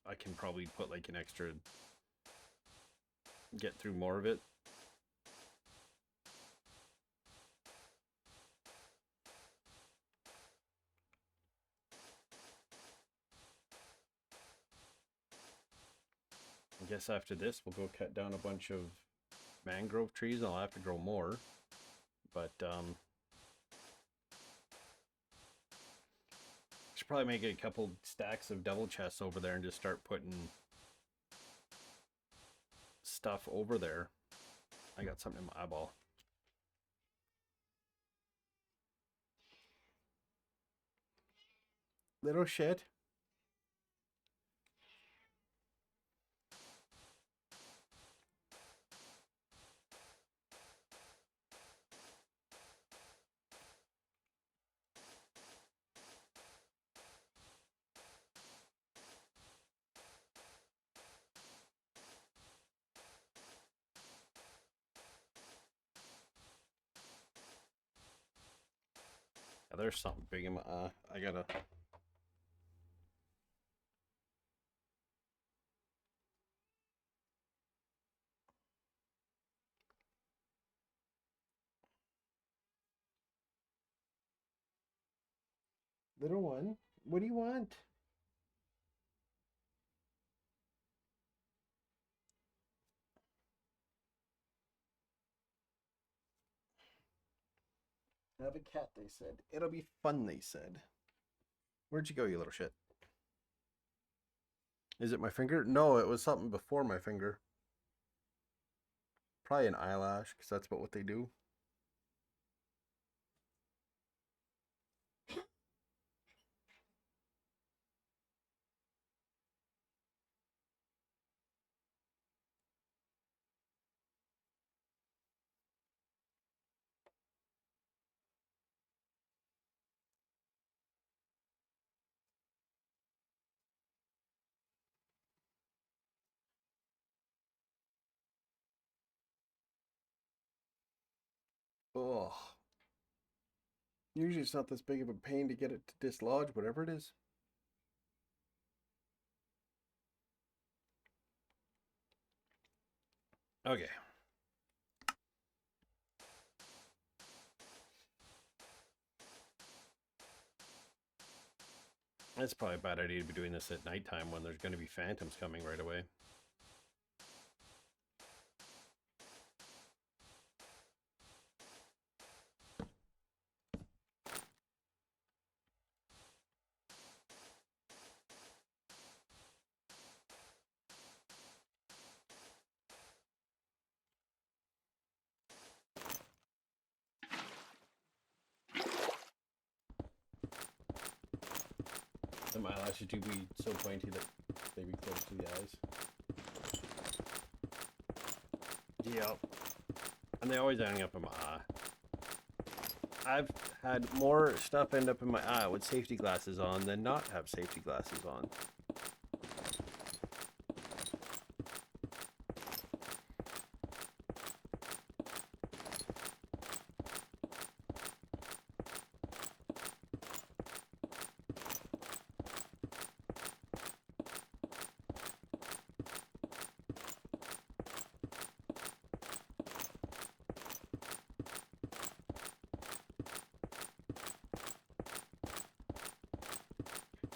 I can probably put like an extra, get through more of it. I guess after this we'll go cut down a bunch of mangrove trees. I'll have to grow more, but should probably make a couple stacks of double chests over there and just start putting stuff over there. I got something in my eyeball. Little shit. Yeah, there's something big in my eye. I gotta. Little one, what do you want? Have a cat, they said. It'll be fun, they said. Where'd you go, you little shit? Is it my finger? No, it was something before my finger. Probably an eyelash, because that's what they do. Ugh. Usually it's not this big of a pain to get it to dislodge, whatever it is. Okay. It's probably a bad idea to be doing this at nighttime when there's going to be phantoms coming right away. The eyelashes do be so pointy that they be close to the eyes. Yep. And they always ending up in my eye. I've had more stuff end up in my eye with safety glasses on than not have safety glasses on.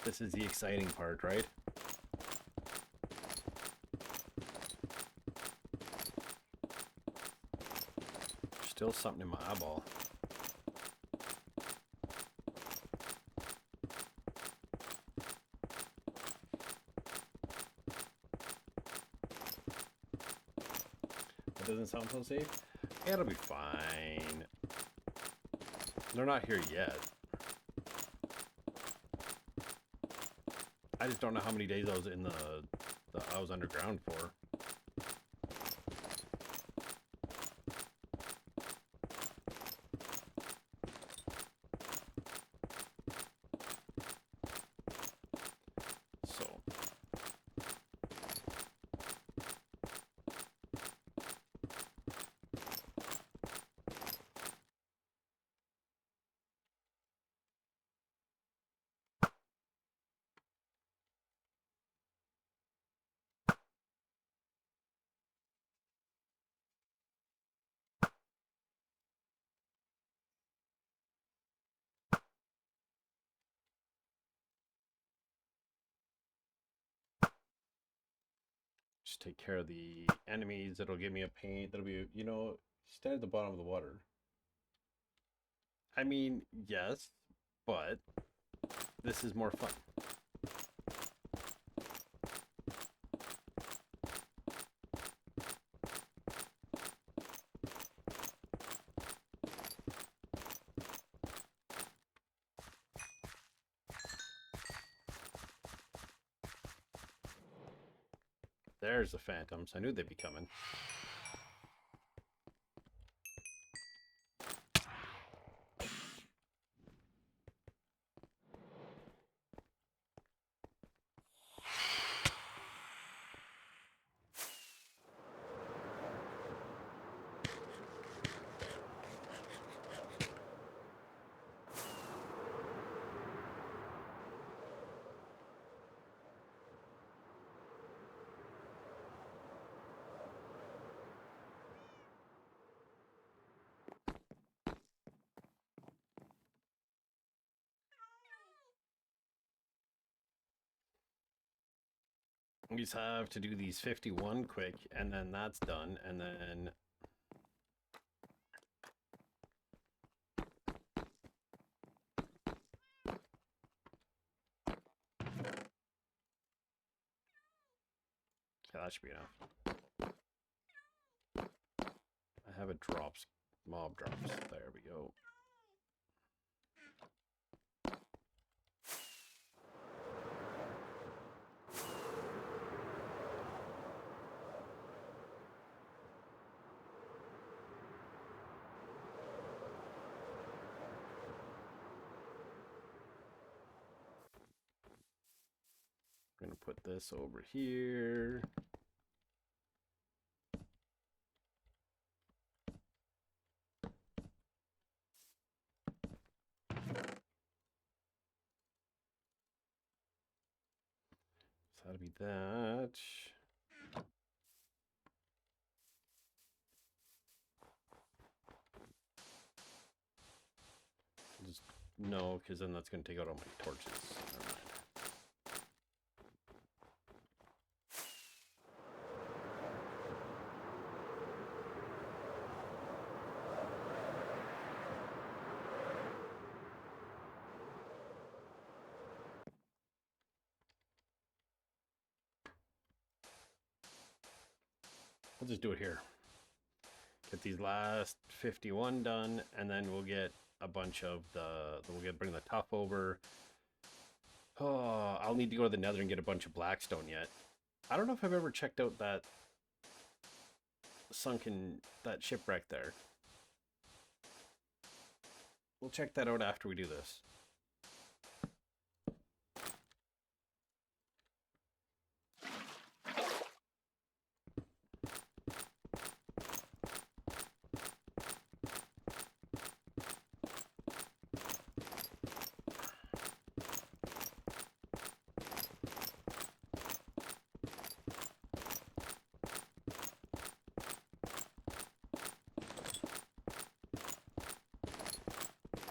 This is the exciting part, right? Still something in my eyeball. That doesn't sound so safe. It'll be fine. They're not here yet. I just don't know how many days I was in I was underground for. So just take care of the enemies. It'll give me a paint. That'll be, you know, stand at the bottom of the water. I mean, yes, but this is more fun. There's the phantoms. I knew they'd be coming. We just have to do these 51 quick, and then that's done, and then that should be enough. I have it drops, mob drops. There we go. I'm gonna put this over here. So that'll be that. Just no, because then that's gonna take out all my torches. Never mind. We'll just do it here. Get these last 51 done, and then we'll get a bunch of bring the tough over. Oh, I'll need to go to the nether and get a bunch of blackstone yet. I don't know if I've ever checked out that shipwreck there. We'll check that out after we do this.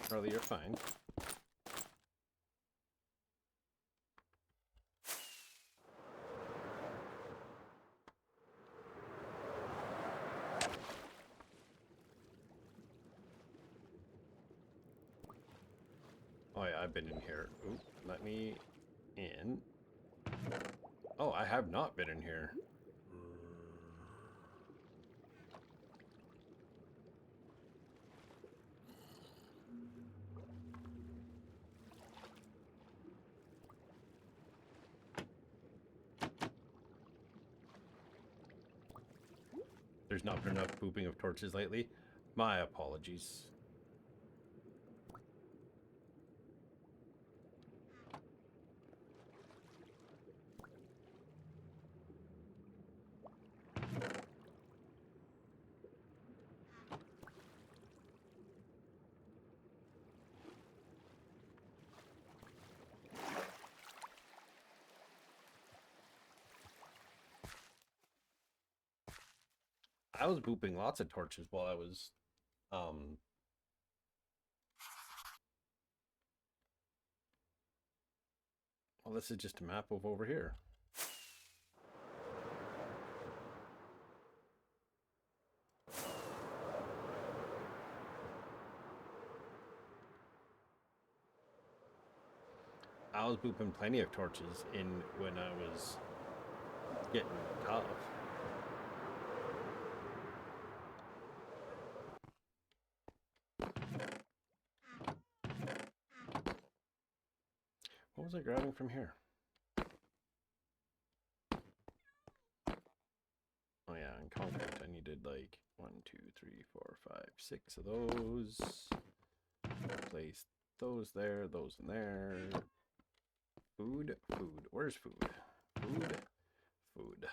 Charlie, you're fine. Oh yeah, I've been in here. Oop, let me in. Oh, I have not been in here. There's not been enough pooping of torches lately. My apologies. I was pooping lots of torches while I was um well, this is just a map of over here. I was pooping plenty of torches in when I was getting tough. What was I grabbing from here? Oh yeah, in concrete I needed like 1, 2, 3, 4, 5, 6 of those. Place those there, those in there. Food, food. Where's food? Food, food.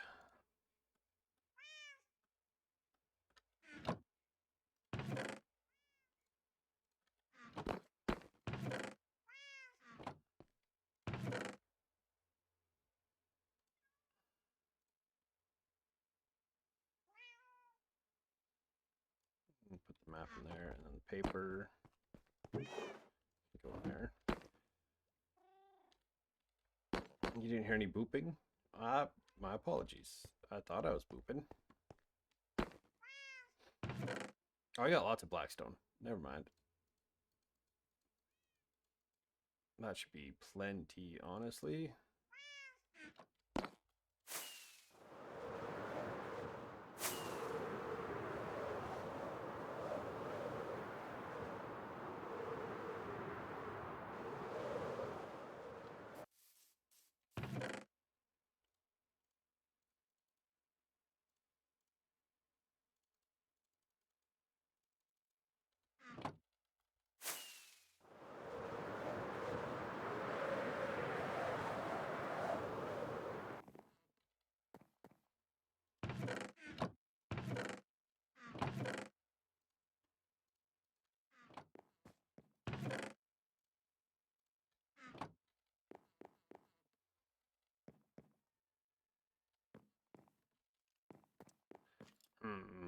Put the map in there and then the paper. Go in there. You didn't hear any booping? My apologies. I thought I was booping. Oh, I got lots of blackstone. Never mind. That should be plenty, honestly.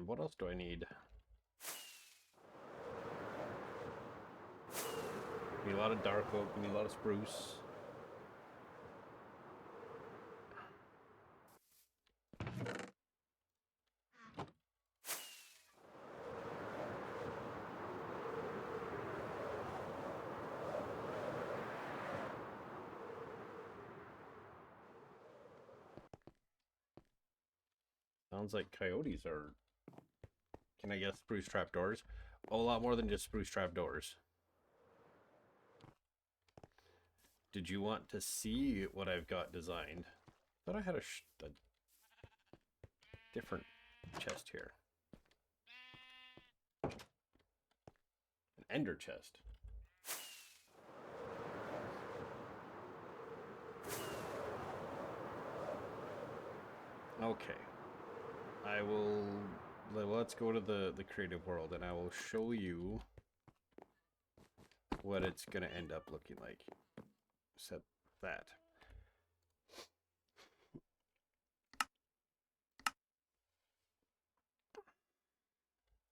What else do I need? Need a lot of dark oak, need a lot of spruce. Sounds like coyotes are... Can I guess spruce trapdoors? A lot more than just spruce trapdoors. Did you want to see what I've got designed? I thought I had a different chest here. An ender chest. Okay. I will... Let's go to the creative world and I will show you what it's going to end up looking like. Except that.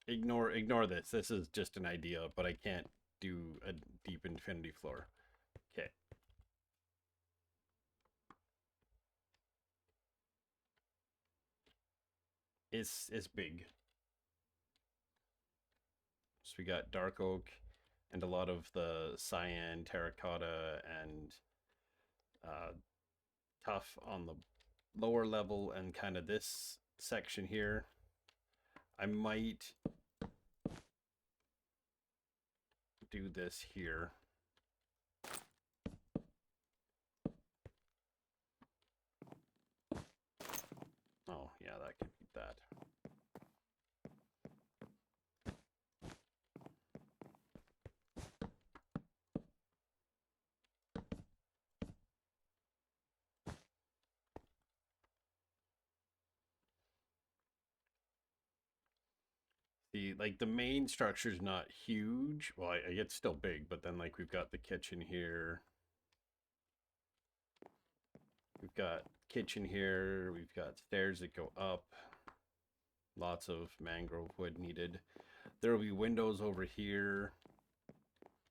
Ignore this. This is just an idea, but I can't do a deep infinity floor. Okay. It's big. So we got dark oak. and a lot of the cyan, terracotta, and uh, tough on the lower level, and kind of this section here. I might do this here. Oh, yeah, that could be that. The main structure is not huge. Well, it's still big, but then like we've got the kitchen here. We've got kitchen here. We've got stairs that go up. Lots of mangrove wood needed. There will be windows over here.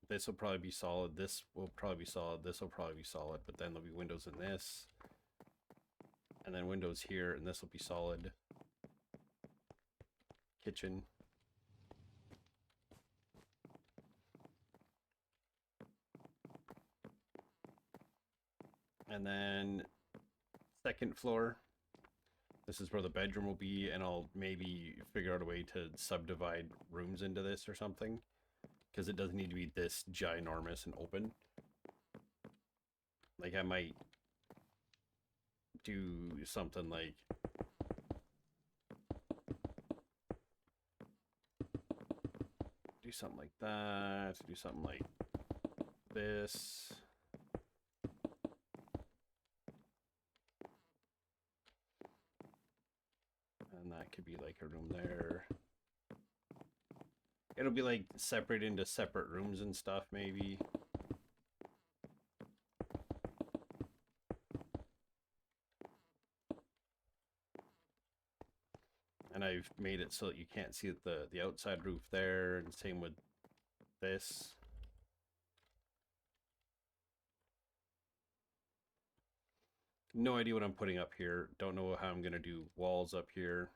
This will probably be solid. This will probably be solid. This will probably be solid. But then there'll be windows in this. And then windows here. And this will be solid. Kitchen. And then second floor. This is where the bedroom will be, and I'll maybe figure out a way to subdivide rooms into this or something, because it doesn't need to be this ginormous and open. Like I might do something like that, do something like this. And that could be like a room there. It'll be like separated into separate rooms and stuff, maybe. And I've made it so that you can't see the outside roof there, and same with this. No idea what I'm putting up here. Don't know how I'm gonna do walls up here.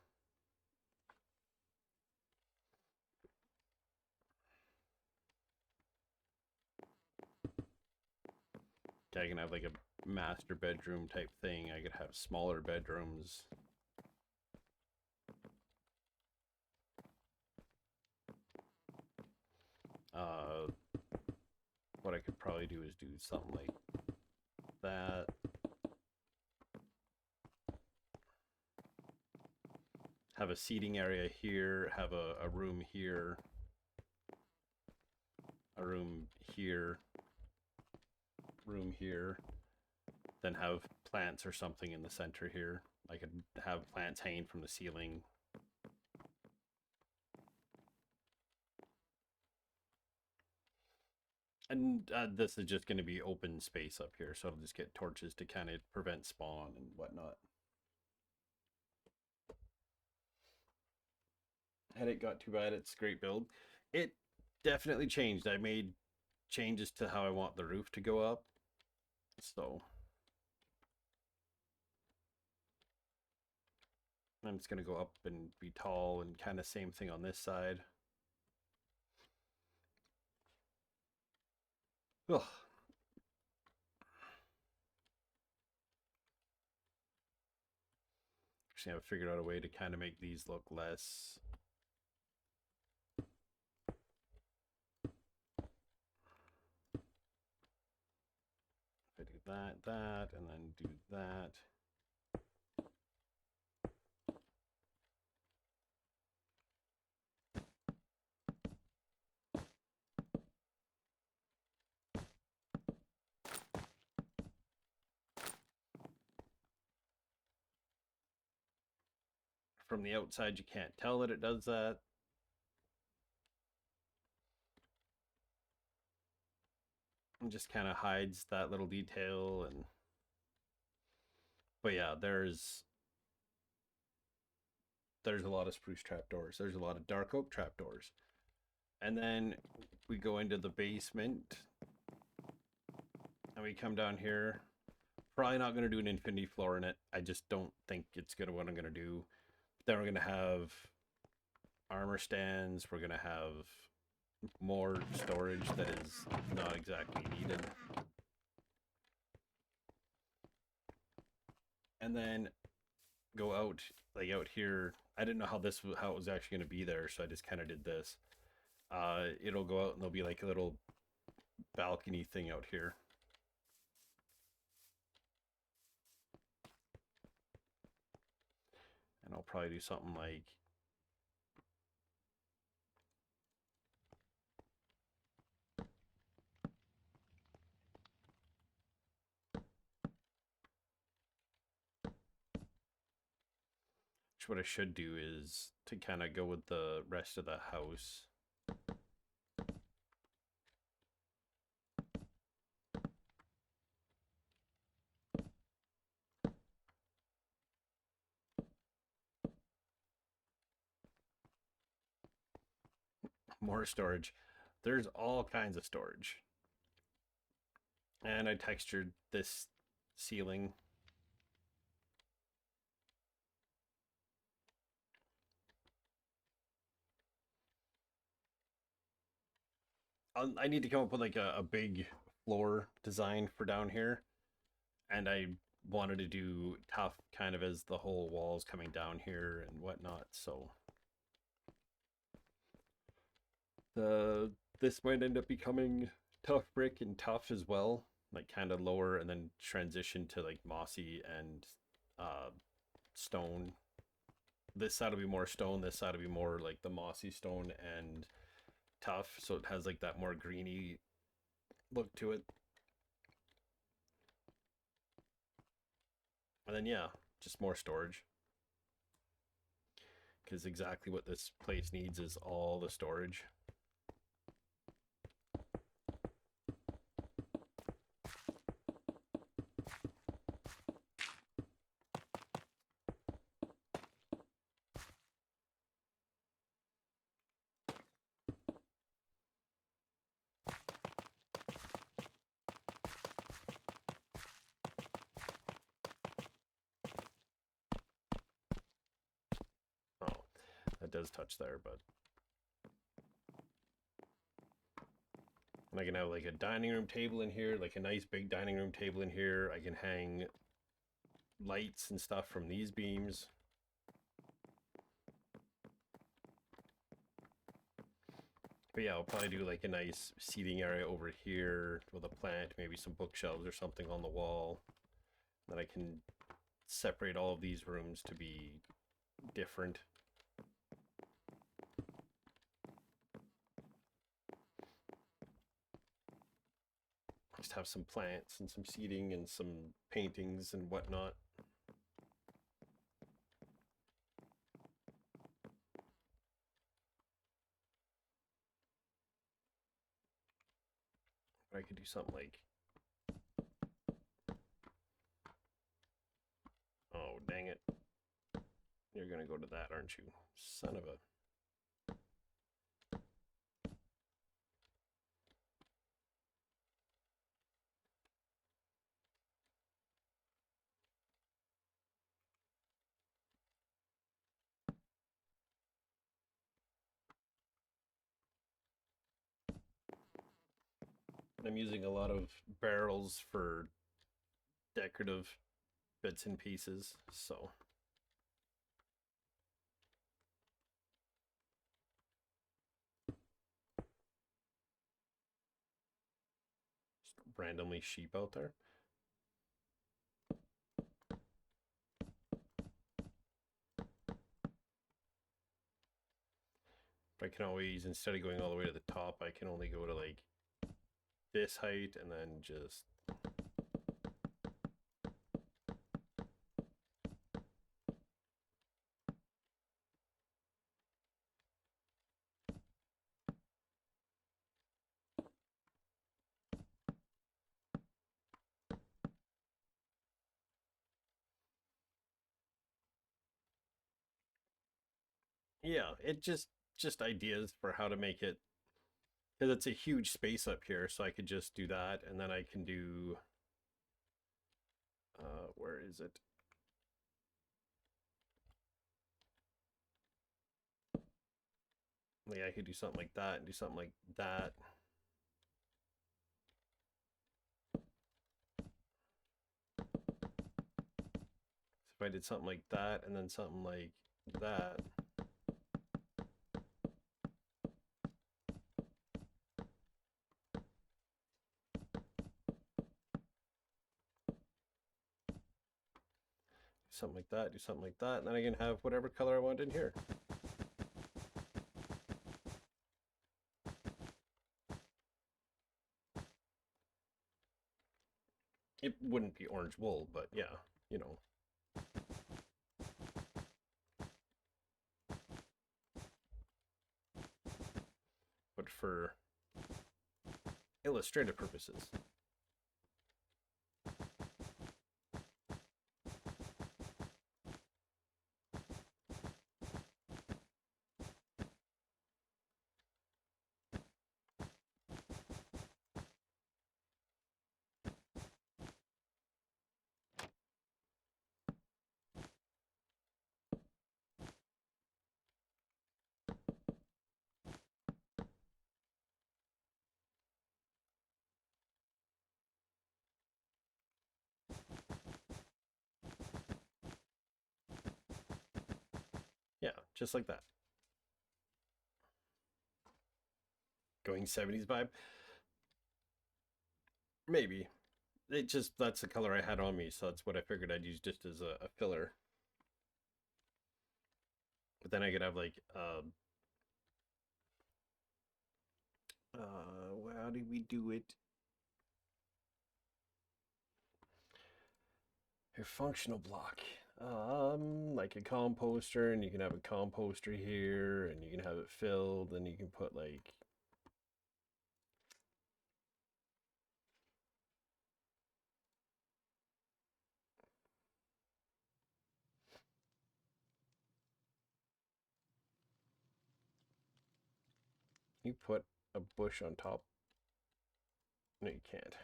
I can have like a master bedroom type thing. I could have smaller bedrooms. What I could probably do is do something like that. Have a seating area here, have a room here, a room here, room here, then have plants or something in the center here. I could have plants hanging from the ceiling. And this is just going to be open space up here, so I'll just get torches to kind of prevent spawn and whatnot. Headache got too bad. It's a great build. It definitely changed. I made changes to how I want the roof to go up. So I'm just going to go up and be tall, and kind of same thing on this side. Ugh. Actually, I've figured out a way to kind of make these look less. If I do that, and then do that. From the outside, you can't tell that it does that. It just kind of hides that little detail. And but yeah, there's a lot of spruce trapdoors. There's a lot of dark oak trapdoors. And then we go into the basement, and we come down here. Probably not going to do an infinity floor in it. I just don't think it's gonna what I'm going to do. Then we're going to have armor stands. We're going to have more storage that is not exactly needed. And then go out, like out here. I didn't know how it was actually going to be there, so I just kind of did this. It'll go out and there'll be like a little balcony thing out here. And I'll probably do something like what I should do is to kind of go with the rest of the house. More storage. There's all kinds of storage. And I textured this ceiling. I need to come up with like a big floor design for down here. And I wanted to do tough kind of as the whole walls coming down here and whatnot. So this might end up becoming tough brick and tough as well, like kind of lower and then transition to like mossy and stone. This side will be more stone, this side will be more like the mossy stone and tough, so it has like that more greeny look to it. And then yeah, just more storage, because exactly what this place needs is all the storage. Oh, that does touch there, but and I can have like a dining room table in here, like a nice big dining room table in here. I can hang lights and stuff from these beams. But yeah, I'll probably do like a nice seating area over here with a plant, maybe some bookshelves or something on the wall. Then I can separate all of these rooms to be different. Just have some plants and some seating and some paintings and whatnot. But I could do something like, oh dang it, you're gonna go to that, aren't you, son of a. I'm using a lot of barrels for decorative bits and pieces, so just randomly sheep out there. But I can always, instead of going all the way to the top, I can only go to like this height and then just yeah, it just ideas for how to make it, because it's a huge space up here, so I could just do that, and then I can do where is it? Like I could do something like that and do something like that. So if I did something like that and then something like that. Something like that, do something like that, and then I can have whatever color I want in here. It wouldn't be orange wool, but yeah, you know. But for illustrative purposes. Yeah, just like that. Going 70s vibe? Maybe. It just, that's the color I had on me, so that's what I figured I'd use just as a filler. But then I could have like, how did we do it? Your functional block. Like a composter, and you can have a composter here, and you can have it filled, and you can put like you put a bush on top. No, you can't.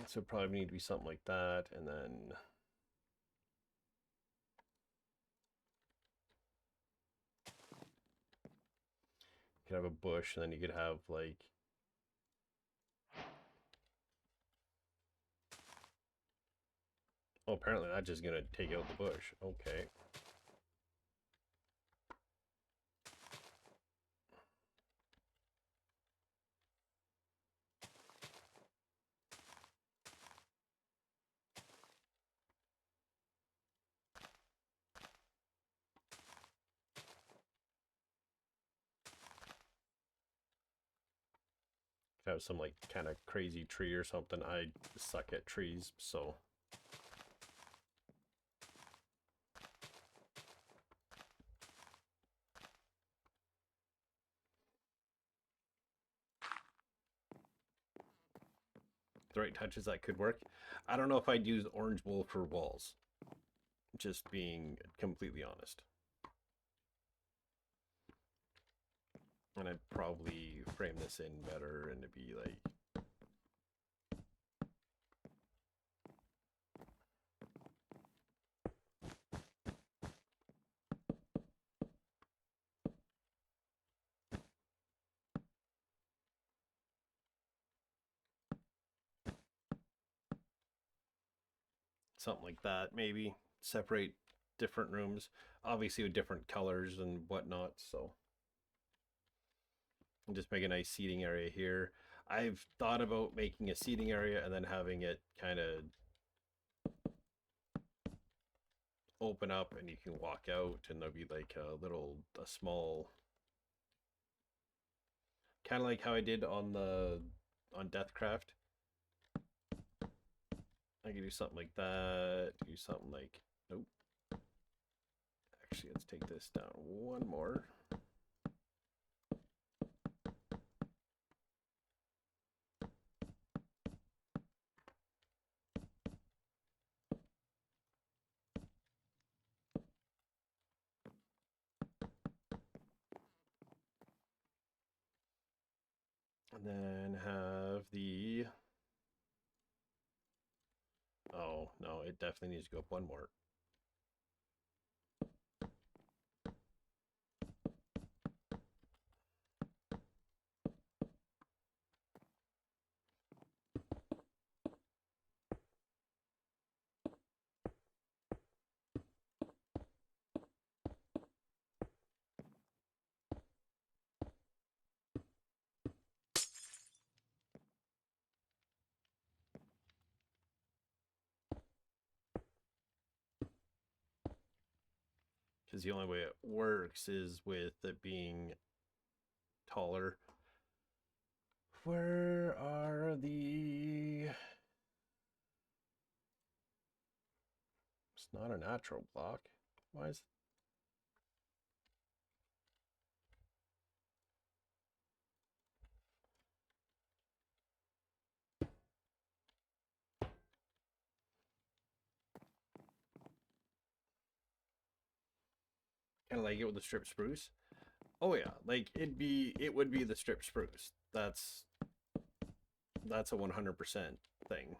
So probably need to be something like that, and then you could have a bush, and then you could have like oh, apparently that's just gonna take out the bush. Okay. Could have some like kind of crazy tree or something. I suck at trees, so the right touches that could work. I don't know if I'd use orange wool for walls. Just being completely honest. And I'd probably frame this in better and it'd be like something like that, maybe. Separate different rooms, obviously with different colors and whatnot. So, and just make a nice seating area here. I've thought about making a seating area and then having it kind of open up and you can walk out and there'll be like a small, kind of like how I did on Deathcraft. I could do something like that, do something like, nope. Actually, let's take this down one more. And then have the, oh no, it definitely needs to go up one more. because the only way it works is with it being taller. Where are the... It's not a natural block. Why is... Kind of like it with the strip spruce. Oh yeah, like it would be the strip spruce. That's a 100% thing.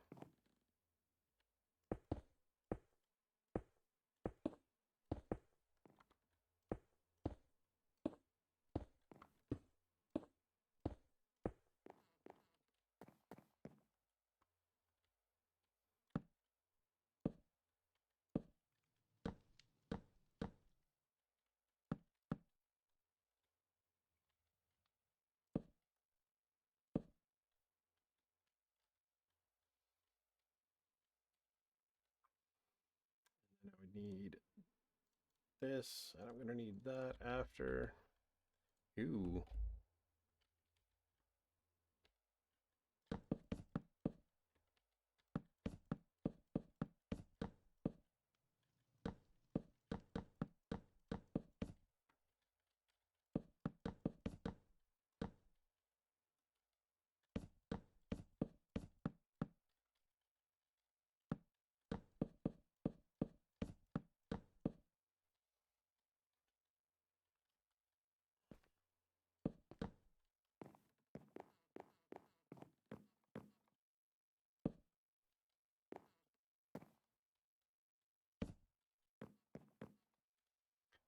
And I would need this, and I'm gonna need that after. Ooh.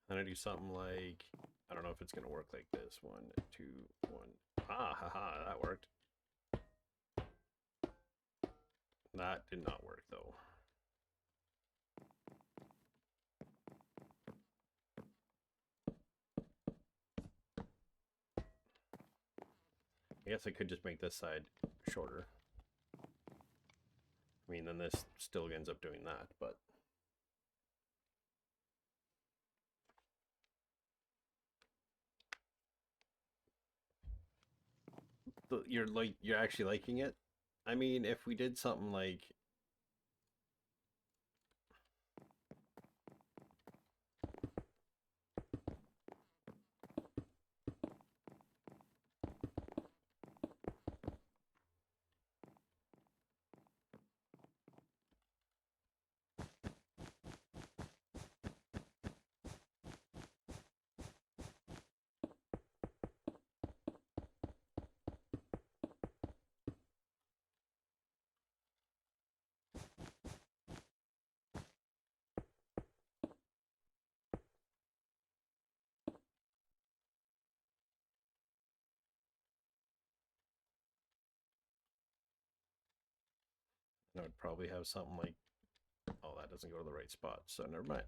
And I do something like, I don't know if it's gonna work like this. 1, 2, 1. Ah, haha, that worked. That did not work though. I guess I could just make this side shorter. I mean, then this still ends up doing that, but you're actually liking it. I mean, if we did something like, I would probably have something like, oh, that doesn't go to the right spot, so never mind.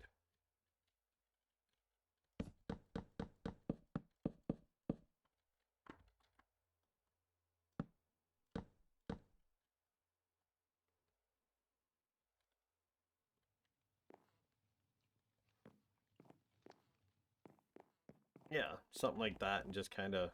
Yeah, something like that, and just kind of.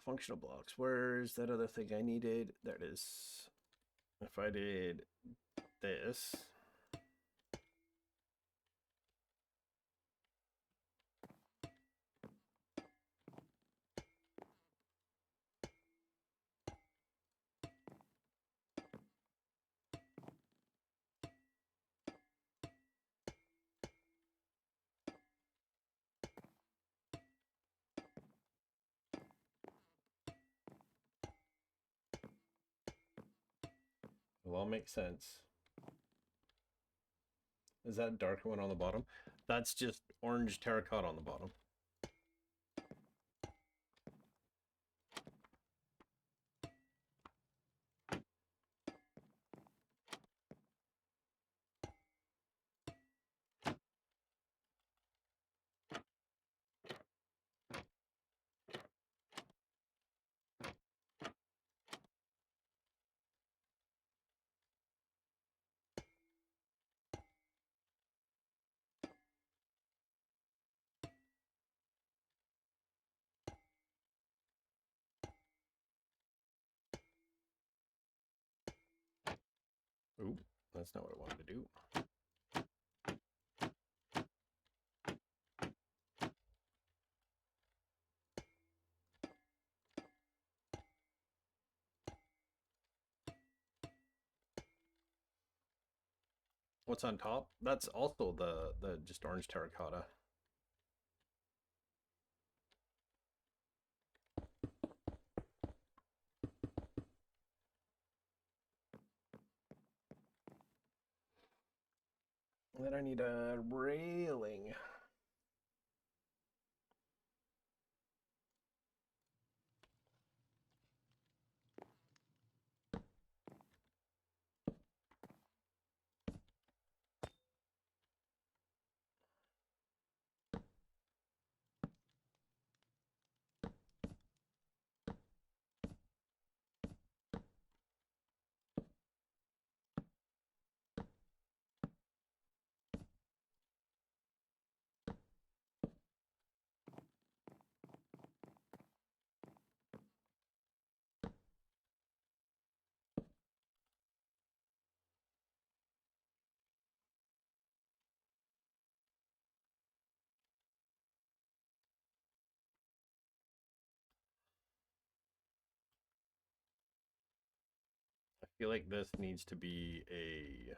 Functional blocks. Where's that other thing I needed? There it is. If I did this, Will all make sense. Is that darker one on the bottom? That's just orange terracotta on the bottom. Ooh, that's not what I wanted to do. What's on top? That's also the just orange terracotta. Then I need a railing. I feel like this needs to be a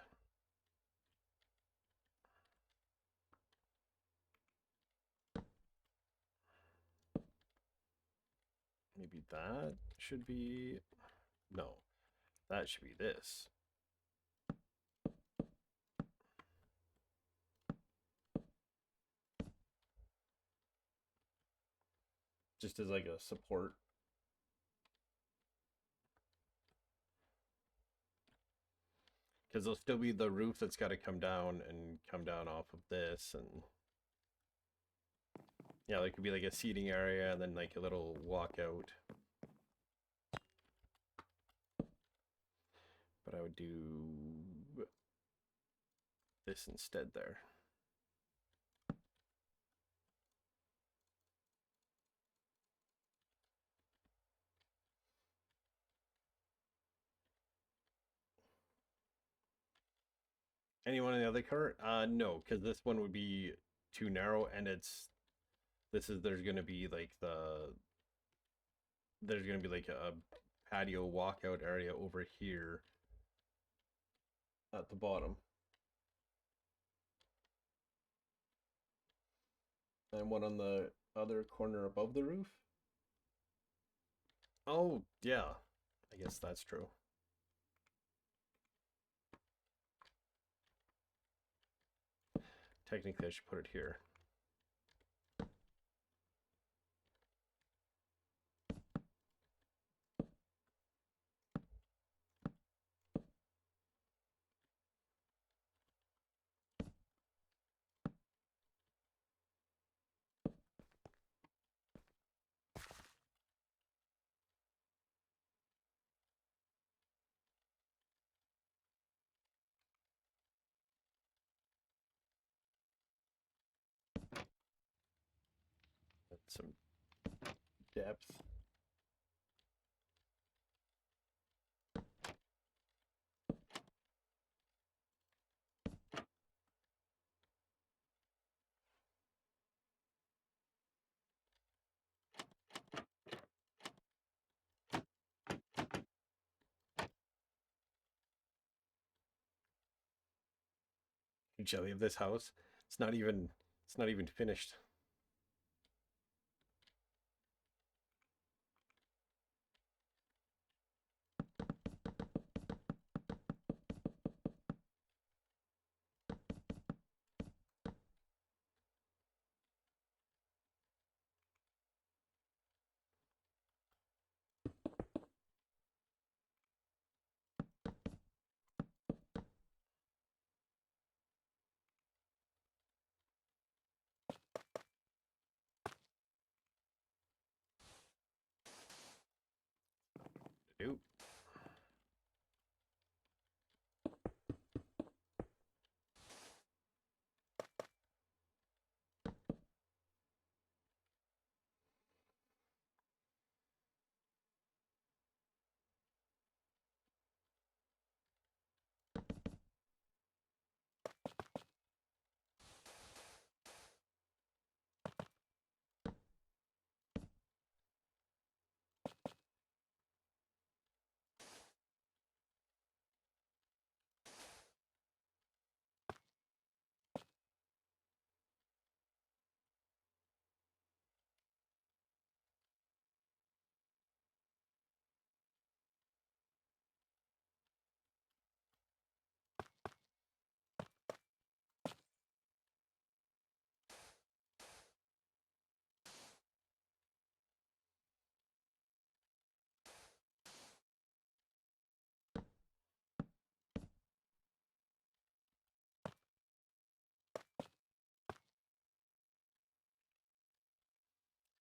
maybe that should be no, that should be this. Just as like a support. Because there'll still be the roof that's got to come down and come down off of this, and yeah, there could be like a seating area and then like a little walkout. But I would do this instead there. Anyone in the other cart? No, because this one would be too narrow, and there's gonna be like there's gonna be like a patio walkout area over here at the bottom. And one on the other corner above the roof. Oh, yeah. I guess that's true. Technically, I should put it here. That's some depth. Jelly of this house. It's not even finished.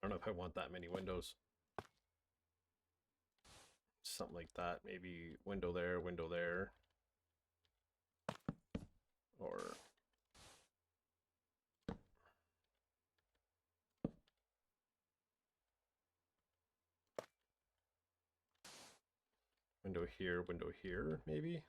don't know if I want that many windows. Something like that. Maybe window there, or window here, maybe.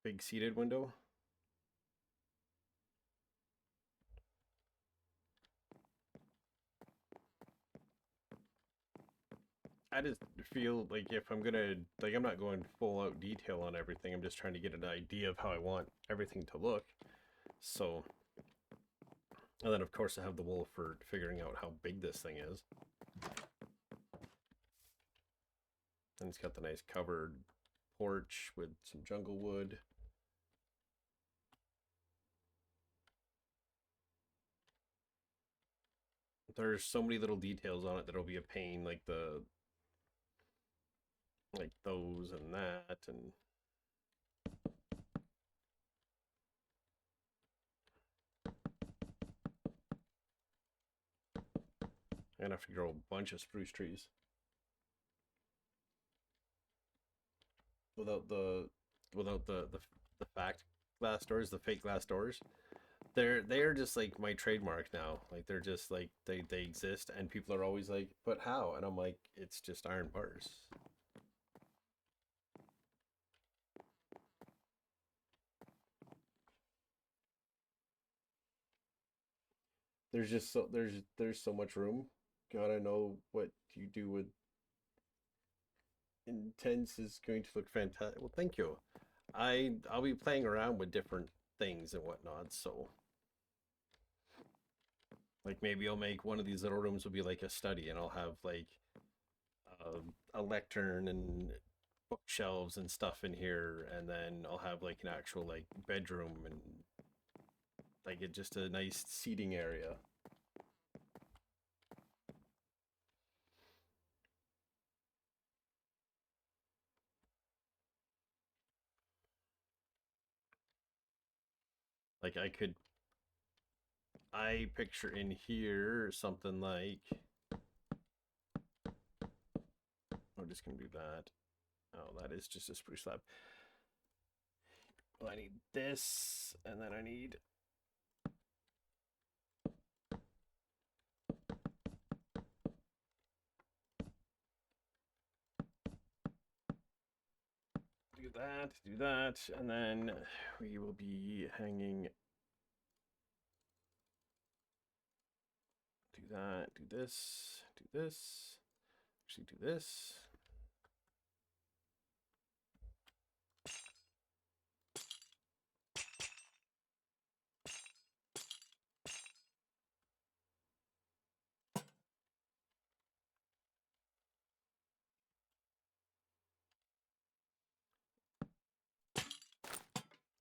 Big seated window. I just feel like if I'm gonna, like, I'm not going full out detail on everything. I'm just trying to get an idea of how I want everything to look. So, and then of course I have the wool for figuring out how big this thing is. And it's got the nice covered porch with some jungle wood. There's so many little details on it that'll be a pain, like those and that, and I'm gonna have to grow a bunch of spruce trees without the fact glass doors, the fake glass doors. They are just like my trademark now. Like they're just like they exist, and people are always like, "But how?" And I'm like, "It's just iron bars." There's so much room. God, I know what you do with intense is going to look fantastic. Well, thank you. I'll be playing around with different things and whatnot. So like maybe I'll make one of these little rooms will be like a study, and I'll have like a lectern and bookshelves and stuff in here, and then I'll have like an actual like bedroom and like it just a nice seating area. Like I picture in here something like, I'm just gonna do that. Oh, that is just a spruce slab. Well, I need this, and then I need do that, and then we will be hanging. Do that, do this, do this. Actually, do this.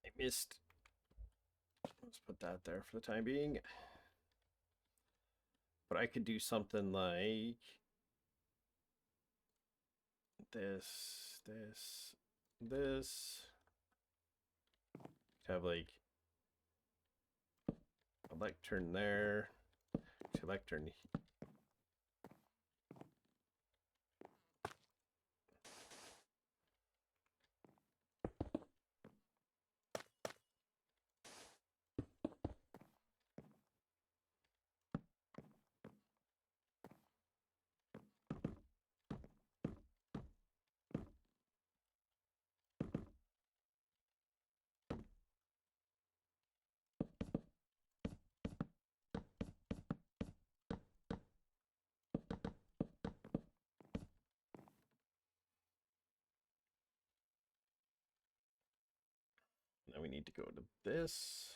I missed. Let's put that there for the time being. But I could do something like this. Have like a lectern there, to lectern. Now we need to go to this.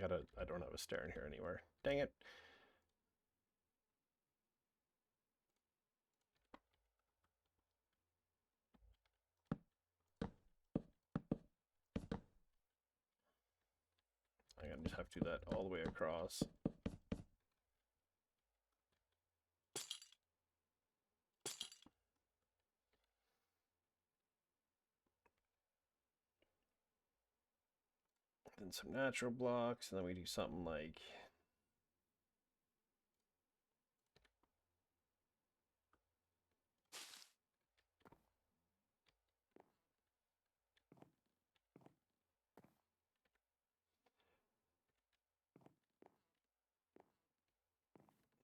I don't have a stair in here anywhere. Dang it. I'm gonna just have to do that all the way across. Then some natural blocks, and then we do something like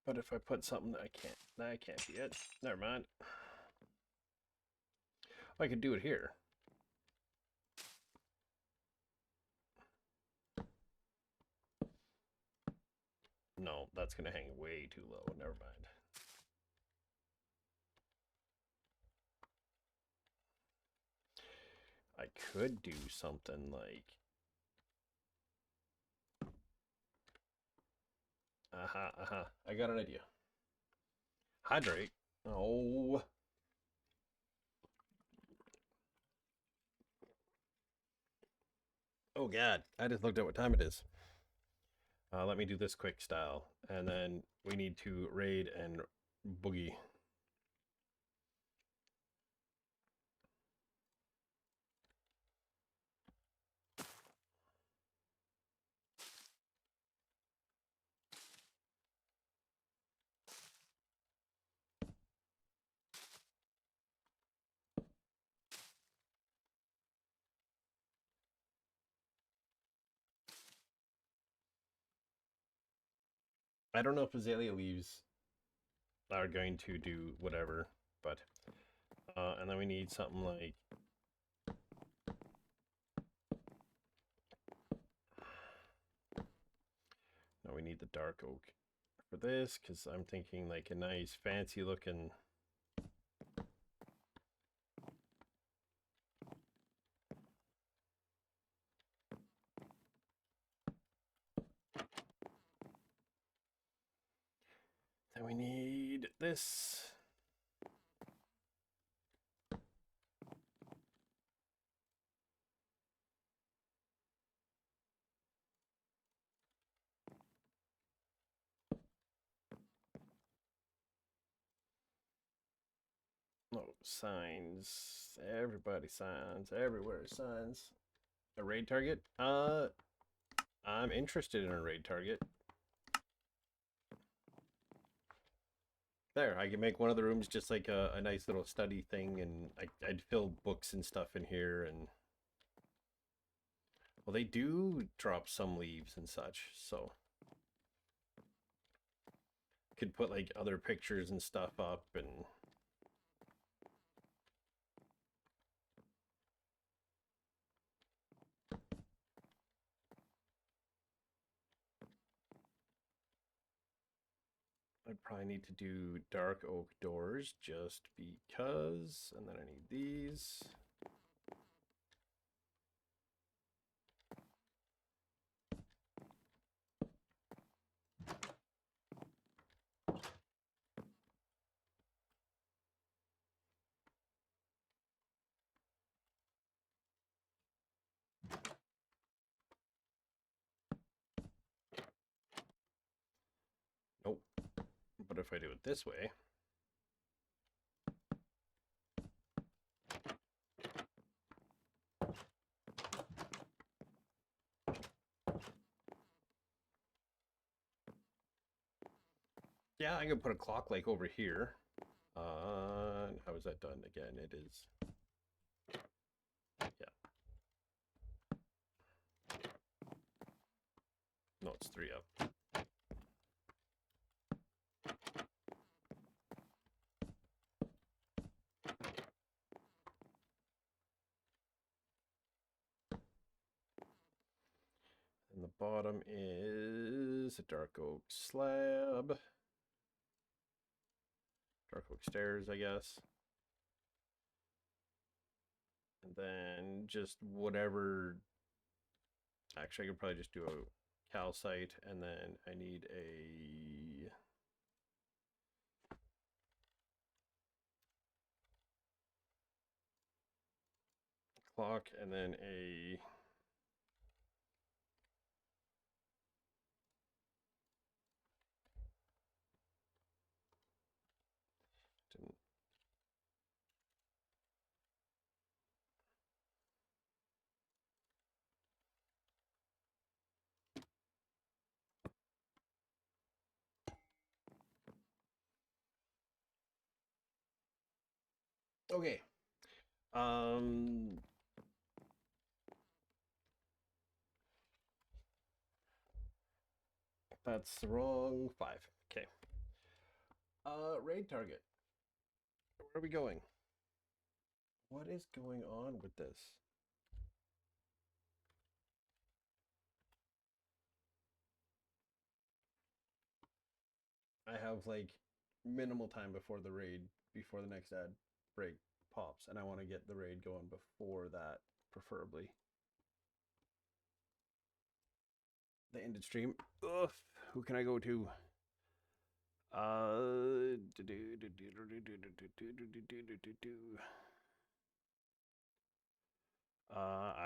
but if I put something that can't be it. Never mind. I could do it here. No, that's gonna hang way too low. Never mind. I could do something like I got an idea. Hydrate. Oh. Oh god, I just looked at what time it is. Let me do this quick style, and then we need to raid and boogie. I don't know if azalea leaves are going to do whatever, but and then we need something like no, we need the dark oak for this because I'm thinking like a nice fancy looking. Then we need this. No signs. Everybody signs. Everywhere signs. A raid target? I'm interested in a raid target. There, I can make one of the rooms just like a nice little study thing, and I'd fill books and stuff in here, and well, they do drop some leaves and such, so could put like other pictures and stuff up, and I'd probably need to do dark oak doors just because, and then I need these. Nope. But if I do it this way, yeah, I could put a clock like over here. How is that done again? It is, yeah. No, it's 3 up. And the bottom is a dark oak slab. Dark oak stairs, I guess. And then just whatever. Actually, I could probably just do a calcite, and then I need a clock, and then a didn't. Okay. That's the wrong 5. Okay. Raid target. Where are we going? What is going on with this? I have like minimal time before the raid, before the next ad break pops, and I want to get the raid going before that, preferably. The ended stream. Ugh, who can I go to? I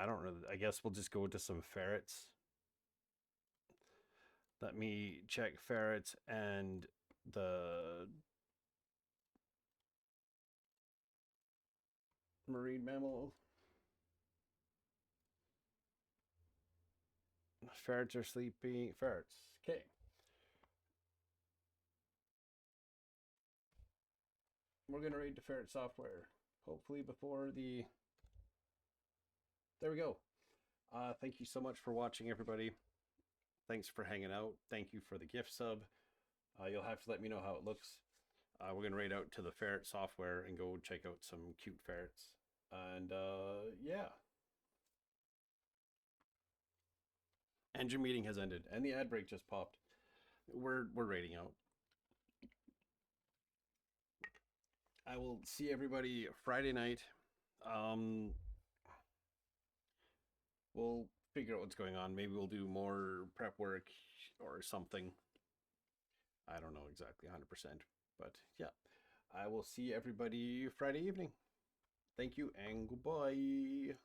don't really. I guess we'll just go to some ferrets. Let me check ferrets and the marine mammal. Ferrets are sleeping. Ferrets. Okay. We're going to raid the ferret software. Hopefully before the... There we go. Thank you so much for watching, everybody. Thanks for hanging out. Thank you for the gift sub. You'll have to let me know how it looks. We're going to raid out to the ferret software and go check out some cute ferrets. And yeah. Engine meeting has ended, and the ad break just popped. We're raiding out. I will see everybody Friday night. We'll figure out what's going on. Maybe we'll do more prep work or something. I don't know exactly 100%, but yeah. I will see everybody Friday evening. Thank you and goodbye.